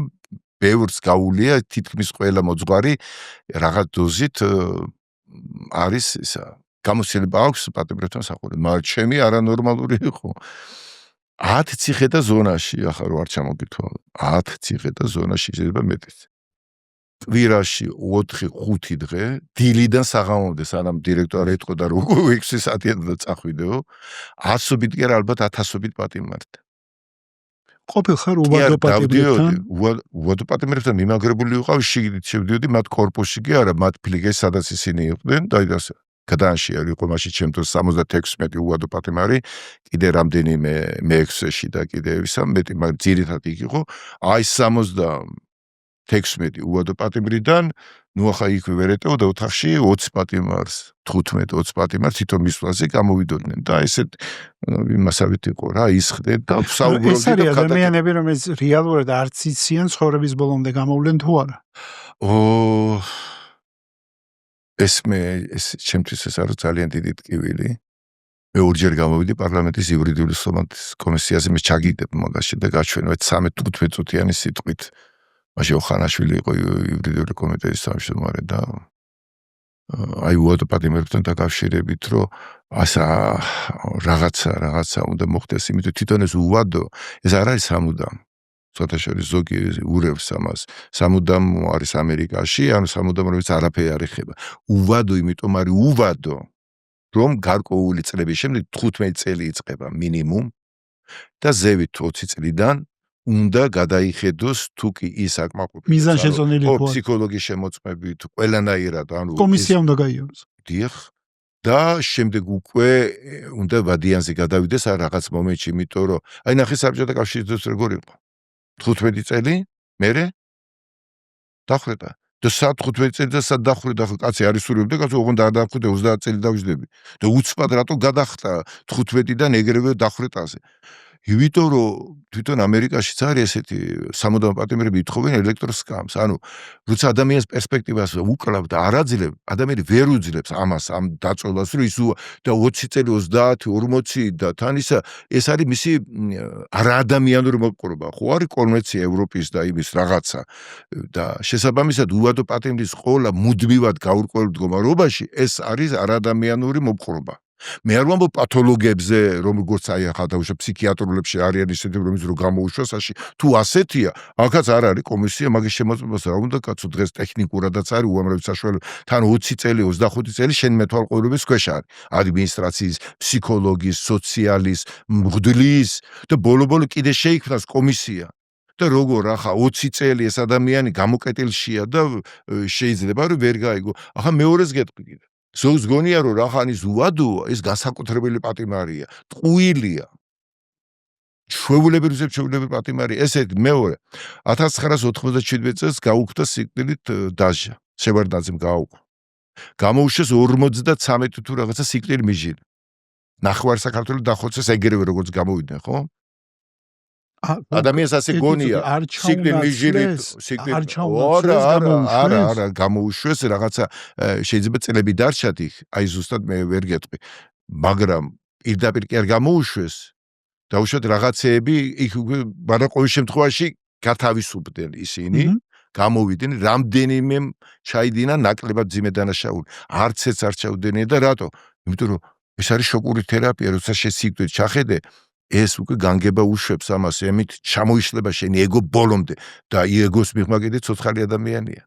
ბევრს გაუვლია თითქმის ყველა მოძღვარი რაღაც დოზით არის ისა გამოცდილება აქვს პატიმრებთან მსახურება, მაგრამ ჩემი არანორმალური იყო 10 ციხე და ზონაში, ახლა რო არ ჩამოგითვალა, 10 ციხე და ზონაში შეიძლება მეტიც. კვირაში 4-5 დღე, დილიდან საღამომდე, სანამ დირექტორი ეთყო და რო 6 საათიდან წახვიდეო, 100-ობით კი არა, ალბათ 1000-ობით პატიმართ. ყოფილ ხარ უბადო პატიმრებთან? უბადო პატიმრებთან მიმაგრებული ვიყავ, შიგნით შევდიოდი მათ კორპუსში კი არა, მათ ფლიგეს, სადაც ისინი იყვნენ და ასე. გადაანში იყო მაშინ ჩემთვის 76 უბადო პატიმარი, კიდე რამდენიმე მე-6-ში და კიდე ისა მეტი, მაგრამ ძირითადად იქ იყო, აი 76 უბადო პატიმრიდან, ნუ ახლა იქ ვერ ეტეოდა ოთახში 20 პატიმარს, 15-20 პატიმარს თვითონ მისვლაზე გამოვიდოდნენ და ესეთ იმასავით იყო რა, ისხდნენ და საუბრობდნენ. ეს არის ადამიანები, რომელიც რეალურად არც იციან ცხოვრების ბოლომდე გამოვლენ თუ არა? ეს ჩემთვის ეს არის ძალიან დიდი ტკივილი. მე ორჯერ გამოვიდი პარლამენტის იურიდიული სლომათის კომისიაზე, მე ჩაგიდებ მაგაში და გაჩვენე 13-15 წუთიანი სიტყვით. მაშინ ოხანაშვილი იყო იურიდიული კომიტეტის თავმჯდომარე და აი უბადო პატიმრებთან დაკავშირებით, რომ ასა რაღაცა უნდა მოხდეს, იმიტომ თვითონ ეს უბადო, ეს არ არის სამუდამო. ცოტა შორის ზოგი ურევს ამას. სამუდამო არის ამერიკაში, ანუ სამუდამო რომელიც არაფერი არ ეხება. უბადო, იმიტომ არის უბადო, რომ გარკვეული წლების შემდეგ 15 წელი იწყება მინიმუმ და ზევით 20 წლიდან უნდა გადაიხედოს თუ კი ის აკმაყოფილებს მიზანშეწონილი ხო ფსიქოლოგის შემოწმებით, ყველანაირად, ანუ კომისია უნდა გაიაროს. დიახ. და შემდეგ უკვე უნდა ვადიანზე გადავიდეს რაღაც მომენტში, იმიტომ რომ აი ნახე საბჭოთა კავშირის როგორ იყო. 15 წელი, მერე დახრეტა. და სად 15 წელი და სად დახრეტა, კაცი არის სურვებდა, კაცო ოღონდ არ დახრეტე 30 წელი დავждები. და უცბად რატო გადახტა 15-დან ეგრევე დახრეტაზე. იმიტომ რომ თვითონ ამერიკაშიც არის ესეთი სამუდამო პატიმრები ითხოვენ ელექტროსკამს, ანუ როცა ადამიანის პერსპექტივას უკლავ და არ აძლევ, ადამიანი ვერ უძლებს ამას, ამ დაწოლას, რომ ის და 20 წელი 30, 40 და თან ისა ეს არის მისი არაადამიანური მოპყრობა, ხო არის კონვენცია ევროპის და იმის რაღაცა და შესაბამისად უბადო პატიმრის ყოლა მუდმივად გაურკვეველ მდგომარეობაში ეს არის არაადამიანური მოპყრობა. მე არ ვამბობ პათოლოგებზე, როგორც აი ახლა დავუშვებ ფსიქიატრულებში არიან ისეთი, რომის რო გამოუშვას აში, თუ ასეთია, აქაც არ არის კომისია მაგის შემოწმებას რა უნდა კაცო დღეს ტექნიკურადაც არის უამრავი საშუალება, თან 20 წელი, 25 წელი შენ მეთვალყურების ქვეშ არის. ადმინისტრაციის, ფსიქოლოგის, სოციალის, მღვდლის და ბოლო-ბოლო კიდე შეიქმნას კომისია. და როგორ ახლა 20 წელი ეს ადამიანი გამოკეტილშია და შეიძლება რომ ვერ გაიგო. ახლა მეორეს გეტყვი კიდე. ზოგს გონია რომ რახანის უადოა, ეს განსაკუთრებული პატიმარია, ტყუილია. ჩვეულებრივ პატიმარი, ესეთ მეორე 1997 წელს გაუქმდა სიკვდილით დაჟა. შევარდნაძემ გააუქმა. გამოუშვეს 53 თუ რაღაცა სიკვდილი მიჟილი. ნახევარ საქართველოს დახოცეს ეგრევე როგორც გამოვიდნენ, ხო? ადამიანს ასე გონია სიკვდილი მიჟილით არა გამოუშვეს რაღაცა შეიძლება წელები დარჩათ იქ აი ზუსტად მე ვერ გეტყვი მაგრამ პირდაპირ კი არ გამოუშვეს დაუშვათ რაღაცეები იქ მაგრამ ყოველ შემთხვევაში გათავისუფლდნენ ისინი გამოვიდნენ რამდენიმე ჩაიდინა ნაკლებად ძიმე დანაშაული არც ერთს არ ჩაუდენია და რატო იმიტომ რომ ეს არის შოკური თერაპია როცა სიკვდილით ჩახედე ეს უკვე განგება უშვებს ამას ემით ჩამოიშლება შენი ეგო ბოლომდე და ეგოს მიღმა კიდე ცოცხალი ადამიანია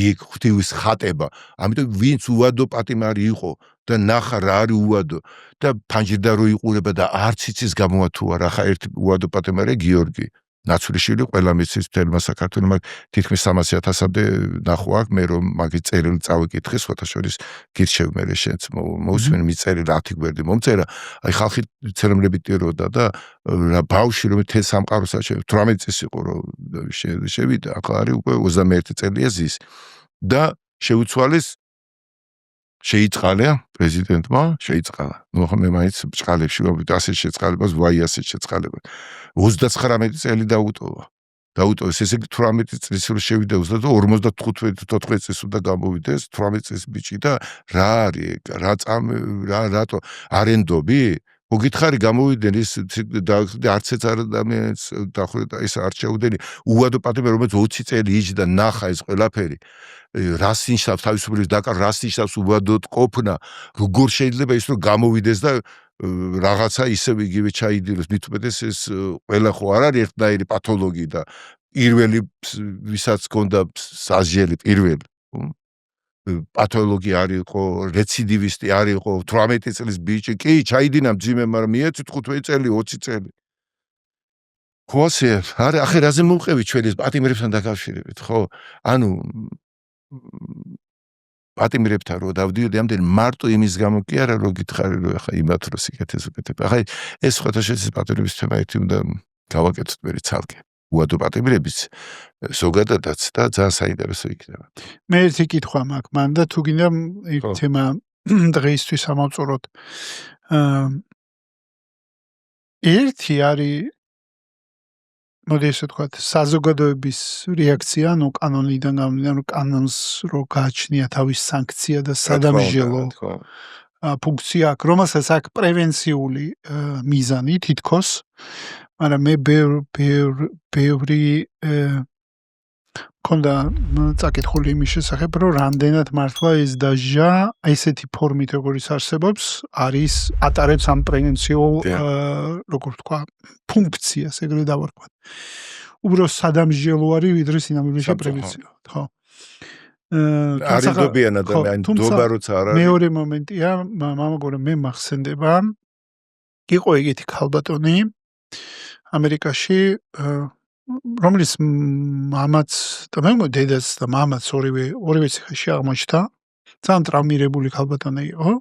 იქ ღვთის ხატება ამიტომ ვინც უადო პატიმარი იყო და ნახა რა არის უადო და ფანჯირდა რო იყურება და არც იცის გამოა თუ არა ხა ერთი უადო პატიმარია გიორგი ნაცვლიშვილი ყველა მიცის თელმა საქართველოს თითქმის 300,000-ამდე ნახვა აქვს მე რომ მაგის წერილი წავიკითხე სხვათა შორის გირჩევ მე შენც მოусმენ მიწერილი 10 გვერდი მომწერა აი ხალხი ცერემლები ტიროდა და რა ბავში რომ თელ სამყაროს 18 წლის იყო რომ შევიდა ახლა არის უკვე 21 წელია ზის და შეუცვალეს შეიწყალა პრეზიდენტმა შეიწყალა ნუ ახლა მე მაინც ბჭყალებში ვაბით ასე შეწყალებას ვაი ასე შეწყალებას 39 წელი დაუტოვა ესე 18 წლის რო შევიდა 45 წლის უნდა გამოვიდეს 18 წლის ბიჭი და რა არის რა რატო არენდობი მოგითხარი გამოვიდნენ ის არც ეს ადამიანს დახრდა ეს არ შეუდენი უადო პატიმარი რომელიც 20 წელი იჯდა ნახა ეს ყველაფერი რას ნიშნავს თავისუფლის დაკარგვა რას ნიშნავს უადოდ ყოფნა როგორ შეიძლება ის რომ გამოვიდეს და რაღაცა ისევ იგივე ჩაიდილოს მithumetes ეს ყველა ხო არ არის ერთნაირი პათოლოგი და პირველი ვისაც ჰქონდა საზიელი პირველი პათოლოგი არისო რეციდივისტი არისო 18 წლის ბიჭი კი ჩაიდინა მძიმე მაგრამ მიეცით 15 წელი 20 წელი ხო ასე არა ახლა რაზე მოვყევი ჩვენ ეს პატიმრებთან დაკავშირებით ხო ანუ პატიმრებთან რო დავდიოდი ამდენ მარტო იმის გამო კი არა რომ გითხარი რომ ახლა იმათ რო სიკეთეს უკეთებ ახლა ეს სხვათა შორის პატიმრების თემა ერთი უნდა გავაკეთოთ მე ცალკე უადო პატიმრების ზოგადადაც და ძალიან საინტერესო იქნება მე ერთი კითხვა მაქვს მან და თუ გინდა იქ თემა დღეისთვის ამავწუროთ ერთი არის მოდი ესე ვთქვათ, საზოგადოების რეაქცია, ანუ კანონიდან გამომდინარე, რომ კანონს რო გააჩნია თავის სანქცია და სადამსჯელო ფუნქცია აქვს, რომელსაც აქვს პრევენციული მიზანი თითქოს, მაგრამ მე ბევრი მქონდა წაკითხული იმის შესახებ, რომ რამდენად მართლა ეს დაჟა ესეთი ფორმით როგორიც არსებობს, არის ატარებს ამ პრევენციულ როგორ ვთქვა, ფუნქციას, ეგრე დავარქვათ. უბრალოდ სადამსჯელო არის, ვიდრე სინამდვილეში პრევენცია, ხო? არიდობიან ადამიანი, დობა როცა არ არის. მეორე მომენტია, მამაგორე მე მახსენდება, იყო ეგეთი ქალბატონი ამერიკაში რომელიც მამაც და მე დედაც და მამაც ორივე ციხეში აღმოჩნდა. ძალიან ტრავმირებული ქალბატონი იყო.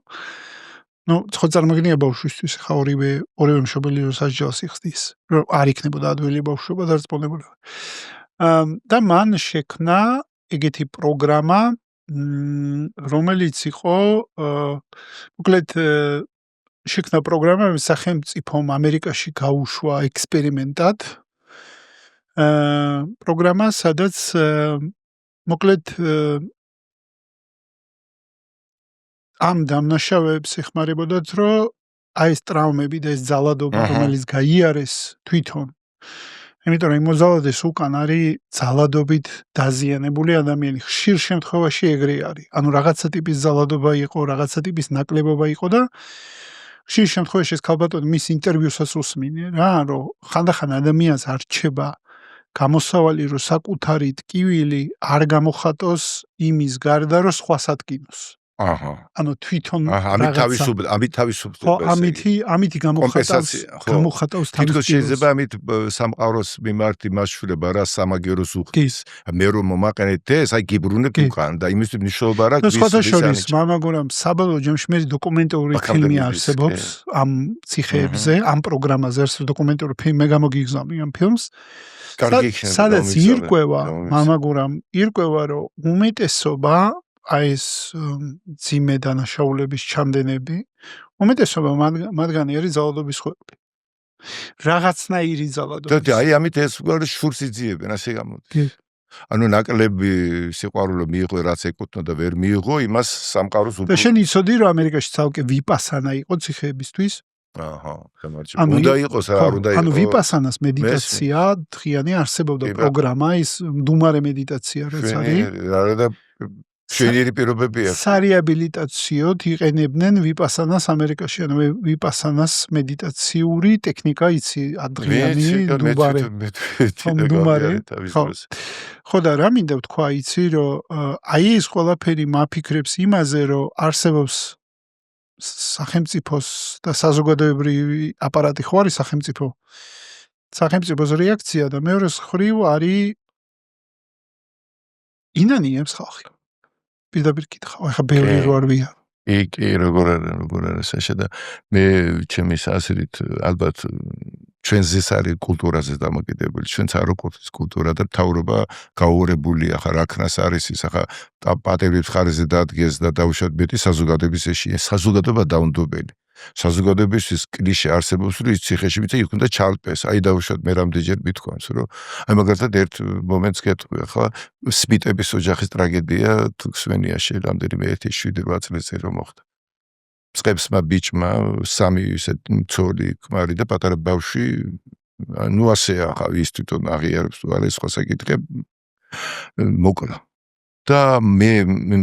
ნუ ხო წარმოგიდგენია ბავშვისთვის ხა ორივე მშობელი რო სასჯელს იხდის, რომ არ იქნებოდა ადვილი ბავშვობა დარწმუნებული. და მან შექმნა ეგეთი პროგრამა, რომელიც იყო მოკლედ შექმნა პროგრამა, სახელმწიფომ ამერიკაში გაუშვა ექსპერიმენტად პროგრამა, სადაც მოკლედ ამ დამნაშავეებს ეხმარებოდათ, რომ აი ეს ტრავმები და ეს ძალადობა, რომელიც გაიარეს თვითონ იმიტომ რომ იმოზავადეს უკან არის ძალადობით დაზიანებული ადამიანი. ხშირ შემთხვევაში ეგრე არის. ანუ რაღაცა ტიპის ძალადობა იყო, რაღაცა ტიპის ნაკლებობა იყო და ხშირ შემთხვევაში ეს ქალბატონი მის ინტერვიუსაც უსმინე რა, რომ ხანდახან ადამიანს არ რჩება გამოსავალი, რომ საკუთარი ტკივილი არ გამოხატოს იმის გარდა, რომ სხვას ატკინოს. აჰა. ანუ თვითონ ამით თავისუფლდება. ხო, ამითი გამოხატავს თავის თითქოს შეიძლება ამით სამყაროს მიმართ იმაშულება რა სამაგეროს უხდის. მე რომ მომაყენეთ ეს, აი გიბრუნებ უკან და იმისთვის მნიშვნელობა რა გვის. სხვათა შორის მამაგორამ საბოლოო ჯამში მე დოკუმენტური ფილმი არსებობს ამ ციხეებზე, ამ პროგრამაზე არის დოკუმენტური ფილმი, მე გამოგიგზავნე ამ ფილმს. სადაც ირკვევა, მამაგორამ ირკვევა, რომ უმეტესობა აი ეს ძიმე დანაშაულების ჩამდენები, უმეტესობა მათგანი არის ძალადობის ხვეპი. რაღაცნაირი ძალადობის. და აი ამით ეს შურს იძიებენ, ასე გამოდის. ანუ ნაკლები სიყვარულო მიიღო, რაც ეკუთვნოდა ვერ მიიღო, იმას სამყაროს და შენ იცოდი, რომ ამერიკაში ცალკე ვიპასანა იყო ციხეებისთვის? აჰა, გამარჯობა. უნდა იყოს რა, არ უნდა იყოს. ანუ ვიპასანას მედიტაცია დღიანი არსებობდა პროგრამა, ის მდუმარე მედიტაცია რაც არის. და შენიერი პირობებია. სარეაბილიტაციოდ იყენებდნენ ვიპასანას ამერიკაში, ანუ ვიპასანას მედიტაციური ტექნიკა იცი, ადრიანი მდუმარე. ხო და რა მინდა ვთქვა, იცი, რომ აი ეს ყველაფერი მაფიქრებს იმაზე, რომ არსებობს სახელმწიფოს და საზოგადოებრივი აპარატი ხო არის სახელმწიფოს რეაქცია და მეორე მხრივ არის ინანიებს ხალხი. პირდაპირ კითხავ, ახლა ბევრი რო არ ვია. კი, როგორ არის საშა და მე ჩემის აზრით ალბათ ჩვენზეც არის კულტურაზე დამოკიდებული, ჩვენც არ გვაქვს კულტურა და მთავრობა გაუორებულია, ახლა რაქნას არის ის, ახლა პატევის ხარზე დაადგეს და დაუშვათ მეტი საზოგადოების ეშია, საზოგადოება დაუნდობელი. საზოგადოებისთვის კლიშე არსებობს, რომ ის ციხეში მიწა იქ უნდა ჩალპეს, აი დაუშვათ მე რამდენჯერ მithქვამს, რომ აი მაგალითად ერთ მომენტს გეტყვი, ახლა სმიტების ოჯახის ტრაგედია თუ ქსვენიაში რამდენიმე 1-7 წელიწადზე რომ მოხდა. მსყებსმა ბიჭმა 3 ისე ცოლი, ქმარი და პატარა ბავშვი, ну ასე ახლა ის თვითონ აღიარებს თუ არა სხვა საკითხი მოკლა. და მე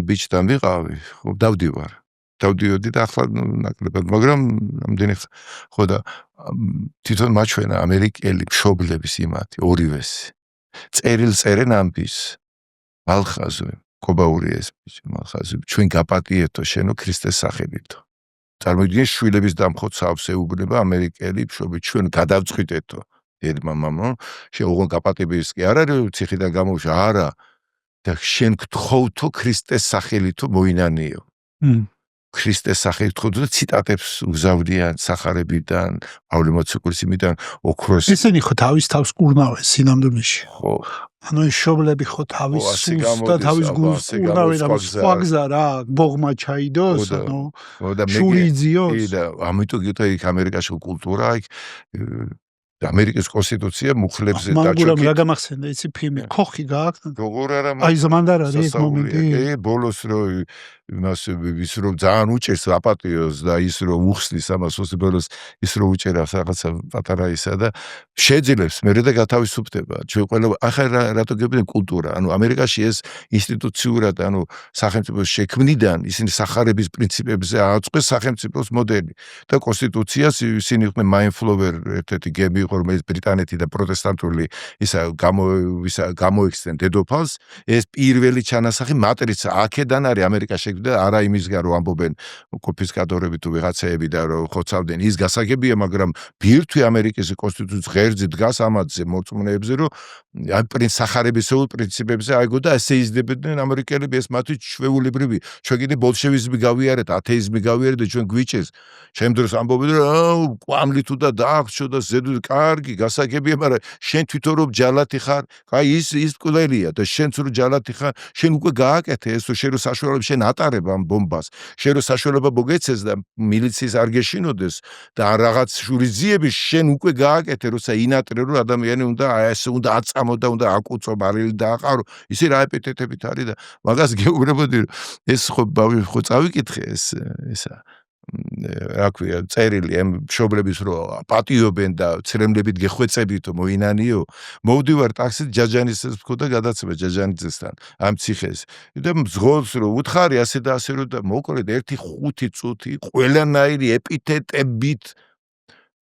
ბიჭთან ვიყავი, ხო დავდივარ. დავდიოდი და ახლა ნაკლებად, მაგრამ ამდენი ხო და თვითონ მაჩვენა ამერიკელი მშობლების იმათი, ორივესი. წერილს წერენ ამბის. მალხაზვე, კობაური ეს ბიჭი, მალხაზვე, ჩვენ გაპატიეთო შენო ქრისტეს სახელითო. წარმოიდგინე შვილების დამხოცავს ეუბნება ამერიკელი მშობლი, ჩვენ გადავწყვიტეთო. დედმა მამამ, შენ ოღონდ გაპატიების კი არ არის ციხიდან გამოვშა, არა. და შენ გთხოვთო ქრისტეს სახელითო მოინანიო. ქრისტეს სახელით ხოდო და ციტატებს უგზავნიან სახარებიდან, პავლე მოციქულისიმიდან, ოქროს. ესენი ხო თავის თავს კურნავენ სინამდვილეში. ხო. ანუ ეს შობლები ხო თავის სულს და თავის გულს კურნავენ, ამ სხვა გზა რა, ბოღმა ჩაიდოს, ანუ შური იძიოს. და ამიტომ გითხრა იქ ამერიკაში კულტურა, იქ ამერიკის კონსტიტუცია მუხლებს დაჭოკით. მაგურამ რა გამახსენდა იცი ფილმი, ქოხი გააქვს? როგორ არა აი ზმანდარ არის ეს მომენტი. ბოლოს რომ იმას ის რომ ძალიან უჭერს აპატიოს და ის რომ უხსნის ამას ოსიბოლოს ის რომ უჭერავს რაღაცა პატარა ისა და შეძლებს მე და გათავისუფლდება. ჩვენ ყველა ახლა რატო გებდნენ კულტურა, ანუ ამერიკაში ეს ინსტიტუციურად, ანუ სახელმწიფოს შექმნიდან ისინი სახარების პრინციპებზე აწყეს სახელმწიფოს მოდელი და კონსტიტუციას ისინი იყვნენ მაინფლოვერ ერთ-ერთი გემი იყო რომელიც ბრიტანეთი და პროტესტანტული ისა გამოიქცნენ დედოფალს ეს პირველი ჩანასახი მატრიცა აქედან არის ამერიკაში და არა იმისგან რომ ამბობენ კონფისკატორები თუ ვიღაცეები და რომ ხოცავდნენ ის გასაგებია მაგრამ ბირთვი ამერიკის კონსტიტუციის ღერძზე დგას ამათზე მორწმუნეებზე რომ აი სახარებისეულ პრინციპებზე აიგო და ესე იზრდებოდნენ ამერიკელები ეს მათი ჩვეულებრივი ჩვენ კიდე ბოლშევიზმი გავიარეთ ათეიზმი გავიარეთ და ჩვენ გვიჭეს ჩემ დროს ამბობენ რომ კვამლი თუ და დაახშო და ზედუ კარგი გასაგებია მაგრამ შენ თვითონ რომ ჯალათი ხარ აი ის კვლელია და შენც რომ ჯალათი ხარ შენ უკვე გააკეთე ეს რომ შენ რომ საშუალება შენ ატარებ ამ ბომბას შენ რომ საშუალება მოგეცეს და მილიციის არ გეშინოდეს და რაღაც შურიძიების შენ უკვე გააკეთე როცა ინატრე რომ ადამიანი უნდა ეს უნდა აწამო და უნდა აკუწო მარილი დააყარო ისე რა ეპიტეტებით არის და მაგას გეუბნებოდი ეს ხო წავიკითხე ესა რა ქვია, წერილი ამ მშობლების რო პატიობენ და ცრემლებით გეხვეწებითო მოინანიო, მოვდივარ ტაქსით ჯაჯანიცეს მქონდა გადაცემა ჯაჯანიცესთან ამ ციხეს. და მძღოლს რო უთხარი ასე და ასე რო და მოკლედ 1-5 წუთი ყველანაირი ეპითეტებით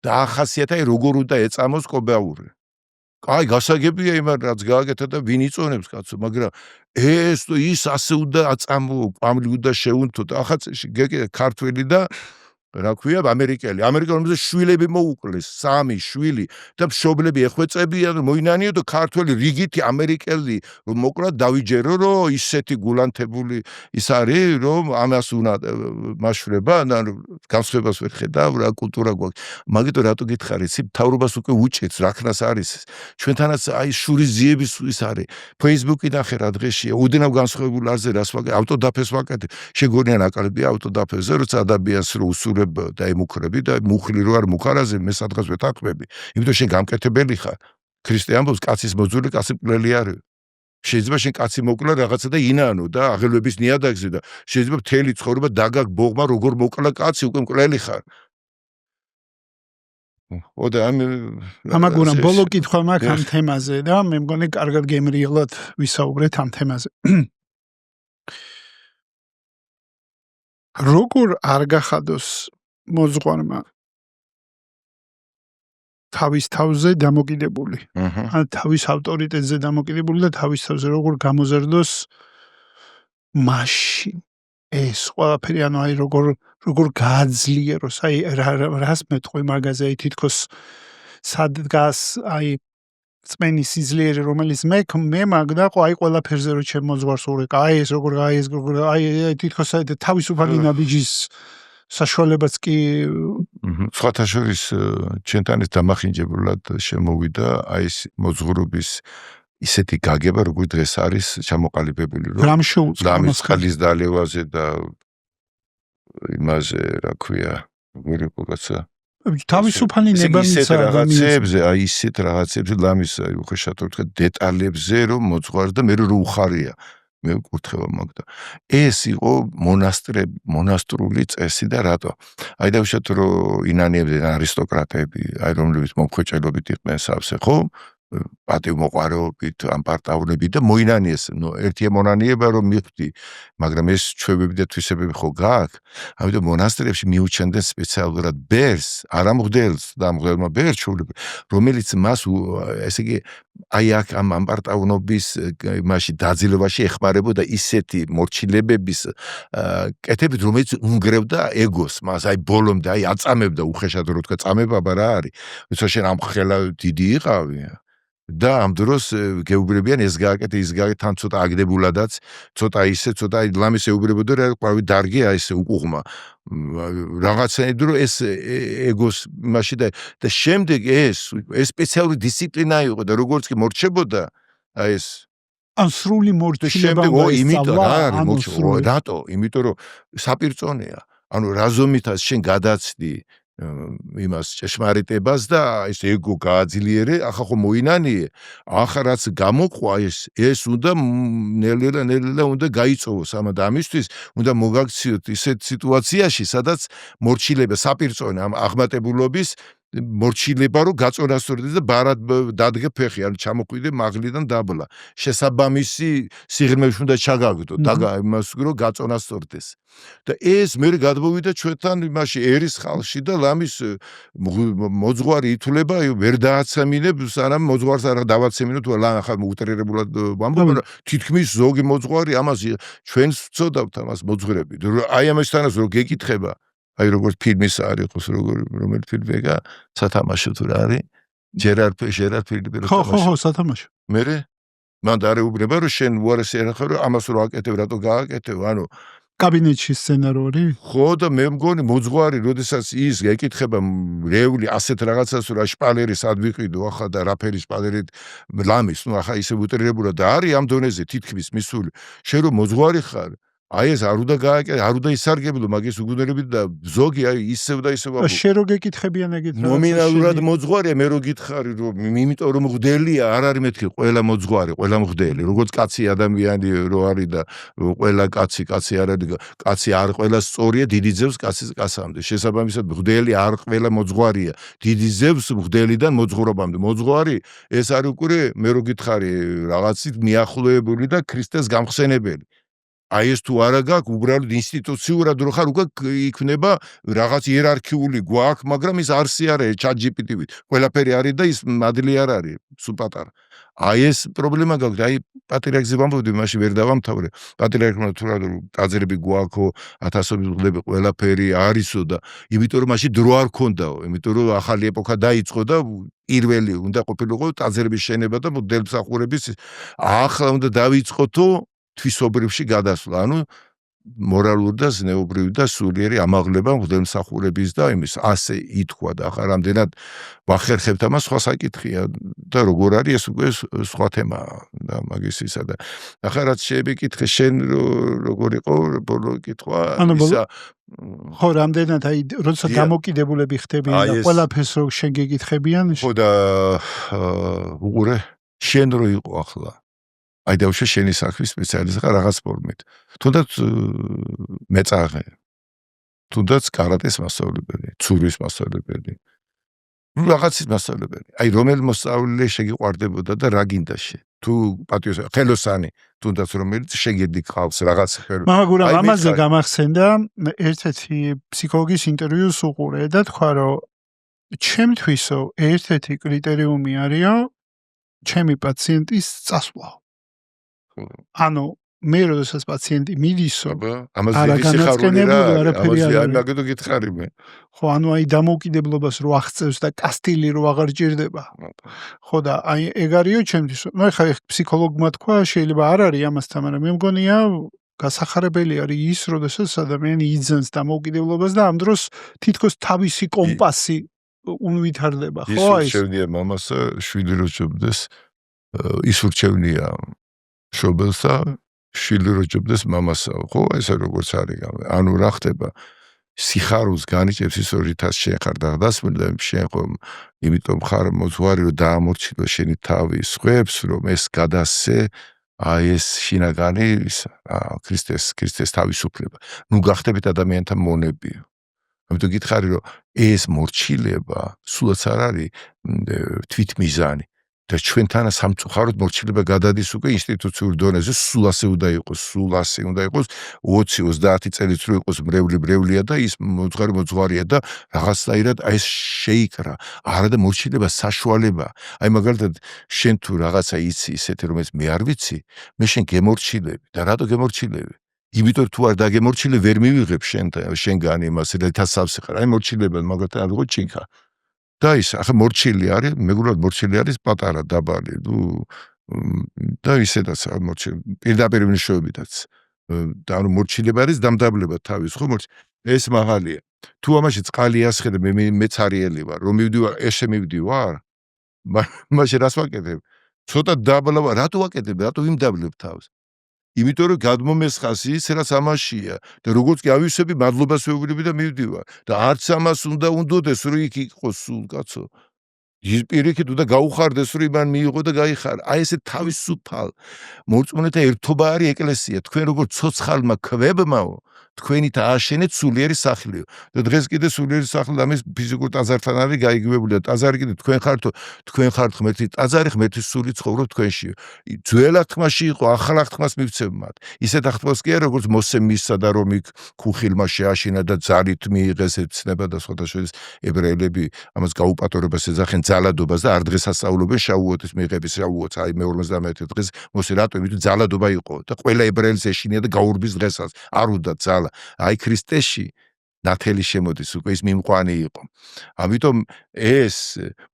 დაახასიათა როგორ უნდა ეწამოს კობაური. აი გასაგებია იმან რაც გააკეთა და ვინ იწონებს კაცო, მაგრამ ეს თუ ის ასე უნდა აწამო, ყვამლი უნდა შეუნთო და ახალწელში გეკიდა ქართველი და რა ქვია ამერიკელი რომელზე შვილები მოუკლეს 3 შვილი და მშობლები ეხვეწებიან მოინანიო და ქართველი რიგითი ამერიკელი რომ მოკლა დავიჯერო რომ ისეთი გულანთებული ის არის რომ ამას უნდა მაშვრება და განსხვებას ვერ ხედავ რა კულტურა გვაქვს მაგიტო რატო გითხარი იცი მთავრობას უკვე უჭერს რაქნას არის ჩვენთანაც აი შურიზიების ის არის Facebook-იდან ხე რა დღეშია უდენავ განსხვავებულ არზე რას ვაკეთებ ავტოდაფეს ვაკეთებ შეგონიან აკლებია ავტოდაფეზე როცა ადამიანს რო უსურებ და ემუქრები და მუხლი რო არ მუხარაზე მე სადღაც ვეთაქმები იმიტომ შენ გამკეთებელი ხარ ქრისტე ამბობს კაცის მოძული კაცი მკვლელი არის შეიძლება შენ კაცი მოკლა რაღაცა და ინანო და აღელვების ნიადაგზე და შეიძლება მთელი ცხოვრება დაგაგ ბოღმა როგორ მოკლა კაცი უკვე მკვლელი ხარ ოდა ამაგურამ ბოლო კითხვა მაქვს ამ თემაზე და მე მგონი კარგად გემრიელად ვისაუბრეთ ამ თემაზე როგორ არ გახადოს მოძღვარმა თავის თავზე დამოკიდებული ან თავის ავტორიტეტზე დამოკიდებული და თავის თავზე როგორ გამოზარდოს მაშინ ეს ყველაფერი ანუ აი როგორ გააძლიეროს აი რას მეტყვი მაგაზე აი თითქოს სადგას აი წმენის სიძლიერე რომელიც მე მაგდა აი ყველაფერზე რო ჩემ მოძღვარს ურეკა აი ეს როგორ აი თითქოს აი თავისუფალი ნაბიჯის საშუალებაც კი სხვათა შორის ჩვენთან ეს დამახინჯებულად შემოვიდა აი ეს მოძღვრობის ისეთი გაგება როგორ დღეს არის ჩამოყალიბებული რომ რამ შეუძლია ლამის ხალის დალევაზე და იმაზე რა ქვია როგორი ყოლაცა თავისუფალი ნებამიცა რაღაცებზე აი ისეთ რაღაცებზე ლამის უხეშად ვთქვა დეტალებზე რომ მოძღვარს და მე რო უხარია მე ვკურთხევა მაგდა ეს იყო მონასტრული წესი და რატო აი დავუშვათ რომ ინანიებდნენ არისტოკრატები აი რომლებიც მომხვეჭელობით იყვნენ სავსე ხო პატივმოყვარეობით ამ პარტავნები და მოინანიეს ერთი მონანიება რომ მიხვდი მაგრამ ეს ჩვევები და თვისებები ხო გააქვს ამიტომ მონასტრებში მიუჩენდნენ სპეციალურად ბერს არა მღვდელს და მღვდელმა ბერჩული რომელიც მას ესე იგი აი აქ ამ პარტავნობის მასში დაძილობაში ეხმარებოდა ისეთი მორჩილებების კეთებით რომელიც უნგრევდა ეგოს მას აი ბოლომდე აი აწამებდა უხეშად რო თქვა წამებაბა რა არის თორე შენ ამ ხელა დიდი იყავი და ამ დროს გეუბნებიან ეს გააკეთე ის გააკეთე თან ცოტა აგდებულადაც ცოტა ისე ცოტა ლამის ეუბნებოდა რა ყვავი დარგია ესე უკუღმა რაღაცნაირად რომ ეს ეგოს მასში და შემდეგ ეს სპეციალური დისციპლინა იყო და როგორც კი მორჩებოდა აი ეს ან სრული მორჩილება იმიტომ რა არის რატო იმიტომ რომ საპირწონეა ანუ რაზომითაც შენ გადაცდი იმას ჭეშმარიტებას და ეს ეგო გააძლიერე ახლა ხო მოინანიე ახლა რაც გამოყვა ეს უნდა ნელ-ნელა უნდა გაიწოვოს ამა და ამისთვის უნდა მოგაქციოთ ისეთ სიტუაციაში სადაც მორჩილება საპირწონე ამ აღმატებულობის მორჩილება რომ გაწონასწორდეს და ბარად დადგე ფეხი ანუ ჩამოყვიდე მაღლიდან დაბლა შესაბამისი სიღრმეში უნდა ჩაგაგდო და იმას რომ გაწონასწორდეს და ეს მე გადმოვიდა ჩვენთან იმაში ერის ხალხში და ლამის მოძღვარი ითვლება ვერ დააცემინებს სანამ მოძღვარს არ დავაცემინო თუ ახლა უტრირებულად ვამბობ თითქმის ზოგი მოძღვარი ამას ჩვენს ვწოდავთ ამას მოძღვრები აი ამასთანაც რო გეკითხება აი როგორც ფილმის არის ხო რომელი ფილმია სათამაშო თუ რა არის ჯერარ ფილიპი რო ხო სათამაშო მე მან დაარეუბნება რომ შენ უარესი არ ხარ რომ ამას რო აკეთებ რატო გააკეთებ ანუ კაბინეტში სცენარორი ხო და მე მგონი მოძღვარი როდესაც ის ეკითხება რეული ასეთ რაღაცას რა შპალერი სად ვიყიდო ახლა და რაფერი შპალერით ლამის ნუ ახლა ისე უტრირებულად და არის ამ დონეზე თითქმის მისული შენ რომ მოძღვარი ხარ აი ეს არ უნდა ისარგებლო მაგის უგუნელებით და ზოგი აი ისევ და ისევ შენ რო გეკითხებიან ეგეთ რაღაცა ნომინალურად მოძღვარია მე რო გითხარი რომ იმიტომ რომ მღვდელია არ არის მეთქი ყველა მოძღვარი ყველა მღვდელი როგორც კაცი ადამიანი რო არის და ყველა კაცი არ არის კაცი არ ყველა სწორია დიდი ძევს კაცის კაცამდე შესაბამისად მღვდელი არ ყველა მოძღვარია დიდი ძევს მღვდელიდან მოძღვრობამდე მოძღვარი ეს არის უკვე მე რო გითხარი რაღაცით მიახლოებული და ქრისტეს გამხსენებელი აი ეს თუ არა გაქვს უბრალოდ ინსტიტუციურად რო ხარ უკვე იქნება რაღაც იერარქიული გვაქვს მაგრამ ის არსი არ არის ChatGPT-ვით ყველაფერი არის და ის მადლი არ არის სულ პატარა აი ეს პრობლემა გაქვს აი პატრიარქზე ვამბობდი მაშინ ვერ დავამთავრე პატრიარქმა თუ რა ტაძრები გვაქვს ათასობით მღვდლები ყველაფერი არისო და იმიტომ რომ მაშინ დრო არ ქონდაო იმიტომ რომ ახალი ეპოქა დაიწყო და პირველი უნდა ყოფილიყო ტაძრების შენება და მღვდელმსახურების ახლა უნდა დავიწყოთო თვისობრივში გადასვლა, ანუ მორალური და ზნეობრივი და სულიერი ამაღლება მღვდელმსახურების და იმის ასე ითქვა და ახლა რამდენად ვახერხებთ ამას სხვა საკითხია და როგორ არის ეს უკვე სხვა თემაა და მაგის ისა და ახლა რაც შეეკითხე შენ როგორ იყო ბოლო კითხვა ისა ხო რამდენად აი როცა დამოკიდებულები ხდებიან და ყველაფერს რო შენ გეკითხებიან ხო და უყურე შენ რო იყო ახლა აი დავშე შენი სახლის სპეციალისტი ხარ რაღაც ფორმით. თუნდაც მეწაღე. თუნდაც კარატეს მასწავლებელი, ცურვის მასწავლებელი. ნუ რაღაცის მასწავლებელი. აი რომელი მოსწავლე შეგიყვარდებოდა და რა გინდაში. თუ პატიოსანი, ხელოსანი, თუნდაც რომელიც შეგედი ყავს რაღაც ხელ. მაგრამ ამაზე გამახსენდა ერთ-ერთი ფსიქოლოგის ინტერვიუს უყურე და თქვა რომ ჩემთვისო ერთ-ერთი კრიტერიუმი არისო ჩემი პაციენტის წასვლა. ანუ მე როდესაც პაციენტი მიდისო ამაზე სიხარული რა ამაზე მაგედო გითხარი მე ხო ანუ აი დამოუკიდებლობას რო აღწევს და კასტილი რო აღარ ჭირდება ხო და აი ეგ არისო ჩემთვის ნუ ხა ფსიქოლოგმა თქვა შეიძლება არ არის ამასთან მაგრამ მე მგონია გასახარებელი არის ის როდესაც ადამიანი იძენს დამოუკიდებლობას და ამ დროს თითქოს თავისი კომპასი უნვითარდება ხო აი ის შევდია მამასა შვილი რო ჭობდეს ის ურჩევნია შობელსა შვილი რო ჭობდეს მამასა ხო ესე როგორც არის ანუ რა ხდება სიხარულს განიჭებს ის რომ რითაც შენ ხარ დასმული შენ ხო იმიტომ ხარ მოძღვარი რომ დაამორჩილო შენი თავი სხვებს რომ ეს გადასცე აი ეს შინაგანი ქრისტეს თავისუფლება ნუ გახდებით ადამიანთა მონები ამიტომ გითხარი რომ ეს მორჩილება სულაც არ არის თვითმიზანი და ჩვენთან სამწუხაროდ მორჩილება გადადის უკვე ინსტიტუციურ დონეზე სულ ასე უნდა იყოს 20-30 წელიც რო იყოს მრევლია და ის მოძღვარია და რაღაცნაირად აი ეს შეიკრა არა და მორჩილება საშუალება აი მაგალითად შენ თუ რაღაცა იცი ისეთი რომ ეს მე არ ვიცი მე შენ გემორჩილები და რატო გემორჩილები იმიტომ თუ არ დაგემორჩილე ვერ მივიღებ შენგან იმას რითაც ხარ აი მორჩილება მაგალითად არ ვიღო ჩინქა და ის ახლა მორჩილი არის მეგრულად მორჩილი არის პატარა დაბალი და ისედაც მორჩილი პირდაპირ მნიშვნელობითაც და ანუ მორჩილება არის დამდაბლება თავის ხო ეს მაღალია თუ ამაში წყალი ასხედე მეც არიელი ვარ რომ მივდივარ ესე მივდივარ მაშინ რას ვაკეთებ ცოტა დაბლა ვარ რატო ვაკეთებ რატო ვიმდაბლებ თავს იმიტომ რომ გადმომესხას ის რაც ამაშია და როგორც კი ავისები მადლობას ვეუბნები და მივდივარ და არც ამას უნდა უნდოდეს რომ იქ იყოს სულ კაცო ის პირიქით უნდა გაუხარდეს რომ იმან მიიღო და გაიხარა აი ესე თავისუფალ მორწმუნეთა ერთობა არის ეკლესია თქვენ როგორც ცოცხალმა ქვებმაო თქვენით ააშენეთ სულიერი სახლიო და დღეს კიდე სულიერი სახლი ამის ფიზიკურ ტაძართან არის გაიგივებული და ტაძარი კიდე თქვენ ხართ ღმერთი ტაძარი ღმერთის სული ცხოვრობს თქვენში ძველად თქმაში იყო ახალ თქმას მივცემ მათ ისეთ აღთქმას კი არა როგორც მოსე მისსა და რომ იქ ქუხილმა შეაშინა და ძალით მიიღეს ეცნება და სხვადასხვა ებრაელები ამას გაუპატორებას ეძახენ ძალადობას და არ დღეს ასწავლობენ შაუოთის მიღების შაუოთს აი მე 51 დღეს მოსე რატო იმიტომ ძალადობა იყო და ყველა ებრაელს ეშინია და გაურბის დღესაც არ უნდა აი ქრისტეში ნათელი შემოდის უკვე ის მიმყვანი იყო ამიტომ ეს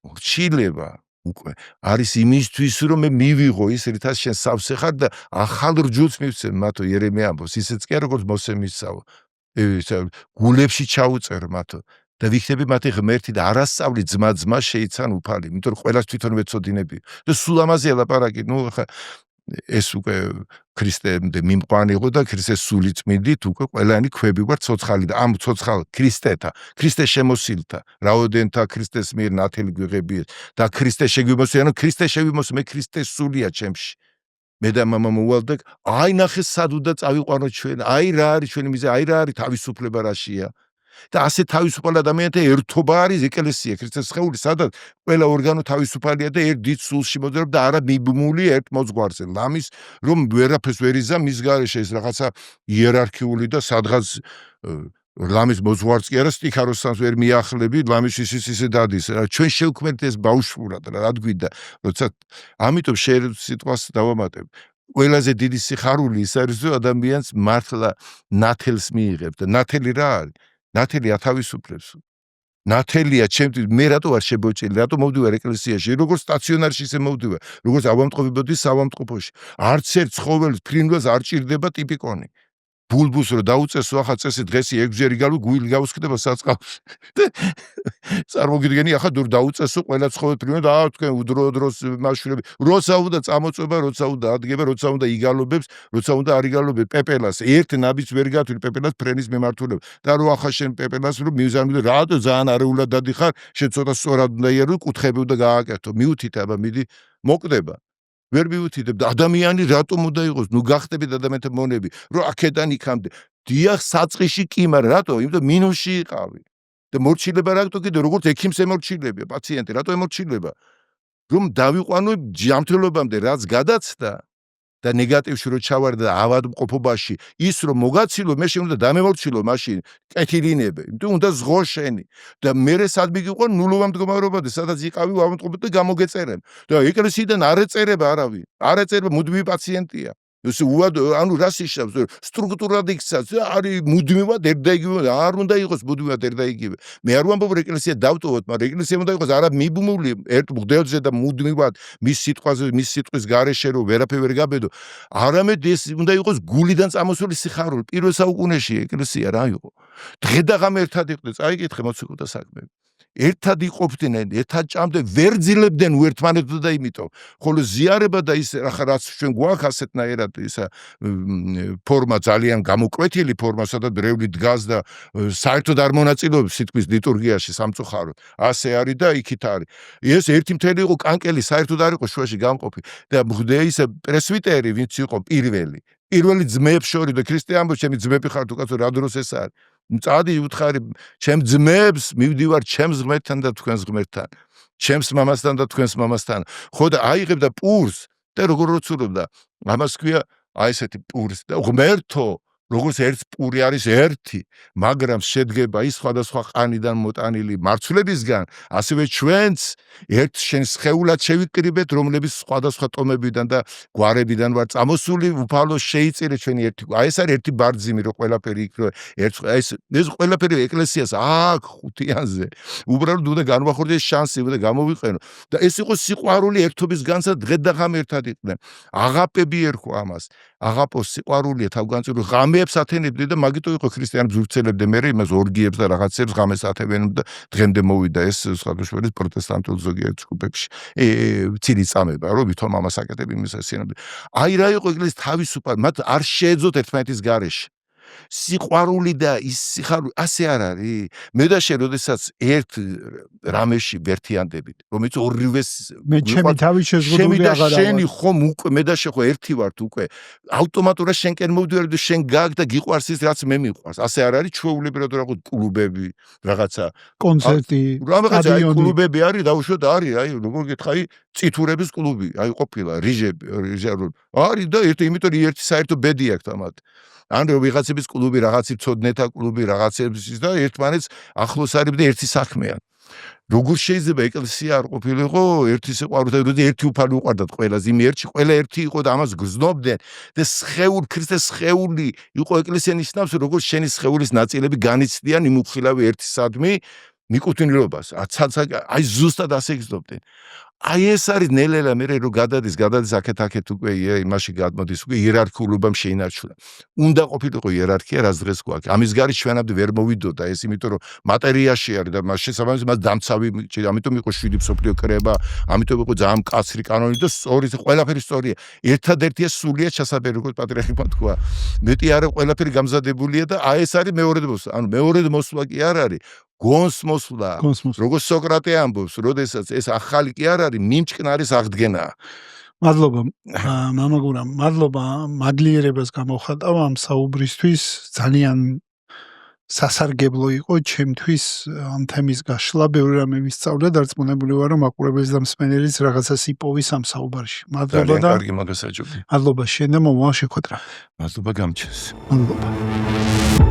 მორჩილება უკვე არის იმისთვის რომ მე მივიღო ის რითაც შენ სავსე ხარ და ახალ რჯულს მივცემ მათო იერემია ამბობს ისეც კი არა როგორც მოსე მისსაო გულებში ჩაუწერ მათო და ვიქნები მათი ღმერთი და არასწავლი ძმა შეიცან უფალი იმიტომ რომ ყველას თვითონ ვეცოდინები და სულ ამაზე ელაპარაკი ნუ ხა ეს უკვე ქრისტემდე მიმყვანი იყო და ქრისტეს სული წმინდით უკვე ყველანი ქვები ვარ ცოცხალი და ამ ცოცხალ ქრისტეთა, ქრისტეს შემოსილთა, რაოდენთა ქრისტეს მიერ ნათელი გვიღებიეს და ქრისტეს შეგვიმოსიანო, ქრისტეს შევიმოს მე ქრისტეს სულია ჩემში. მე და მამა მოვალდეთ, აი ნახე სად უნდა წავიყვანო ჩვენ, აი რა არის ჩვენი მიზეზი, აი რა არის თავისუფლება რაშია. და ასე თავისუფალ ადამიანთა ერთობა არის ეკლესია, ქრისტეს სხეული, სადაც ყველა ორგანო თავისუფალია და ერთ დიდ სულში მოძრაობს და არა მიბმული ერთ მოძღვარზე. ლამის რომ ვერაფერს ვერ იზამ მის გარეშე ეს რაღაცა იერარქიული და სადღაც ლამის მოძღვარს კი არა სტიქაროსანს ვერ მიახლები, ლამის ისე დადის. ჩვენ შევქმნით ეს ბავშვურად რა გვიდა, როცა ამიტომ სიტყვას დავამატებ. ყველაზე დიდი სიხარული ის არის, რომ ადამიანს მართლა ნათელს მიიღებს და ნათელი რა არის? ნათელი ათავისუფლებს. ნათელია ჩემთვის მე რატო არ შებოჭილი, რატო მოვდივარ ეკლესიაში, როგორც სტაციონარში ისე მოვდივარ, როგორც ავამტყოფებოდი საავამტყოფოში. არც ერთ ცხოველს ფრინველს არ ჭირდება ტიპიკონი. ბულბულს რო დაუწესო ახლა წესი დღესი 6 ჯერ იგალო გუილი გავუსკდება საწყალში. წარმოგიდგენი ახლა დურ დაუწესო ყველა ცხოველ ფრინველს და თქვენ უდრო-დროს მაშურები. როცა უნდა წამოწება, როცა უნდა ადგება, როცა უნდა იგალობებს, როცა უნდა არ იგალობებს პეპელას. ერთ ნაბიჯს ვერ გათვლი პეპელას ფრენის მიმართულება. და რო ახლა შენ პეპელას რო მივზარმიდე, რატო ძალიან არეულად დადიხარ, შენ ცოტა სწორად უნდა იარო, კუთხეები უნდა გააკეთო. მიუთითე აბა მიდი მოკვდება. ვერ მიუთითებ და ადამიანი რატომ უნდა იყოს? ნუ გახდებით ადამიანთა მონები, რომ აქედან იქამდე. დიახ, საწყიში კი, მაგრამ რატო? იმიტომ მინუსში იყავი. და მორჩილება რატო კიდე როგორც ექიმს ემორჩილებია პაციენტი, რატო ემორჩილება? რომ დავიყვანო ჯანმრთელობამდე რაც გადაცდა და ნეგატივში რო ჩავარდა ავადმყოფობაში, ის რომ მოგაცილო, მე შენ უნდა დამემორჩილო მაშინ კეთილინები. იმიტომ უნდა ზღო შენი. და მე სად მიგიყვან ნულოვან მდგომარეობამდე, სადაც იყავი ავადმყოფობ და გამოგეწერენ. და ეკლესიიდან არ ეწერება არავინ. არ ეწერება, მუდმივი პაციენტია. ეს ანუ რას იშავს? სტრუქტურად იქცაც, არის მუდმივად ერთდაიგივე, არ უნდა იყოს მუდმივად ერთდაიგივე. მე არ ვამბობ რომ ეკლესია დავტოვოთ, მაგრამ ეკლესია უნდა იყოს არა მიბმული ერთ მღვდელზე და მუდმივად მის სიტყვაზე, მის სიტყვის გარეშე რომ ვერაფერ ვერ გაბედო. არამედ ეს უნდა იყოს გულიდან წამოსული სიხარული. პირველ საუკუნეში ეკლესია რა იყო? დღე და ღამე ერთად იყვნენ, წაიკითხე მოციქულთა საქმეები. ერთად იყოფდნენ, ერთად ჭამდნენ, ვერ ძილებდნენ ერთმანეთს და იმიტომ. ხოლო ზიარება და ის რაც ჩვენ გვაქვს ასეთნაირად ისა ფორმა ძალიან გამოკვეთილი ფორმა, სადაც ბრეული დგას და საერთოდ არ მონაწილეობს სიტყვის ლიტურგიაში სამწუხაროდ. ასე არის და იქით არის. ეს ერთი მთელი იყო კანკელი, საერთოდ არ იყო შუაში გამყოფი და მღვდეის პრესვიტერი, ვინც იყო პირველი ძმეებს შორის და ქრისტე ამბობს, ჩემი ძმები ხართ უკაცო რა დროს ეს არის. წადი უთხარი ჩემ ძმებს, მივდივარ ჩემს ღმერთთან და თქვენს ღმერთთან, ჩემს მამასთან და თქვენს მამასთან. ხო და აიღებდა პურს და როგორ როცულობდა. ამას ქვია აი ესეთი პურს და ღმერთო, როგორც ერთ პური არის ერთი, მაგრამ შედგება ის სხვადასხვა ყანიდან მოტანილი მარცვლებისგან, ასევე ჩვენც ერთ შენ სხეულად შევიკრიბეთ, რომლებიც სხვადასხვა ტომებიდან და გვარებიდან ვარ წამოსული, უფალო შეიწირე ჩვენი ერთი. აი ეს არის ერთი ბარძიმი, რომ ყველაფერი იქ რომ ეს ყველაფერი ეკლესიას აქ ხუთიანზე. უბრალოდ უნდა განვახორდეს შანსი და გამოვიყენო. და ეს იყო სიყვარული ერთობის განსა დღე და ღამე ერთად იყვნენ. აღაპები ერქვა ამას. აღაპოს სიყვარულია თავგანწირო ღამეებს ათენებდი და მაგიტო იყო ქრისტიანებს ვრცელებდა მე იმას ორგიებს და რაღაცებს ღამეს ათებენ და დღემდე მოვიდა ეს სხვადასხვა პროტესტანტულ ზოგიერთ ჯგუფებში ცილი წამება რომ ვითომ ამას აკეთებ იმის ასიანებდი. აი რა იყო ეკლესიის თავისუფალ, მათ არ შეეძოთ ერთმანეთის გარეშე. სიყვარული და ის სიხარული ასე არ არის. მე და შენ როდესაც ერთ რამეში ვერთიანდებით, რომელიც ორივე მე ჩემი თავი შეზღუდული აღარ არის. შენი ხომ უკვე მე და შენ ხო ერთი ვართ უკვე. ავტომატურად შენკენ მოვდივარ და შენ გაგ და გიყვარს ის რაც მე მიყვარს. ასე არ არის ჩვეულებრივად რაღაც კლუბები, რაღაცა კონცერტი, რაღაცა კლუბები არის, დაუშვათ არის, აი როგორ გითხარი, წითურების კლუბი, აი ყოფილა რიჟები, არის და იმიტომ ერთი საერთო ბედი აქვს ამათ. ან ვიღაცების კლუბი, რაღაცი ცოდნეთა კლუბი, რაღაცების და ერთმანეთს ახლოს არის და ერთი საქმეა. როგორ შეიძლება ეკლესია არ ყოფილიყო ერთი სიყვარულით, როდი ერთი უფალი უყვარდათ ყველას, იმ ერთში ყველა ერთი იყო და ამას გზნობდნენ და ქრისტეს სხეული იყო ეკლესია ნიშნავს, როგორც შენი სხეულის ნაწილები განიცდიან იმ უხილავი ერთისადმი მიკუთვნილობას. აი ზუსტად ასე გზნობდნენ. აი ეს არის ნელ-ნელა მე რო გადადის აქეთ უკვე იმაში გადმოდის უკვე იერარქიულობამ შეინარჩუნა. უნდა ყოფილიყო იერარქია, რაც დღეს გვაქვს. ამის გარშე ჩვენამდე ვერ მოვიდოდა ეს, იმიტომ რომ მატერიაში არის და მას შესაბამისად მას დამცავი, ამიტომ იყო 7 მსოფლიო კრება, ამიტომ იყო ძალიან მკაცრი კანონი და სწორი, ყველაფერი სწორია. ერთადერთია სულია ჩასაბერი, როგორც პატრიარქმა თქვა. მეტი არა ყველაფერი გამზადებულია და აი ეს არის მეორე მოსვლა. ანუ მეორე მოსვლა კი არ არის. გონს მოსვლა, როგორც სოკრატე ამბობს, როდესაც ეს ახალი კი არ არის, მიმჭკნარის აღდგენაა. მადლობა, მამა გურამ, მადლობა მადლიერებას გამოხატავ ამ საუბრისთვის, ძალიან სასარგებლო იყო ჩემთვის ამ თემის გაშლა, ბევრი რამე ვისწავლე, დარწმუნებული ვარ, რომ მაყურებელს და მსმენელს რაღაცას იპოვის ამ საუბარში. მადლობა და კარგი მაგასაჯობი. მადლობა შენ და მომავალ შეხვედრა. მადლობა გამჩენს. მადლობა.